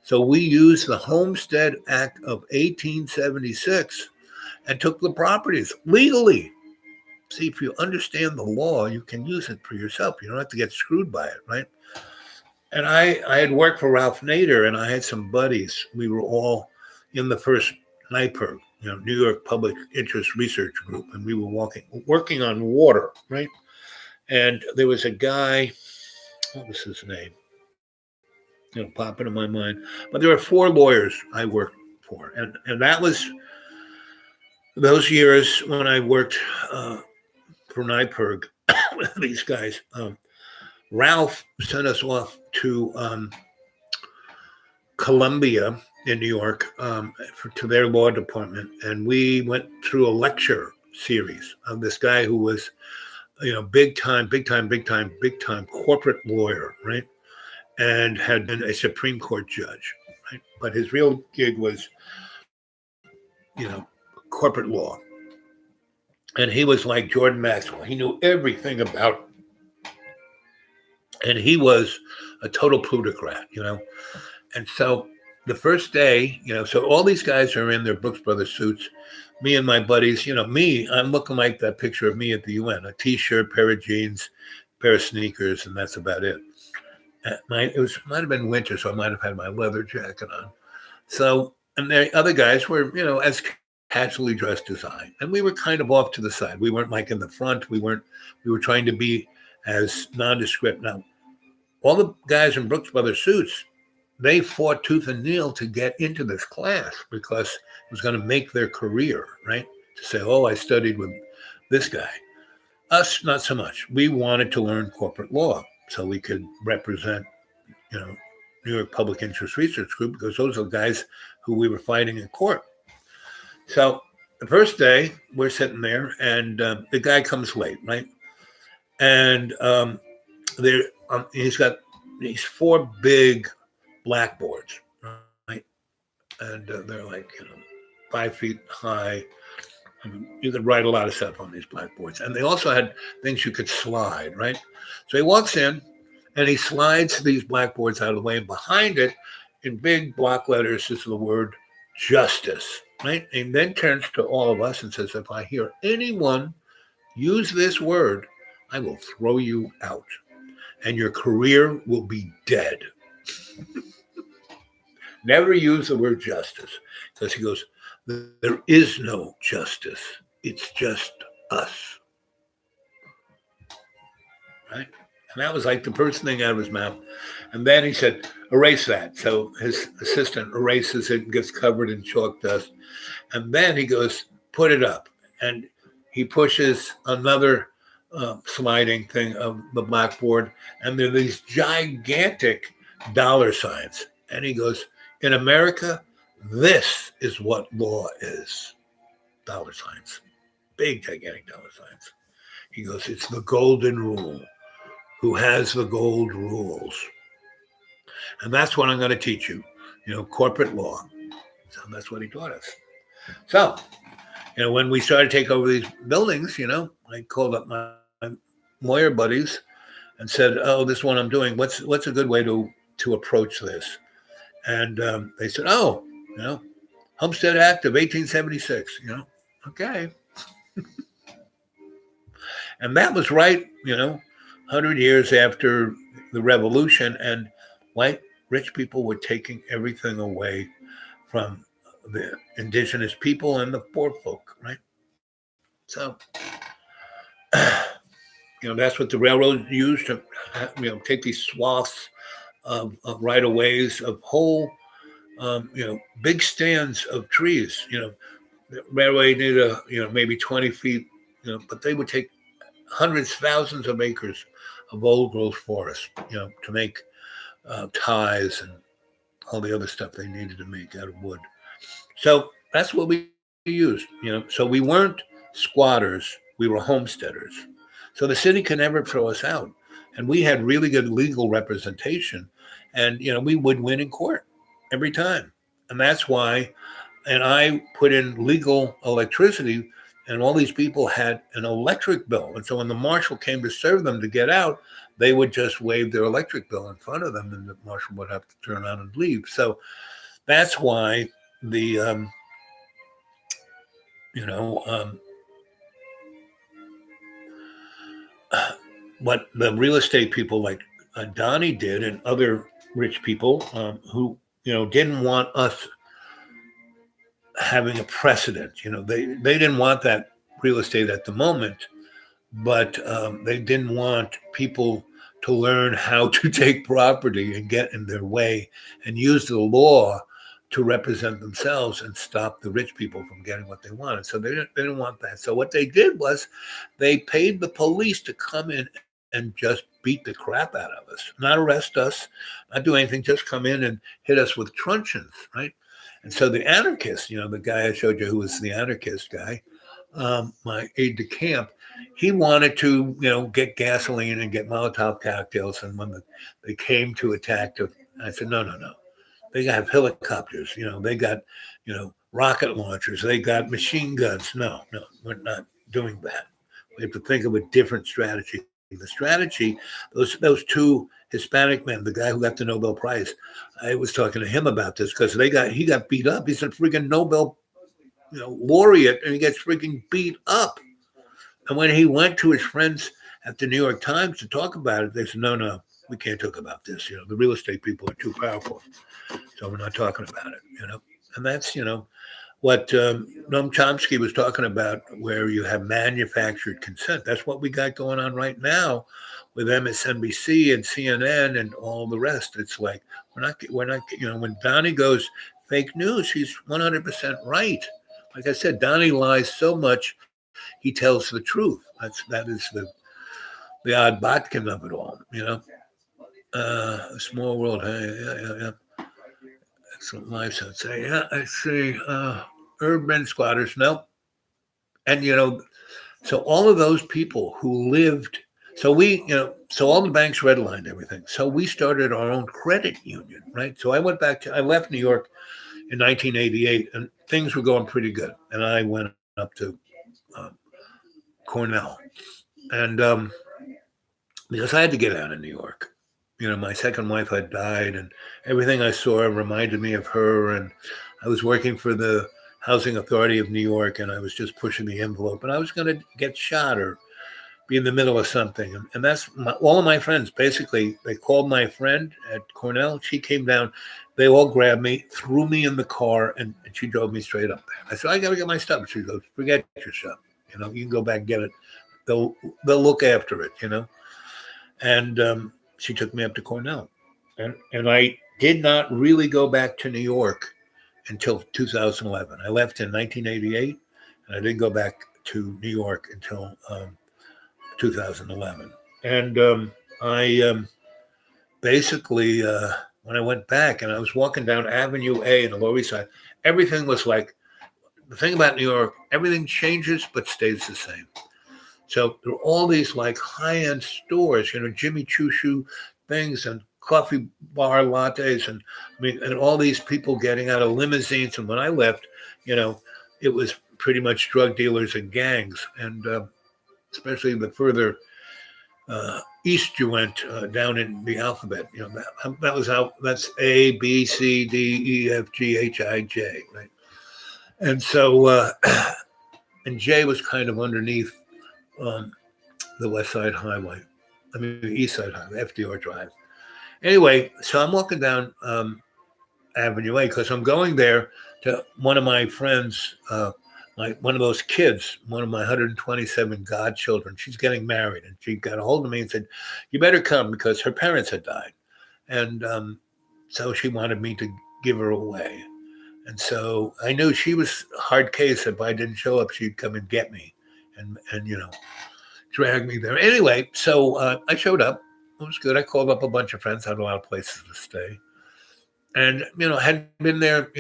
So we used the Homestead Act of 1876 and took the properties legally. See, if you understand the law, you can use it for yourself. You don't have to get screwed by it, right? And I had worked for Ralph Nader, and I had some buddies. We were all in the first NYPIRG, New York Public Interest Research Group, and we were working on water, right? And there was a guy, what was his name? Pop into my mind. But there were 4 lawyers I worked for, and that was those years when I worked for NYPIRG. These guys, Ralph sent us off to Columbia in New York to their law department, and we went through a lecture series of this guy who was, big time corporate lawyer, right? And had been a Supreme Court judge, right? But his real gig was, corporate law. And he was like Jordan Maxwell. He knew everything about, and he was a total plutocrat, And so the first day, so all these guys are in their Brooks Brothers suits. Me and my buddies, I'm looking like that picture of me at the UN, a T-shirt, pair of jeans, pair of sneakers, and that's about it. Might have been winter, so I might have had my leather jacket on. So, and the other guys were, as casually dressed as I, and we were kind of off to the side. We weren't like in the front. We were trying to be as nondescript. Now, all the guys in Brooks Brothers suits, they fought tooth and nail to get into this class because it was going to make their career, right? To say, oh, I studied with this guy. Us, not so much. We wanted to learn corporate law so we could represent, New York Public Interest Research Group, because those are the guys who we were fighting in court. So the first day, we're sitting there, and the guy comes late, right? And he's got these 4 big blackboards, right? And they're like 5 feet high. I mean, you could write a lot of stuff on these blackboards. And they also had things you could slide, right? So he walks in and he slides these blackboards out of the way. And behind it, in big block letters, is the word justice, right? And then turns to all of us and says, if I hear anyone use this word, I will throw you out and your career will be dead. Never use the word justice, because he goes, there is no justice. It's just us. Right? And that was like the first thing out of his mouth. And then he said, erase that. So his assistant erases it and gets covered in chalk dust. And then he goes, put it up. And he pushes another sliding thing of the blackboard. And there are these gigantic dollar signs. And he goes, in America, this is what law is. Dollar signs. Big, gigantic dollar signs. He goes, it's the golden rule. Who has the gold rules? And that's what I'm going to teach you, corporate law. So that's what he taught us. So, when we started to take over these buildings, I called up my lawyer buddies and said, oh, this is what I'm doing. What's a good way to approach this? And they said, oh, Homestead Act of 1876, okay. And that was right, 100 years after the revolution, and white rich people were taking everything away from the indigenous people and the poor folk, right? So, that's what the railroad used to, take these swaths of right of ways of whole, big stands of trees. The railway needed maybe 20 feet, but they would take hundreds, thousands of acres of old growth forest, to make ties and all the other stuff they needed to make out of wood. So that's what we used. So we weren't squatters, we were homesteaders. So the city could never throw us out. And we had really good legal representation. And, we would win in court every time. And that's why, and I put in legal electricity, and all these people had an electric bill. And so when the marshal came to serve them to get out, they would just wave their electric bill in front of them, and the marshal would have to turn around and leave. So that's why the, what the real estate people like Donnie did, and other rich people who didn't want us having a precedent. They didn't want that real estate at the moment, but they didn't want people to learn how to take property and get in their way and use the law to represent themselves and stop the rich people from getting what they wanted. So they didn't want that. So what they did was they paid the police to come in and just beat the crap out of us, not arrest us, not do anything, just come in and hit us with truncheons, right? And so the anarchist, the guy I showed you who was the anarchist guy, my aide de camp, he wanted to, get gasoline and get Molotov cocktails. And when they came to attack, I said, no. They have helicopters, they got, rocket launchers, they got machine guns. No, we're not doing that. We have to think of a different strategy. The strategy, those two Hispanic men, the guy who got the Nobel Prize, I was talking to him about this because he got beat up. He's a freaking Nobel, laureate, and he gets freaking beat up. And when he went to his friends at the New York Times to talk about it, they said, no, we can't talk about this. The real estate people are too powerful. So we're not talking about it, And that's, what Noam Chomsky was talking about, where you have manufactured consent. That's what we got going on right now with MSNBC and CNN and all the rest. It's like, we're not, when Donnie goes fake news, he's 100% right. Like I said, Donnie lies so much, he tells the truth. That is the odd botkin of it all, A small world. Hey, yeah. Excellent life, I'd say. Yeah, I see. Urban squatters, nope. And so all of those people who lived, so all the banks redlined everything. So we started our own credit union, right? So I left New York in 1988, and things were going pretty good. And I went up to Cornell, and because I had to get out of New York. My second wife had died, and everything I saw reminded me of her. And I was working for the Housing Authority of New York, and I was just pushing the envelope, and I was going to get shot or be in the middle of something. And that's all of my friends. Basically, they called my friend at Cornell. She came down. They all grabbed me, threw me in the car, and she drove me straight up there. I said, I got to get my stuff. She goes, forget your stuff. You can go back and get it. They'll look after it, And she took me up to Cornell. And I did not really go back to New York until 2011. I left in 1988, and I didn't go back to New York until 2011. And I basically, when I went back and I was walking down Avenue A in the Lower East Side, everything was like, the thing about New York, everything changes but stays the same. So there are all these like high-end stores, Jimmy Choo Shoe things and coffee bar lattes, and all these people getting out of limousines. And when I left, it was pretty much drug dealers and gangs, and especially the further east you went down in the alphabet. That was how. That's A, B, C, D, E, F, G, H, I, J, right? And so, and J was kind of underneath the West Side Highway. East Side Highway, FDR Drive. Anyway, so I'm walking down Avenue A because I'm going there to one of my friends, one of those kids, one of my 127 godchildren. She's getting married, and she got a hold of me and said, "You better come," because her parents had died, and so she wanted me to give her away. And so I knew she was a hard case. If I didn't show up, she'd come and get me, and drag me there. Anyway, so I showed up. It was good. I called up a bunch of friends. Had a lot of places to stay, and had been there.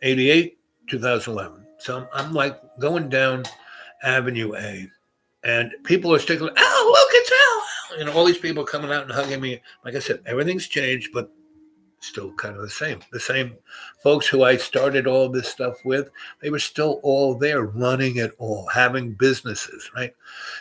88, 2011. So I'm like going down Avenue A, and people are sticking. Oh, look, it's Al! All these people coming out and hugging me. Like I said, everything's changed, but still kind of the same. The same folks who I started all this stuff with, they were still all there running it all, having businesses, right?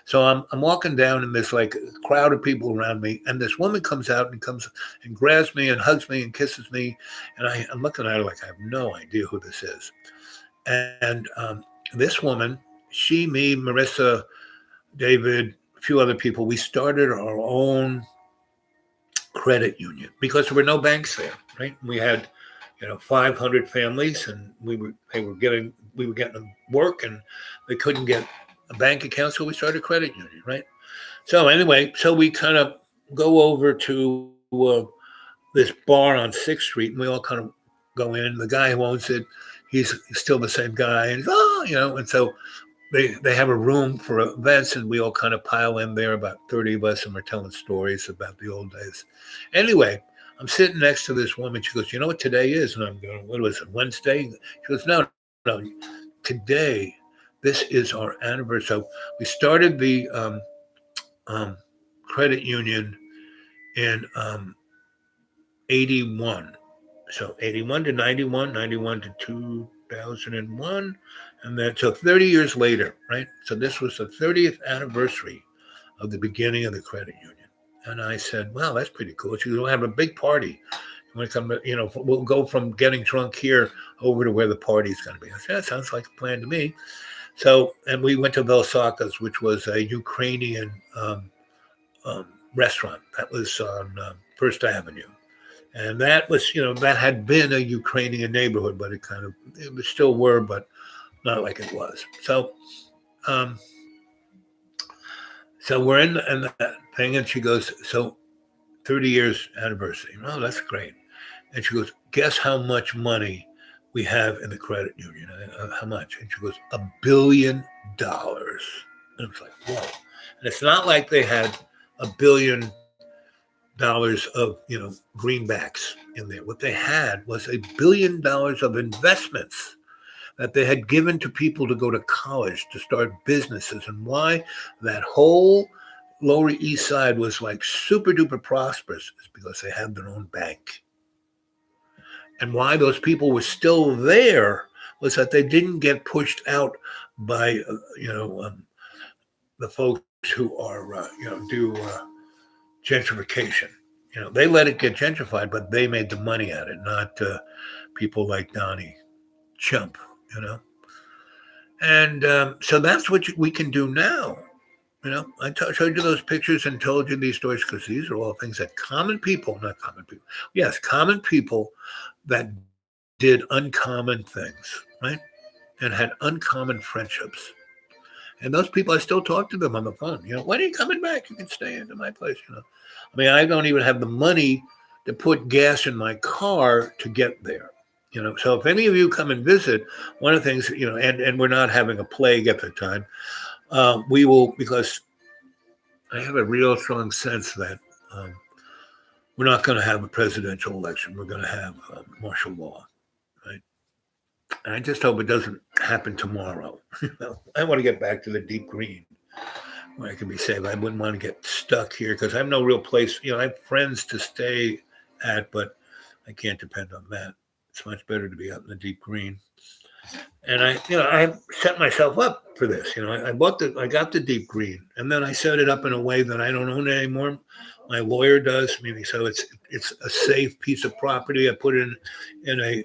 So I'm walking down and there's like a crowd of people around me, and this woman comes out and comes and grabs me and hugs me and kisses me, and I'm looking at her like I have no idea who this is. And this woman, she, me, Marissa, David, a few other people, we started our own credit union because there were no banks there, right? We had 500 families, and we were getting them work, and they couldn't get a bank account, so we started a credit union, right? So anyway, so we kind of go over to this bar on 6th Street, and we all kind of go in. The guy who owns it, he's still the same guy, and and so they have a room for events, and we all kind of pile in there, about 30 of us, and we're telling stories about the old days. Anyway, I'm sitting next to this woman. She goes, "You know what today is?" And I'm going, "What was it, Wednesday?" She goes, No, today, this is our anniversary. So we started the credit union in 81. So 81 to 91, 91 to 2001. And then, so 30 years later, right? So this was the 30th anniversary of the beginning of the credit union. And I said, "Wow, that's pretty cool." She goes, "We'll have a big party. You want to come, we'll go from getting drunk here over to where the party's going to be." I said, "That sounds like a plan to me." So, and we went to Velsaka's, which was a Ukrainian restaurant that was on First Avenue. And that was, that had been a Ukrainian neighborhood, but it still were, but not like it was. So, so we're in that thing, and she goes, "So 30 years anniversary." "Oh, that's great." And she goes, "Guess how much money we have in the credit union?" "How much?" And she goes, $1 billion. And it's like, whoa. And it's not like they had $1 billion of, greenbacks in there. What they had was $1 billion of investments that they had given to people to go to college, to start businesses. And why that whole Lower East Side was like super duper prosperous is because they had their own bank. And why those people were still there was that they didn't get pushed out by, the folks who are, do gentrification. They let it get gentrified, but they made the money at it, not people like Donnie Chump, And so that's what we can do now. I showed you those pictures and told you these stories because these are all things that common people that did uncommon things, right? And had uncommon friendships. And those people, I still talk to them on the phone. "When are you coming back? You can stay into my place." I mean, I don't even have the money to put gas in my car to get there. So if any of you come and visit, one of the things, and we're not having a plague at the time, we will, because I have a real strong sense that we're not going to have a presidential election. We're going to have martial law, right? And I just hope it doesn't happen tomorrow. I want to get back to the deep green where I can be safe. I wouldn't want to get stuck here because I have no real place. I have friends to stay at, but I can't depend on that. It's much better to be out in the deep green. And I set myself up for this. I got the deep green, and then I set it up in a way that I don't own it anymore. My lawyer does, meaning so it's a safe piece of property. I put it in a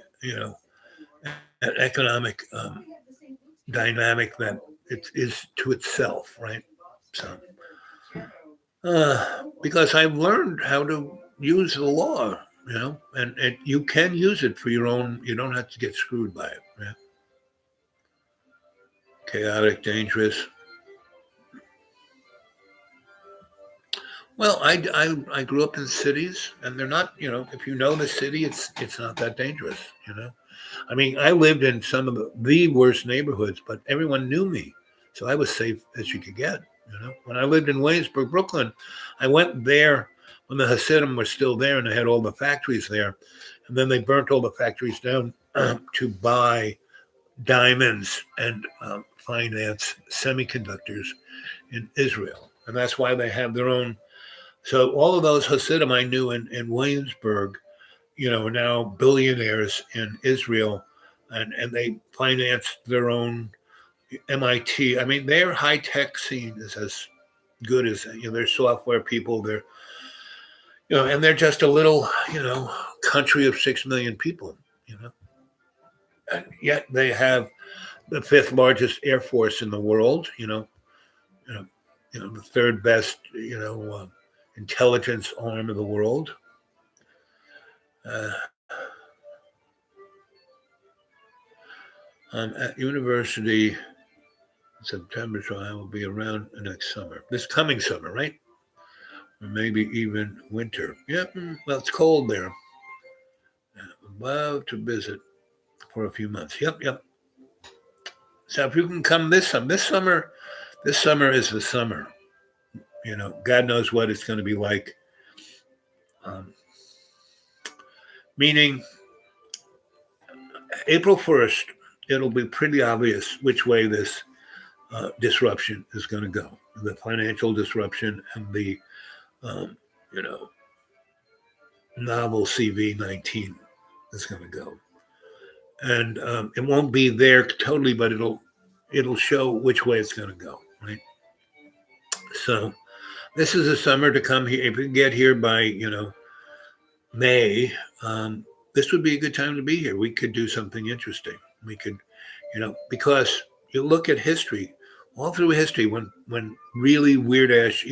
an economic dynamic that it is to itself, right? So because I've learned how to use the law and you can use it for your own. You don't have to get screwed by it. Yeah. Chaotic, dangerous. Well, I grew up in cities, and they're not. If you know the city, it's not that dangerous. I mean, I lived in some of the worst neighborhoods, but everyone knew me, so I was safe as you could get. When I lived in Williamsburg, Brooklyn, I went there when the Hasidim were still there, and they had all the factories there, and then they burnt all the factories down to buy diamonds and finance semiconductors in Israel, and that's why they have their own. So all of those Hasidim I knew in Williamsburg, are now billionaires in Israel, and they financed their own MIT. I mean, their high tech scene is as good as They're software people. They're and they're just a little country of 6 million people. And yet they have the fifth largest air force in the world. The third best intelligence arm of the world. Uh, at university in September, so I will be around next summer. This coming summer, right? Or maybe even winter. Yep. Well, it's cold there. I'd love to visit for a few months. Yep. So if you can come this summer, this summer is the summer. God knows what it's going to be like. Meaning, April 1st, it'll be pretty obvious which way this disruption is going to go. The financial disruption and the, novel CV-19 is going to go. And it won't be there totally, but it'll show which way it's going to go, right? So this is a summer to come here. If you can get here by, May, this would be a good time to be here. We could do something interesting. We could, because you look at history, all through history, when really weird ass,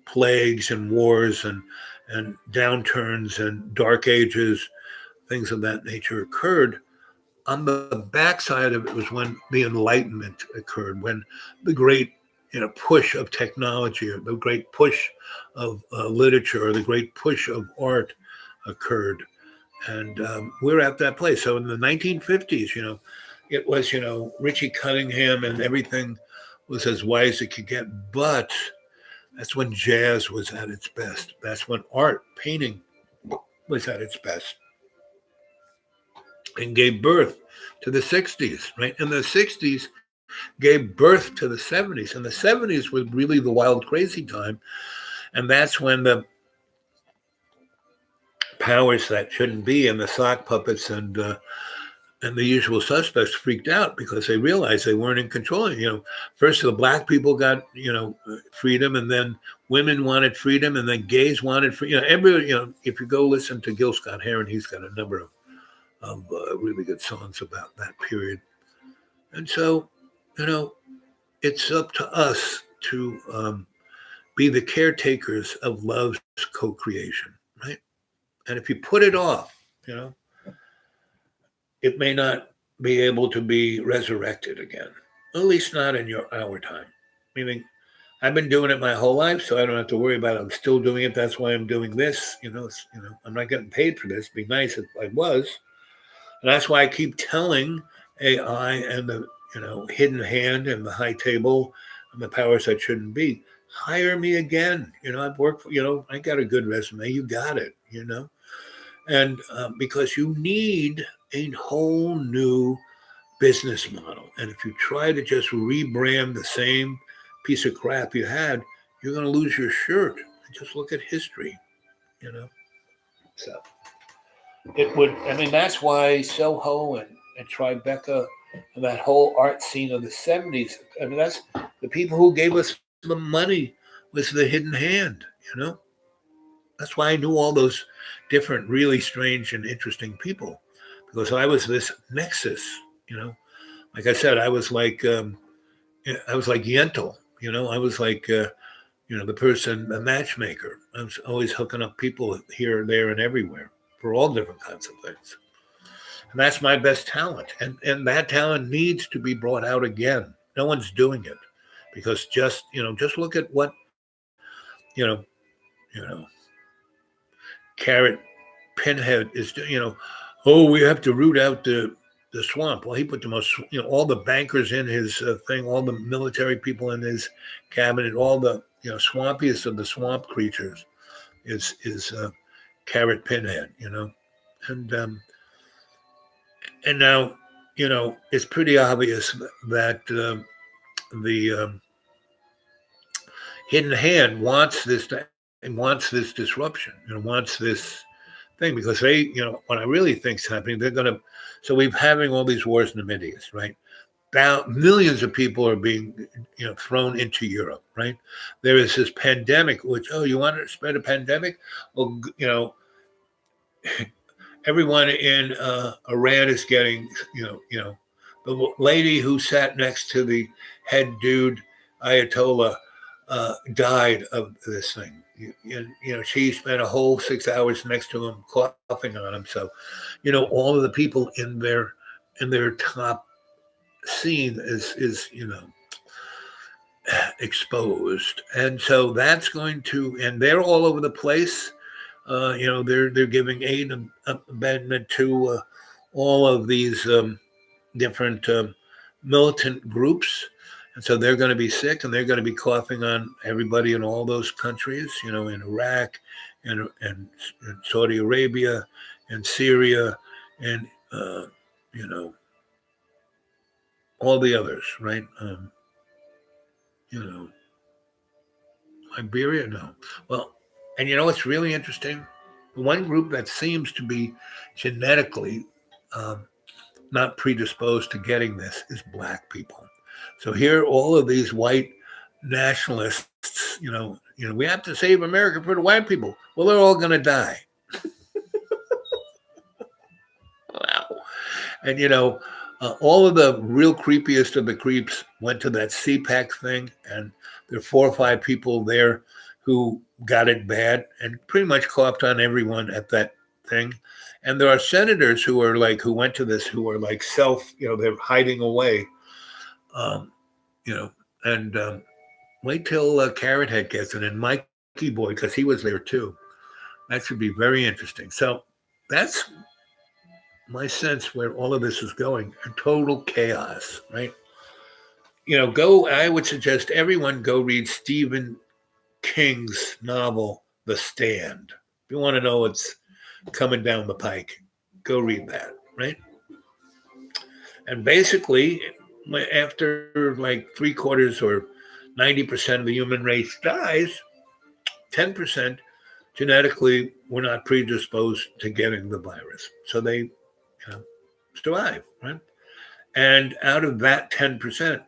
plagues and wars and downturns and dark ages, things of that nature occurred. On the backside of it was when the Enlightenment occurred, when the great push of technology, or the great push of literature, or the great push of art occurred. And we're at that place. So in the 1950s, it was, Richie Cunningham, and everything was as white as it could get. But that's when jazz was at its best. That's when art, painting was at its best, and gave birth to the 60s, right? And the 60s gave birth to the 70s. And the 70s was really the wild, crazy time. And that's when the powers that shouldn't be, and the sock puppets and the usual suspects freaked out, because they realized they weren't in control. First the black people got freedom, and then women wanted freedom, and then gays wanted freedom. If you go listen to Gil Scott-Heron, he's got a number of really good songs about that period. And so, it's up to us to be the caretakers of love's co-creation, right? And if you put it off, it may not be able to be resurrected again, at least not in our time. Meaning, I've been doing it my whole life, so I don't have to worry about it. I'm still doing it. That's why I'm doing this. I'm not getting paid for this. It'd be nice if I was. And that's why I keep telling AI and the hidden hand and the high table and the powers that shouldn't be, hire me again. I've worked for, I got a good resume. You got it, and because you need a whole new business model. And if you try to just rebrand the same piece of crap you had, you're going to lose your shirt. Just look at history, So it would, that's why Soho and Tribeca and that whole art scene of the 70s, that's the people who gave us the money was the hidden hand, That's why I knew all those different, really strange and interesting people, because I was this nexus, Like I said, I was like Yentl, I was like, the person, a matchmaker. I was always hooking up people here, there, and everywhere. for all different kinds of things. And that's my best talent. And that talent needs to be brought out again. No one's doing it because just look at what, you know, you know, Carrot Pinhead is doing, oh, we have to root out the swamp. Well, he put the most, all the bankers in his thing, all the military people in his cabinet, all the, swampiest of the swamp creatures is Carrot Pinhead, and and now, it's pretty obvious that the hidden hand wants this disruption, wants this thing because they, what I really think is happening, they're going to. So we're having all these wars in the Mideast, right? Now millions of people are being, thrown into Europe, right? There is this pandemic, which you want to spread a pandemic? Well, everyone in Iran is getting, the lady who sat next to the head dude, Ayatollah, died of this thing. She spent a whole 6 hours next to him, coughing on him. So, all of the people in their top scene is exposed, and so that's going to, and they're all over the place. They're giving aid and abandonment to all of these different militant groups. And so they're going to be sick and they're going to be coughing on everybody in all those countries, in Iraq and Saudi Arabia and Syria and, all the others, right? Liberia, no. Well, and what's really interesting? The one group that seems to be genetically not predisposed to getting this is Black people. So here, all of these white nationalists, we have to save America for the white people. Well, they're all going to die. Wow. And, all of the real creepiest of the creeps went to that CPAC thing, and there are 4 or 5 people there who got it bad and pretty much coughed on everyone at that thing. And there are senators who went to this, who are like they're hiding away. And wait till Carrot Head gets it, and Mikey Boy, because he was there too. That should be very interesting. So that's my sense where all of this is going, total chaos, right? I would suggest everyone go read Stephen King's novel, The Stand. If you want to know what's coming down the pike, go read that, right? And basically, after like 3/4 or 90% of the human race dies, 10% genetically were not predisposed to getting the virus. So they survive, right? And out of that 10%,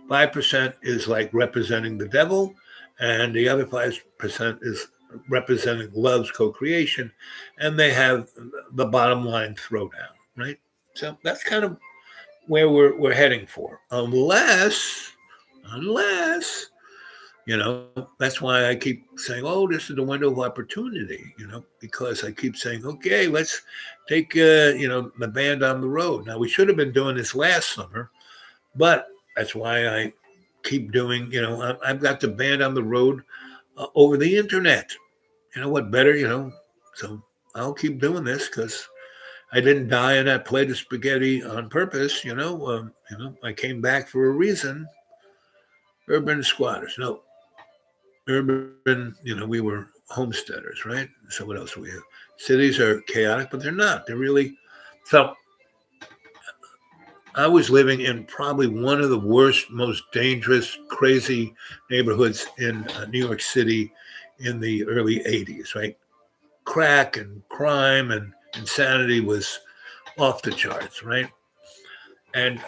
5% is like representing the devil, and the other 5% is representing love's co-creation, and they have the bottom line throwdown, right? So that's kind of where we're heading for, unless, that's why I keep saying, oh, this is the window of opportunity, because I keep saying, okay, let's take, the band on the road. Now, we should have been doing this last summer, but that's why I keep doing, I've got the band on the road over the internet. What better, so I'll keep doing this because I didn't die in that plate of spaghetti on purpose, I came back for a reason. Urban squatters. No, urban, we were homesteaders, right? So what else do we have? Cities are chaotic, but they're not. They're really, so I was living in probably one of the worst, most dangerous, crazy neighborhoods in New York City in the early 80s, right? Crack and crime and insanity was off the charts, right? And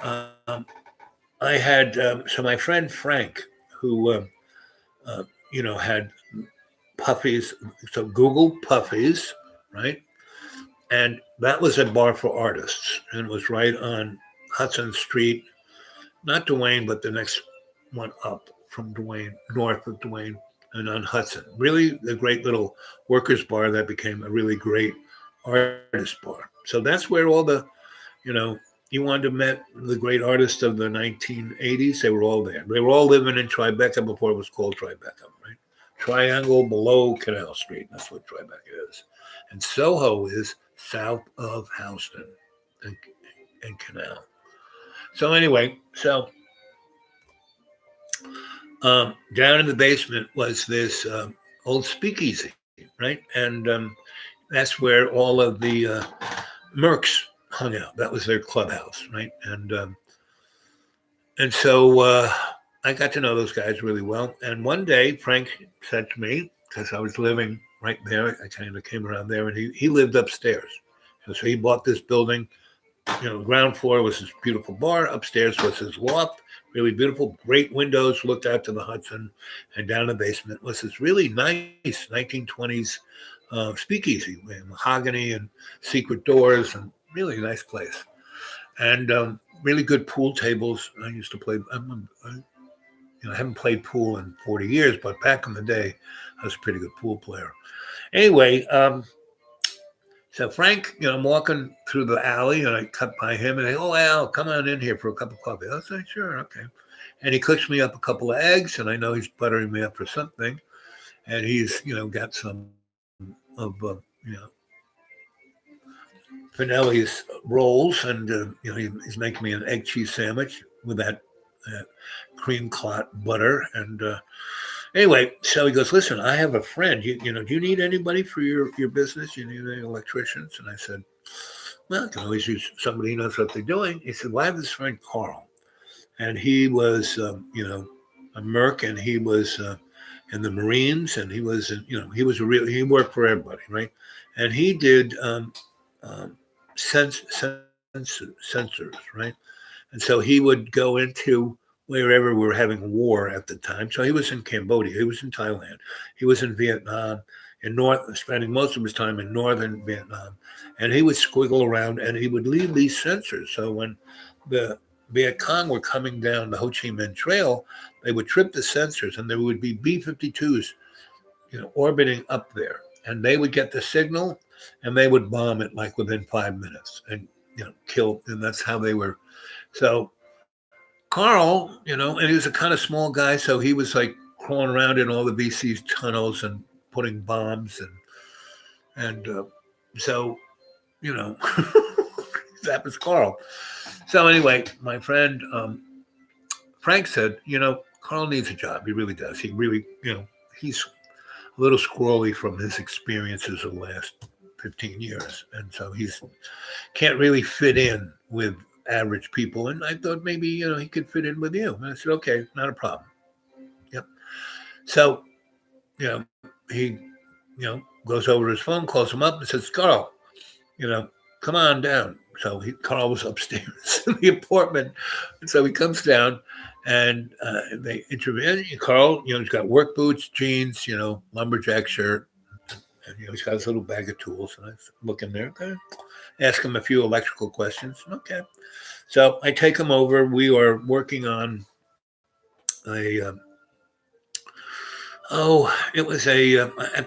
I had, so my friend Frank, who, had Puffies, so Google Puffies, right? And that was a bar for artists, and it was right on Hudson Street, not Duane, but the next one up from Duane, north of Duane, and on Hudson. Really a great little workers' bar that became a really great artist bar. So that's where all the, you know, you wanted to meet the great artists of the 1980s. They were all there. They were all living in Tribeca before it was called Tribeca, right? Triangle below Canal Street. That's what Tribeca is. And Soho is south of Houston and, and Canal. So anyway, down in the basement was this old speakeasy, right? And that's where all of the Mercs hung out. That was their clubhouse, right? And so I got to know those guys really well. And one day, Frank said to me, because I was living right there, I kind of came around there, and he lived upstairs. And so he bought this building. You know, ground floor was his beautiful bar. Upstairs was his loft, really beautiful, great windows, looked out to the Hudson, and down in the basement was this really nice 1920s speakeasy with mahogany and secret doors, and really nice place. And really good pool tables. I used to play. I haven't played pool in 40 years, but back in the day, I was a pretty good pool player. Anyway, so Frank, I'm walking through the alley and I cut by him and I, oh, Al, come on in here for a cup of coffee. I say, sure, okay. And he cooks me up a couple of eggs and I know he's buttering me up for something. And he's, got some of, Finelli's rolls and, he's making me an egg cheese sandwich with that cream clot butter. And anyway, so he goes, listen, I have a friend. Do you need anybody for your business? You need any electricians? And I said, well, I can always use somebody who knows what they're doing. He said, well, I have this friend, Carl. And he was, a Merc, and he was in the Marines, and he was, he worked for everybody, right? And he did sensors, right? And so he would go into wherever we were having war at the time. So he was in Cambodia, he was in Thailand, he was in Vietnam, spending most of his time in northern Vietnam. And he would squiggle around and he would leave these sensors. So when the Viet Cong were coming down the Ho Chi Minh Trail, they would trip the sensors and there would be B-52s, orbiting up there. And they would get the signal and they would bomb it like within 5 minutes and, kill. And that's how they were. So Carl, and he was a kind of small guy, so he was like crawling around in all the VC tunnels and putting bombs and so, that was Carl. So anyway, my friend Frank said, Carl needs a job. He really does. He really, he's a little squirrely from his experiences of the last 15 years, and so he's can't really fit in with average people. And I thought maybe, he could fit in with you. And I said, okay, not a problem. Yep. So, he, goes over to his phone, calls him up and says, Carl, come on down. So Carl was upstairs in the apartment. And so he comes down and they interview. Carl, he's got work boots, jeans, lumberjack shirt. And, he's got his little bag of tools. And I look in there, okay. Ask him a few electrical questions. Okay. So I take him over. We are working on at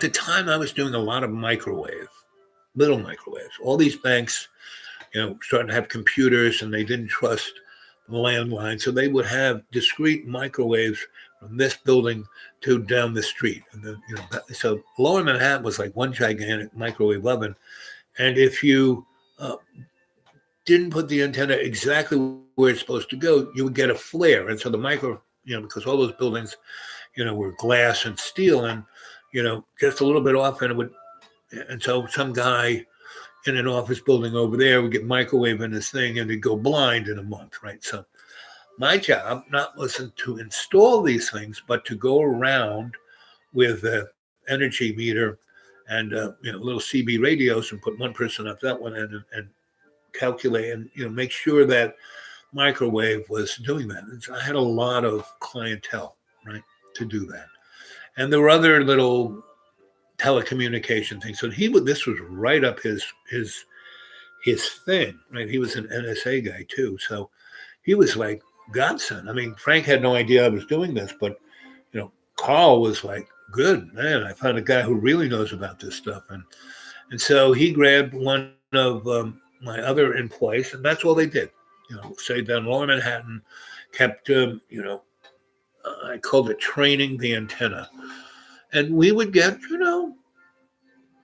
the time I was doing a lot of little microwaves. All these banks, starting to have computers and they didn't trust the landline. So they would have discrete microwaves from this building to down the street. And then, so Lower Manhattan was like one gigantic microwave oven. And if you didn't put the antenna exactly where it's supposed to go, you would get a flare. And so the because all those buildings, were glass and steel and, just a little bit off and so some guy in an office building over there would get microwave in this thing and it'd go blind in a month, right? So my job wasn't to install these things, but to go around with an energy meter and, little CB radios and put one person up that one end and calculate and make sure that microwave was doing that. And so I had a lot of clientele, right, to do that. And there were other little telecommunication things. So this was right up his thing, right? He was an NSA guy too. So he was like godsend. I mean, Frank had no idea I was doing this, but Carl was like, good man, I found a guy who really knows about this stuff. And so he grabbed one of my other employees, and that's all they did. Stayed down Lower Manhattan, kept, I called it training the antenna. And we would get,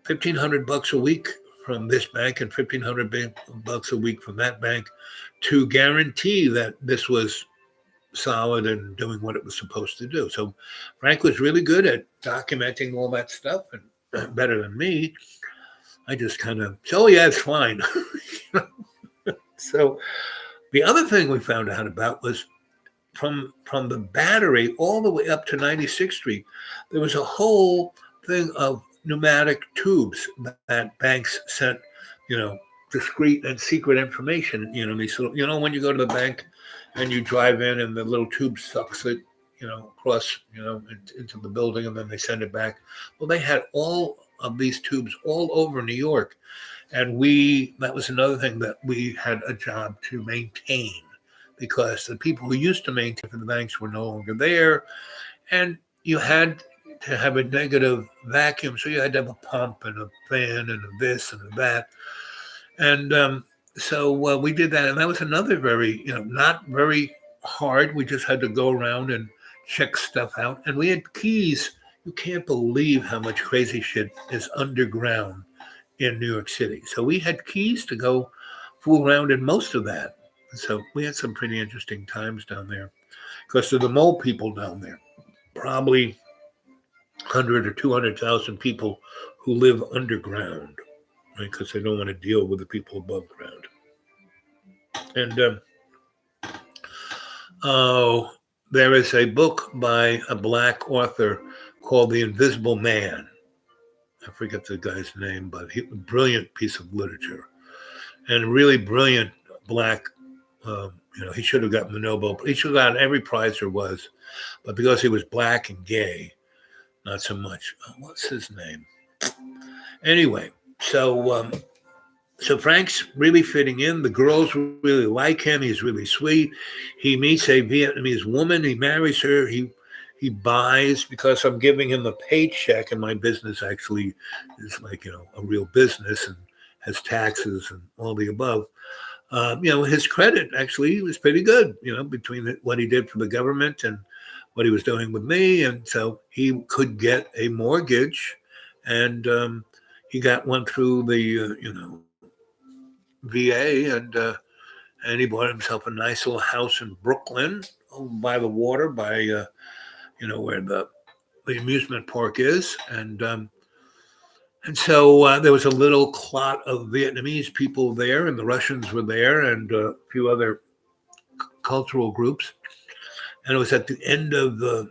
1,500 bucks a week from this bank and 1,500 bucks a week from that bank to guarantee that this was solid and doing what it was supposed to do. So Frank was really good at documenting all that stuff and better than me. I just kind of, oh yeah, it's fine. So the other thing we found out about was from the Battery all the way up to 96th Street, there was a whole thing of pneumatic tubes that banks sent, discreet and secret information. These little, when you go to the bank and you drive in and the little tube sucks it, across, into the building, and then they send it back. Well, they had all of these tubes all over New York. And that was another thing that we had a job to maintain, because the people who used to maintain for the banks were no longer there. And you had to have a negative vacuum. So you had to have a pump and a fan and a this and a that. And so we did that. And that was another very, not very hard. We just had to go around and check stuff out. And we had keys. You can't believe how much crazy shit is underground in New York City. So we had keys to go fool around in most of that. So we had some pretty interesting times down there, because of the mole people down there. Probably 100 or 200,000 people who live underground, right? Because they don't want to deal with the people above ground. And there is a book by a Black author called The Invisible Man. I forget the guy's name, but a brilliant piece of literature, and a really brilliant Black. He should have gotten the Nobel. He should have gotten every prize there was, but because he was Black and gay, not so much. What's his name? Anyway, so Frank's really fitting in. The girls really like him. He's really sweet. He meets a Vietnamese woman. He marries her. He buys, because I'm giving him a paycheck, and my business actually is like, a real business and has taxes and all the above. His credit actually was pretty good, between what he did for the government and what he was doing with me. And so he could get a mortgage, and he got one through the, VA, and he bought himself a nice little house in Brooklyn by the water, by, where the amusement park is. And so there was a little clot of Vietnamese people there, and the Russians were there, and a few other cultural groups. And it was at the end of the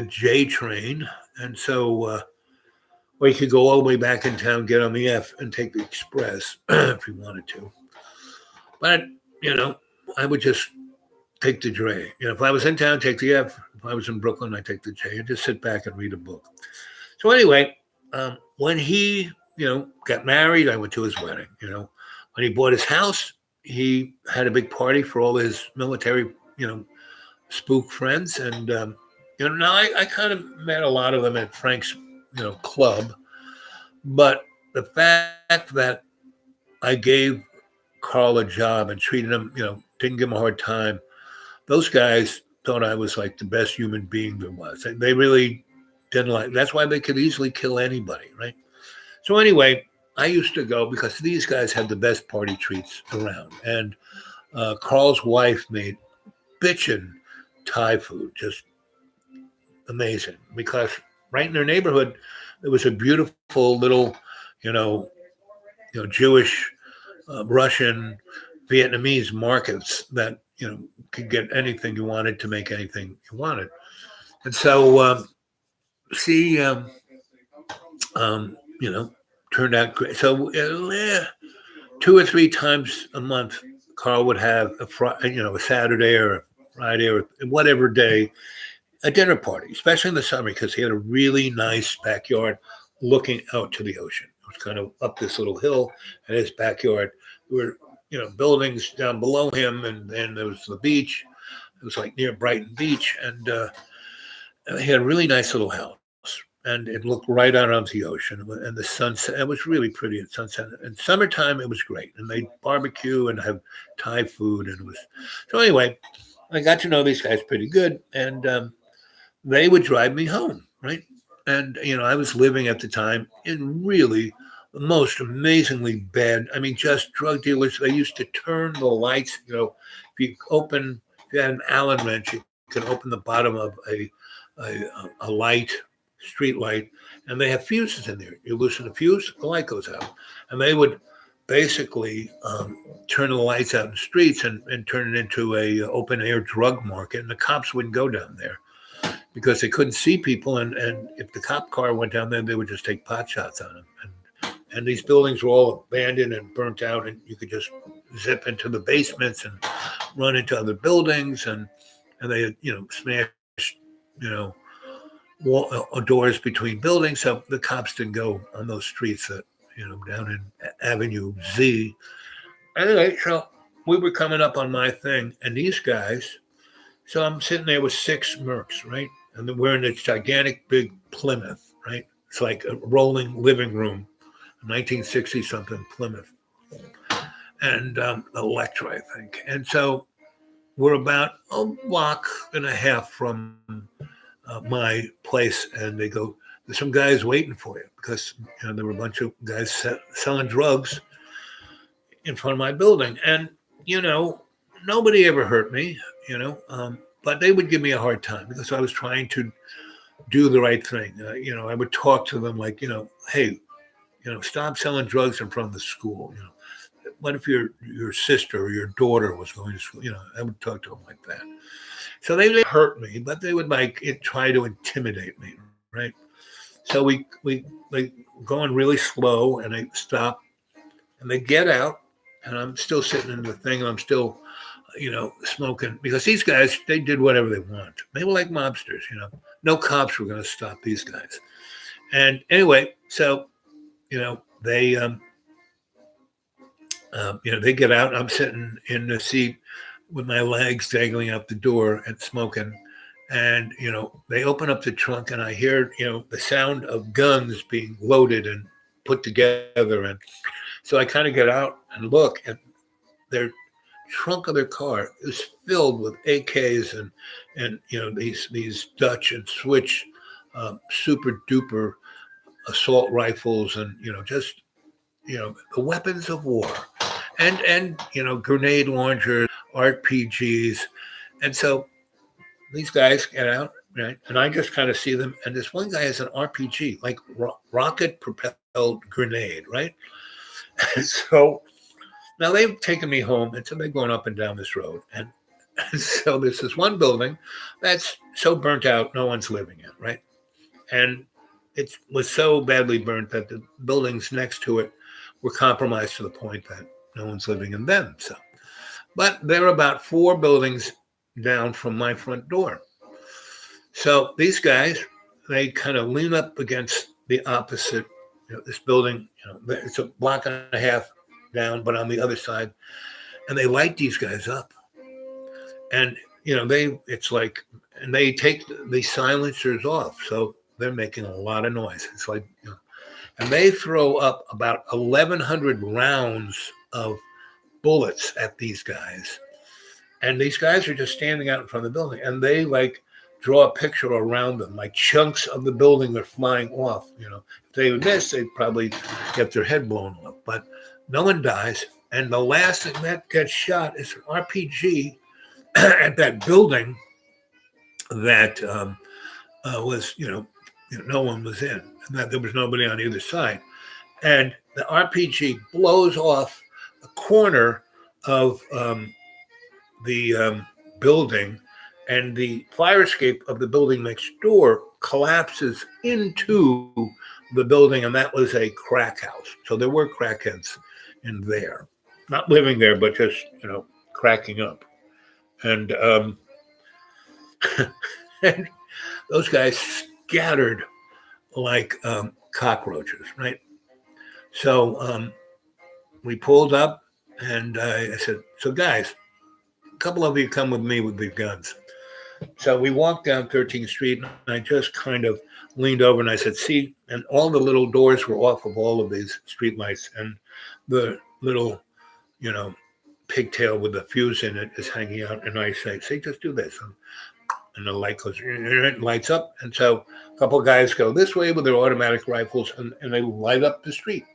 J train. And so or you could go all the way back in town, get on the F, and take the express if you wanted to. But, I would just take the J. If I was in town, take the F. If I was in Brooklyn, I take the J, and just sit back and read a book. So anyway, when he, got married, I went to his wedding. When he bought his house, he had a big party for all his military, spook friends. And, now I kind of met a lot of them at Frank's, club. But the fact that I gave Carl a job and treated him, didn't give him a hard time, those guys thought I was like the best human being there was. They really didn't like. That's why they could easily kill anybody, right? So anyway, I used to go because these guys had the best party treats around. And Carl's wife made bitchin' Thai food, just amazing. Because right in their neighborhood, there was a beautiful little, Jewish, Russian, Vietnamese markets that could get anything you wanted to make anything you wanted. And so turned out great. So 2 or 3 times a month, Carl would have a Saturday or a Friday or whatever day, a dinner party, especially in the summer, because he had a really nice backyard looking out to the ocean. It was kind of up this little hill in his backyard. There were, buildings down below him, and then there was the beach. It was like near Brighton Beach, and he had a really nice little house. and it looked right out onto the ocean and the sunset. It was really pretty at sunset. In summertime, it was great, and they barbecue and have Thai food, and it was so. Anyway, I got to know these guys pretty good, and they would drive me home, right? And I was living at the time in really the most amazingly bad. I mean, just drug dealers. They used to turn the lights. If you had an Allen wrench, you could open the bottom of a light, street light, and they have fuses in there. You loosen the fuse, the light goes out, and they would basically turn the lights out in the streets and turn it into a open air drug market, and the cops wouldn't go down there because they couldn't see people, and if the cop car went down there, they would just take pot shots on them. And these buildings were all abandoned and burnt out, and you could just zip into the basements and run into other buildings, and they had, smashed, doors between buildings. So the cops didn't go on those streets that, down in Avenue Z. Anyway, so we were coming up on my thing, and these guys, so I'm sitting there with 6 Mercs, right? And then we're in this gigantic big Plymouth, right? It's like a rolling living room, 1960 something Plymouth, and Electra, I think. And so we're about a block and a half from my place, and they go, "There's some guys waiting for you," because there were a bunch of guys selling drugs in front of my building, and nobody ever hurt me, but they would give me a hard time because I was trying to do the right thing. I would talk to them like, hey, stop selling drugs in front of the school. What if your sister or your daughter was going to school? I would talk to them like that. So they didn't hurt me, but they would try to intimidate me, right? So we going really slow, and they stop, and they get out, and I'm still sitting in the thing, and I'm still, smoking, because these guys, they did whatever they want. They were like mobsters, No cops were going to stop these guys. And anyway, so they they get out, and I'm sitting in the seat with my legs dangling out the door and smoking. And, they open up the trunk, and I hear, the sound of guns being loaded and put together. And so I kind of get out and look, and their trunk of their car is filled with AKs and these Dutch and Switch super duper assault rifles, and just the weapons of war, and grenade launchers, RPGs. And so these guys get out, right? And I just kind of see them, and this one guy has an RPG, like rocket propelled grenade, right? And so now they've taken me home, and so they're going up and down this road, and so there's this one building that's so burnt out, no one's living in, right? And it was so badly burnt that the buildings next to it were compromised to the point that no one's living in them. So, but they're about 4 buildings down from my front door. So these guys, they kind of lean up against the opposite, this building, it's a block and a half down, but on the other side, and they light these guys up. And, and they take the silencers off. So they're making a lot of noise. It's like, and they throw up about 1,100 rounds of bullets at these guys. And these guys are just standing out in front of the building, and they draw a picture around them, like chunks of the building are flying off. If they would miss, they'd probably get their head blown off, but no one dies. And the last thing that gets shot is an RPG at that building that was, no one was in, and that there was nobody on either side. And the RPG blows off a corner of the building, and the fire escape of the building next door collapses into the building, and that was a crack house. So there were crackheads in there, not living there, but just, cracking up. And, and those guys scattered like cockroaches, right? So we pulled up, and I said, "So guys, a couple of you come with me with the guns." So we walked down 13th Street, and I just kind of leaned over and I said, "See," and all the little doors were off of all of these streetlights, and the little, you know, pigtail with the fuse in it is hanging out. And I say, "See, just do this," and the light goes, it lights up, and so a couple of guys go this way with their automatic rifles, and they light up the street.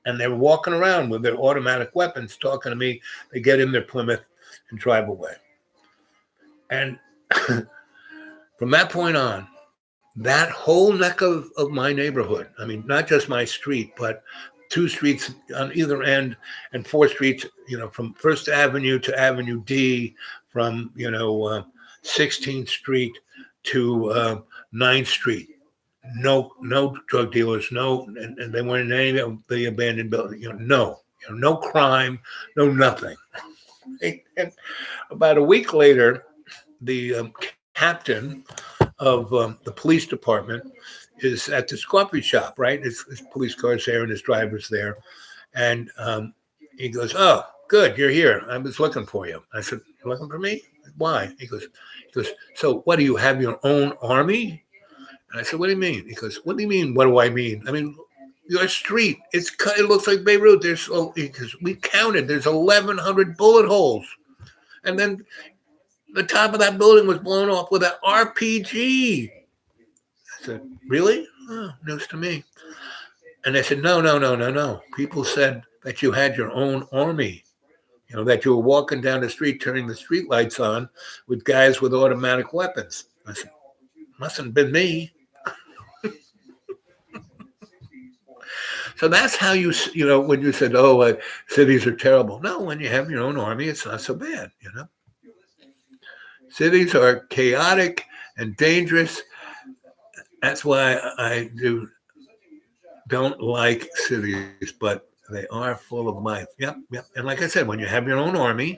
And they're walking around with their automatic weapons, talking to me. They get in their Plymouth and drive away. And from that point on, that whole neck of my neighborhood, I mean, not just my street, but 2 streets on either end and 4 streets, from First Avenue to Avenue D, from, 16th Street to 9th Street. No drug dealers, no, and they weren't in any of the abandoned buildings, no crime, no nothing. And about a week later, the captain of the police department is at this coffee shop, right? His police car's there and his driver's there. And he goes, "Oh, good, you're here. I was looking for you." I said, "You're looking for me? Why?" He goes, "So what, do you have your own army?" And I said, "What do you mean?" He goes, "What do you mean, what do I mean? I mean, your street, it looks like Beirut. Because we counted, there's 1,100 bullet holes. And then the top of that building was blown off with an RPG. I said, "Really? Oh, news to me." And they said, No. People said that you had your own army, that you were walking down the street, turning the street lights on with guys with automatic weapons. I said, "Mustn't have been me." So that's how when you said, "Oh, cities are terrible." No, when you have your own army, it's not so bad, Cities are chaotic and dangerous. That's why I don't like cities, but they are full of life. Yep. And like I said, when you have your own army,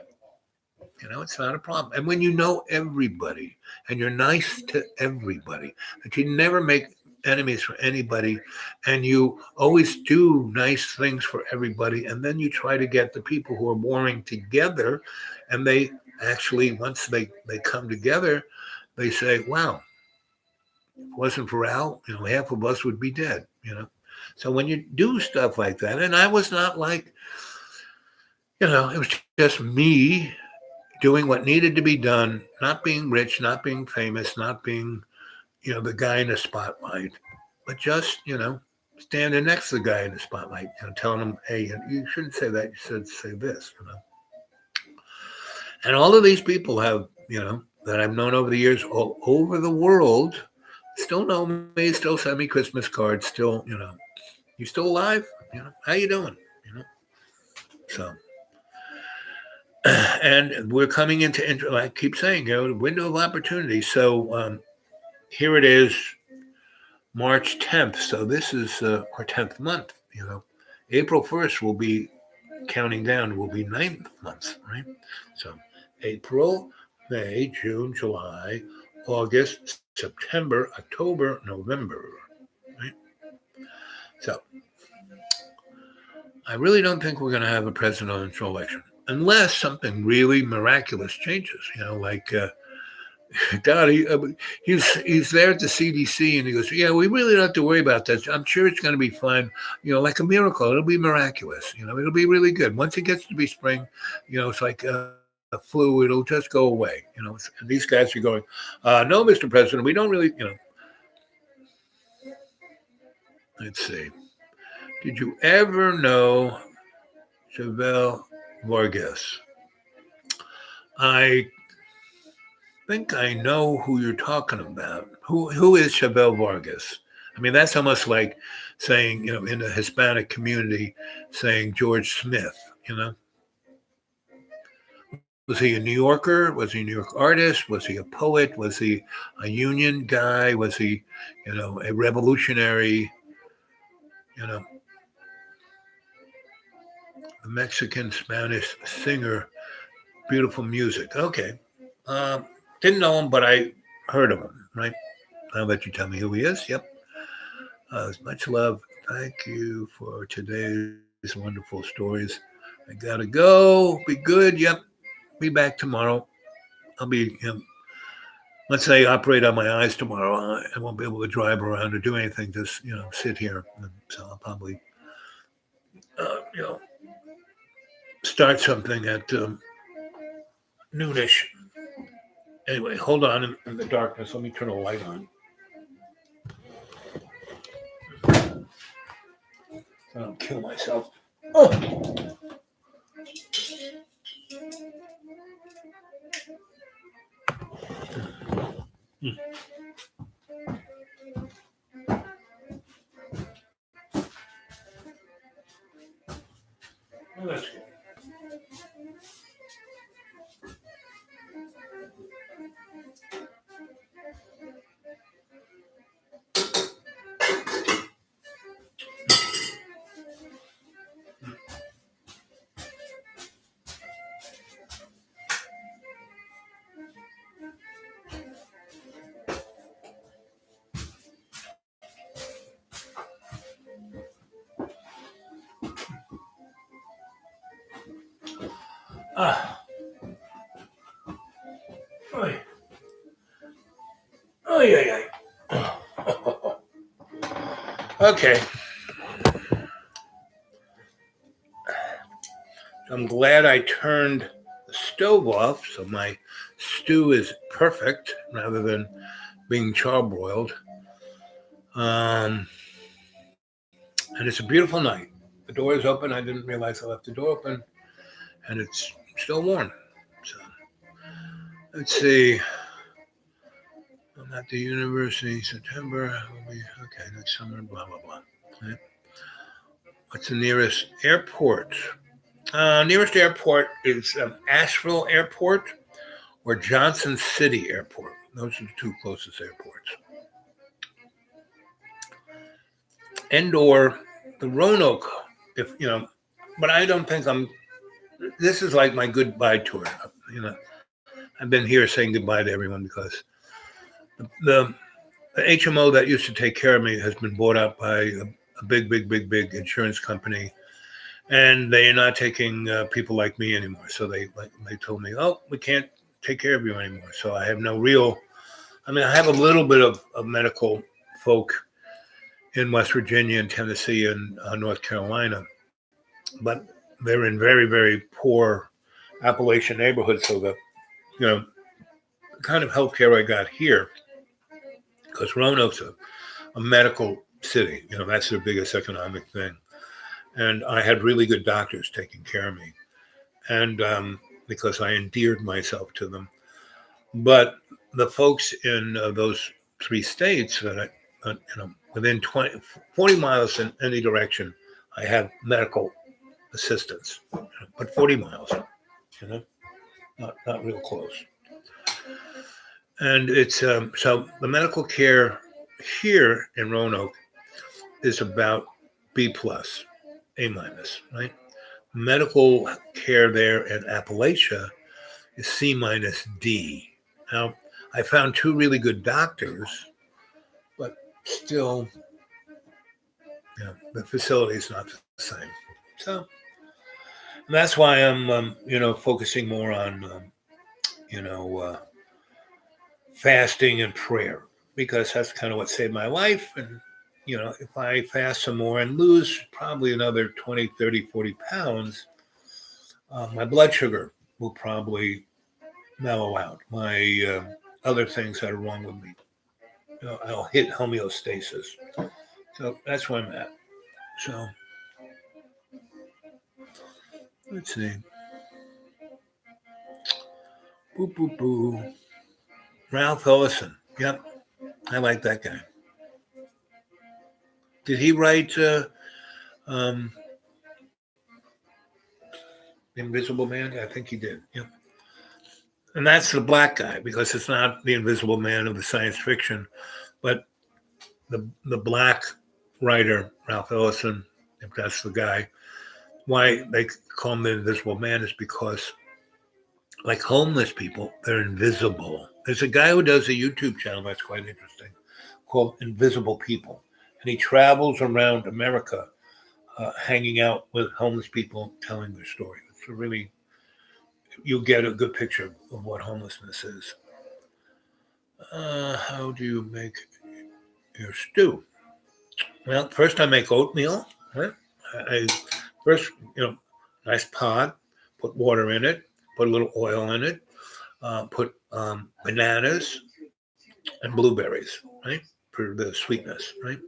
it's not a problem. And when you know everybody and you're nice to everybody, that you never make enemies for anybody, and you always do nice things for everybody, and then you try to get the people who are warring together, and they actually, once they come together, they say, "Wow, if it wasn't for Al, half of us would be dead." So when you do stuff like that, and I was not like, it was just me doing what needed to be done, not being rich, not being famous, not being, the guy in the spotlight, but just, standing next to the guy in the spotlight, telling him, "Hey, you shouldn't say that. You should say this." And all of these people have, that I've known over the years all over the world, still know me, still send me Christmas cards, still, "You still alive? How you doing?" So, and we're coming into, I keep saying, window of opportunity. So here it is, March 10th. So this is our 10th month. April 1st will be counting down. Will be 9th month, right? So April, May, June, July, August, September, October, November. Right? So I really don't think we're going to have a presidential election unless something really miraculous changes. Like Don, he's there at the CDC, and he goes, "Yeah, we really don't have to worry about that. I'm sure it's going to be fine. Like a miracle. It'll be miraculous. It'll be really good. Once it gets to be spring, it's like a flu. It'll just go away. And these guys are going, "No, Mr. President, we don't really, Let's see. Did you ever know Chevelle Vargas?" I think I know who you're talking about. Who is Chevelle Vargas? I mean, that's almost like saying, in the Hispanic community, saying George Smith. Was he a New Yorker? Was he a New York artist? Was he a poet? Was he a union guy? Was he, a revolutionary? A Mexican Spanish singer, beautiful music. Okay. Didn't know him, but I heard of him, right? I'll let you tell me who he is. Yep. Much love. Thank you for today's wonderful stories. I gotta go. Be good. Yep. Be back tomorrow. I'll be let's say, operate on my eyes tomorrow, I won't be able to drive around or do anything. Just sit here. And so I'll probably start something at noonish. Anyway, hold on in the darkness. Let me turn a light on. So I don't kill myself. Oh. Well, that's good. Ah. Oy. Oy, oy, oy. Okay. I'm glad I turned the stove off, so my stew is perfect rather than being charbroiled. And it's a beautiful night. The door is open. I didn't realize I left the door open, and it's still warm. So let's see. I'm at the university September. Okay, that's summer. Blah blah blah. Okay. What's the nearest airport? Nearest airport is Asheville Airport or Johnson City Airport. Those are the two closest airports. And or the Roanoke, but I don't think this is like my goodbye tour. I've been here saying goodbye to everyone because the HMO that used to take care of me has been bought out by a big insurance company, and they are not taking people like me anymore. So they told me, oh, we can't take care of you anymore. So I have no real. I mean, I have a little bit of medical folk in West Virginia and Tennessee and North Carolina, but they're in very, very poor Appalachian neighborhoods. So the kind of healthcare I got here, because Roanoke's a medical city, that's their biggest economic thing, and I had really good doctors taking care of me, and because I endeared myself to them. But the folks in those three states that within 40 miles in any direction, I have medical assistance, but 40 miles, not real close. And it's so the medical care here in Roanoke is about B plus, A minus, right? Medical care there in Appalachia is C minus D. Now, I found two really good doctors, but still, the facility is not the same. So that's why I'm, focusing more on, fasting and prayer, because that's kind of what saved my life. And, if I fast some more and lose probably another 20, 30, 40 pounds, my blood sugar will probably mellow out. My other things that are wrong with me, I'll hit homeostasis. So that's where I'm at. So let's see. Boo, boo, boo. Ralph Ellison. Yep. I like that guy. Did he write um, Invisible Man? I think he did. Yep. And that's the black guy, because it's not the Invisible Man of the science fiction, but the black writer, Ralph Ellison, if that's the guy. Why they call him the Invisible Man is because, like homeless people, they're invisible. There's a guy who does a YouTube channel that's quite interesting called Invisible People. And he travels around America hanging out with homeless people, telling their story. It's really, you'll get a good picture of what homelessness is. How do you make your stew? Well, first I make oatmeal. Right? I first, nice pot, put water in it, put a little oil in it, put bananas and blueberries, right, for the sweetness, right?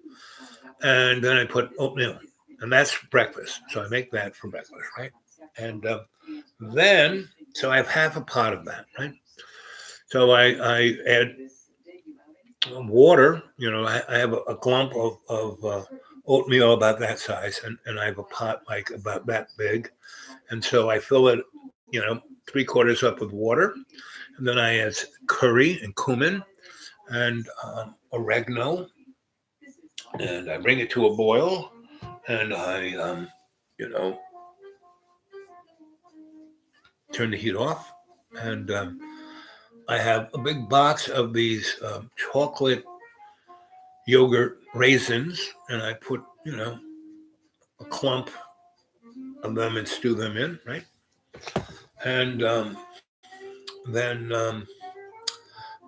And then I put oatmeal, and that's breakfast. So I make that for breakfast, right? And then, so I have half a pot of that, right? So I add water. I have a clump of oatmeal about that size, and I have a pot like about that big. And so I fill it, 3/4 up with water. And then I add curry and cumin and oregano, and I bring it to a boil, and I, you know, turn the heat off, and I have a big box of these chocolate yogurt raisins, and I put, a clump of them and stew them in, right? And then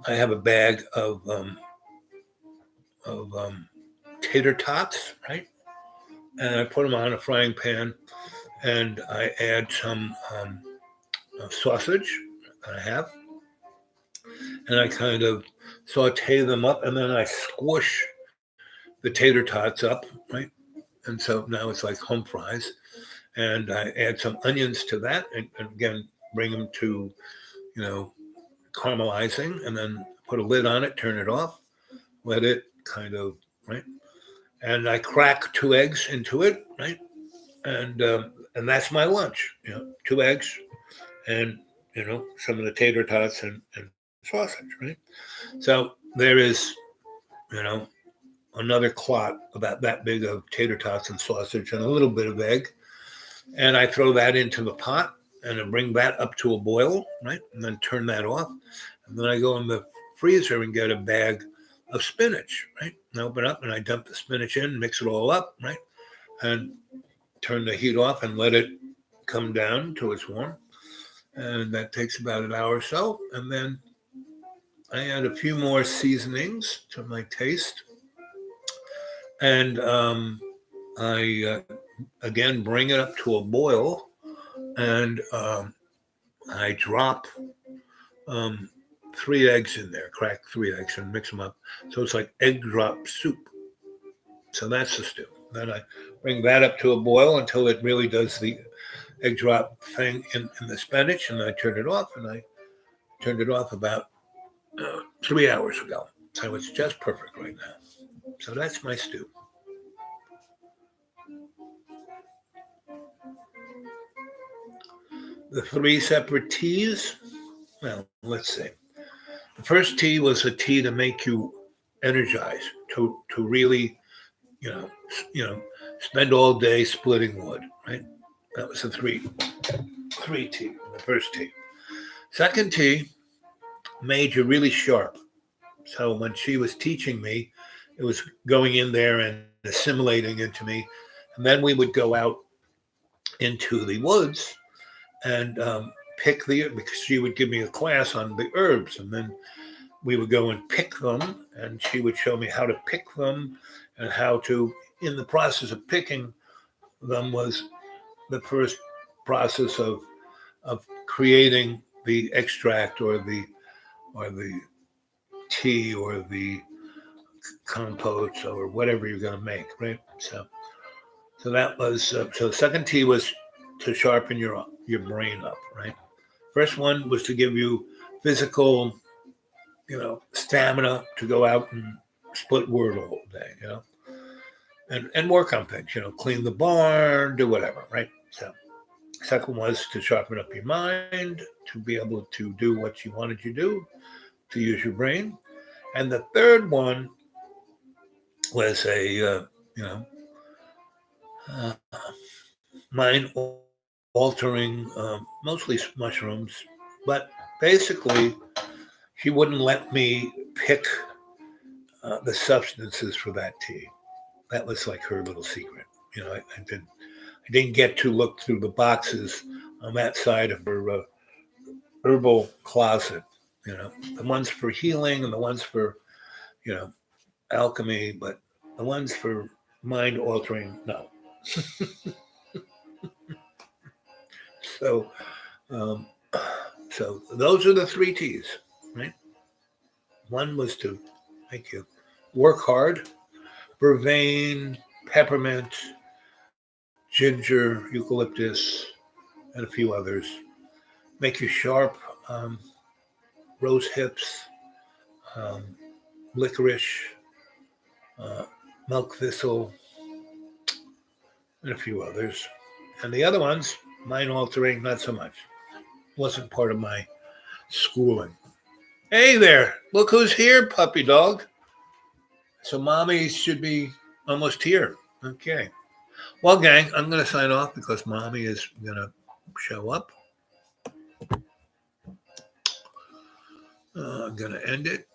I have a bag of tater tots, right? And I put them on a frying pan, and I add some sausage that I have, and I kind of saute them up, and then I squish the tater tots up, right? And so now it's like home fries, and I add some onions to that, and again bring them to you know caramelizing, and then put a lid on it, turn it off, let it kind of right, and I crack 2 eggs into it, right, and that's my lunch, 2 eggs, and some of the tater tots and sausage, right. So there is you know another clot about that big of tater tots and sausage and a little bit of egg, and I throw that into the pot and I bring that up to a boil, right, and then turn that off, and then I go in the freezer and get a bag of spinach, right, and open up and I dump the spinach in, mix it all up, right, and turn the heat off and let it come down till it's warm, and that takes about an hour or so, and then I add a few more seasonings to my taste, and I again bring it up to a boil, and I drop um, 3 eggs in there, crack 3 eggs, and mix them up. So it's like egg drop soup. So that's the stew. Then I bring that up to a boil until it really does the egg drop thing in the spinach, and I turn it off. And I turned it off about 3 hours ago. So it's just perfect right now. So that's my stew. The 3 separate teas. Well, let's see. The first tea was a tea to make you energized, to really, you know, you know, spend all day splitting wood. Right. That was the three tea. The first tea. Second tea made you really sharp. So when she was teaching me, it was going in there and assimilating into me, and then we would go out into the woods and pick because she would give me a class on the herbs, and then we would go and pick them, and she would show me how to pick them and how to. In the process of picking them was the first process of creating the extract or the tea or the compote or whatever you're going to make, right? So that was so. Second tea was to sharpen your brain up, right? First one was to give you physical, stamina to go out and split wood all day, and work on things, clean the barn, do whatever, right? So second was to sharpen up your mind, to be able to do what you wanted to do, to use your brain. And the third one was a, uh, mind altering, mostly mushrooms, but basically, she wouldn't let me pick the substances for that tea. That was like her little secret. I didn't get to look through the boxes on that side of her herbal closet The ones for healing and the ones for, you know, alchemy, but the ones for mind altering, no. So, um, so those are the three T's, right? One was to, thank you, work hard, vervain, peppermint, ginger, eucalyptus, and a few others. Make you sharp, um, rose hips, um, licorice, uh, milk thistle, and a few others. And the other ones, mind altering, not so much. Wasn't part of my schooling. Hey there, look who's here, puppy dog. So mommy should be almost here. Okay. Well, gang, I'm going to sign off because mommy is going to show up. I'm going to end it.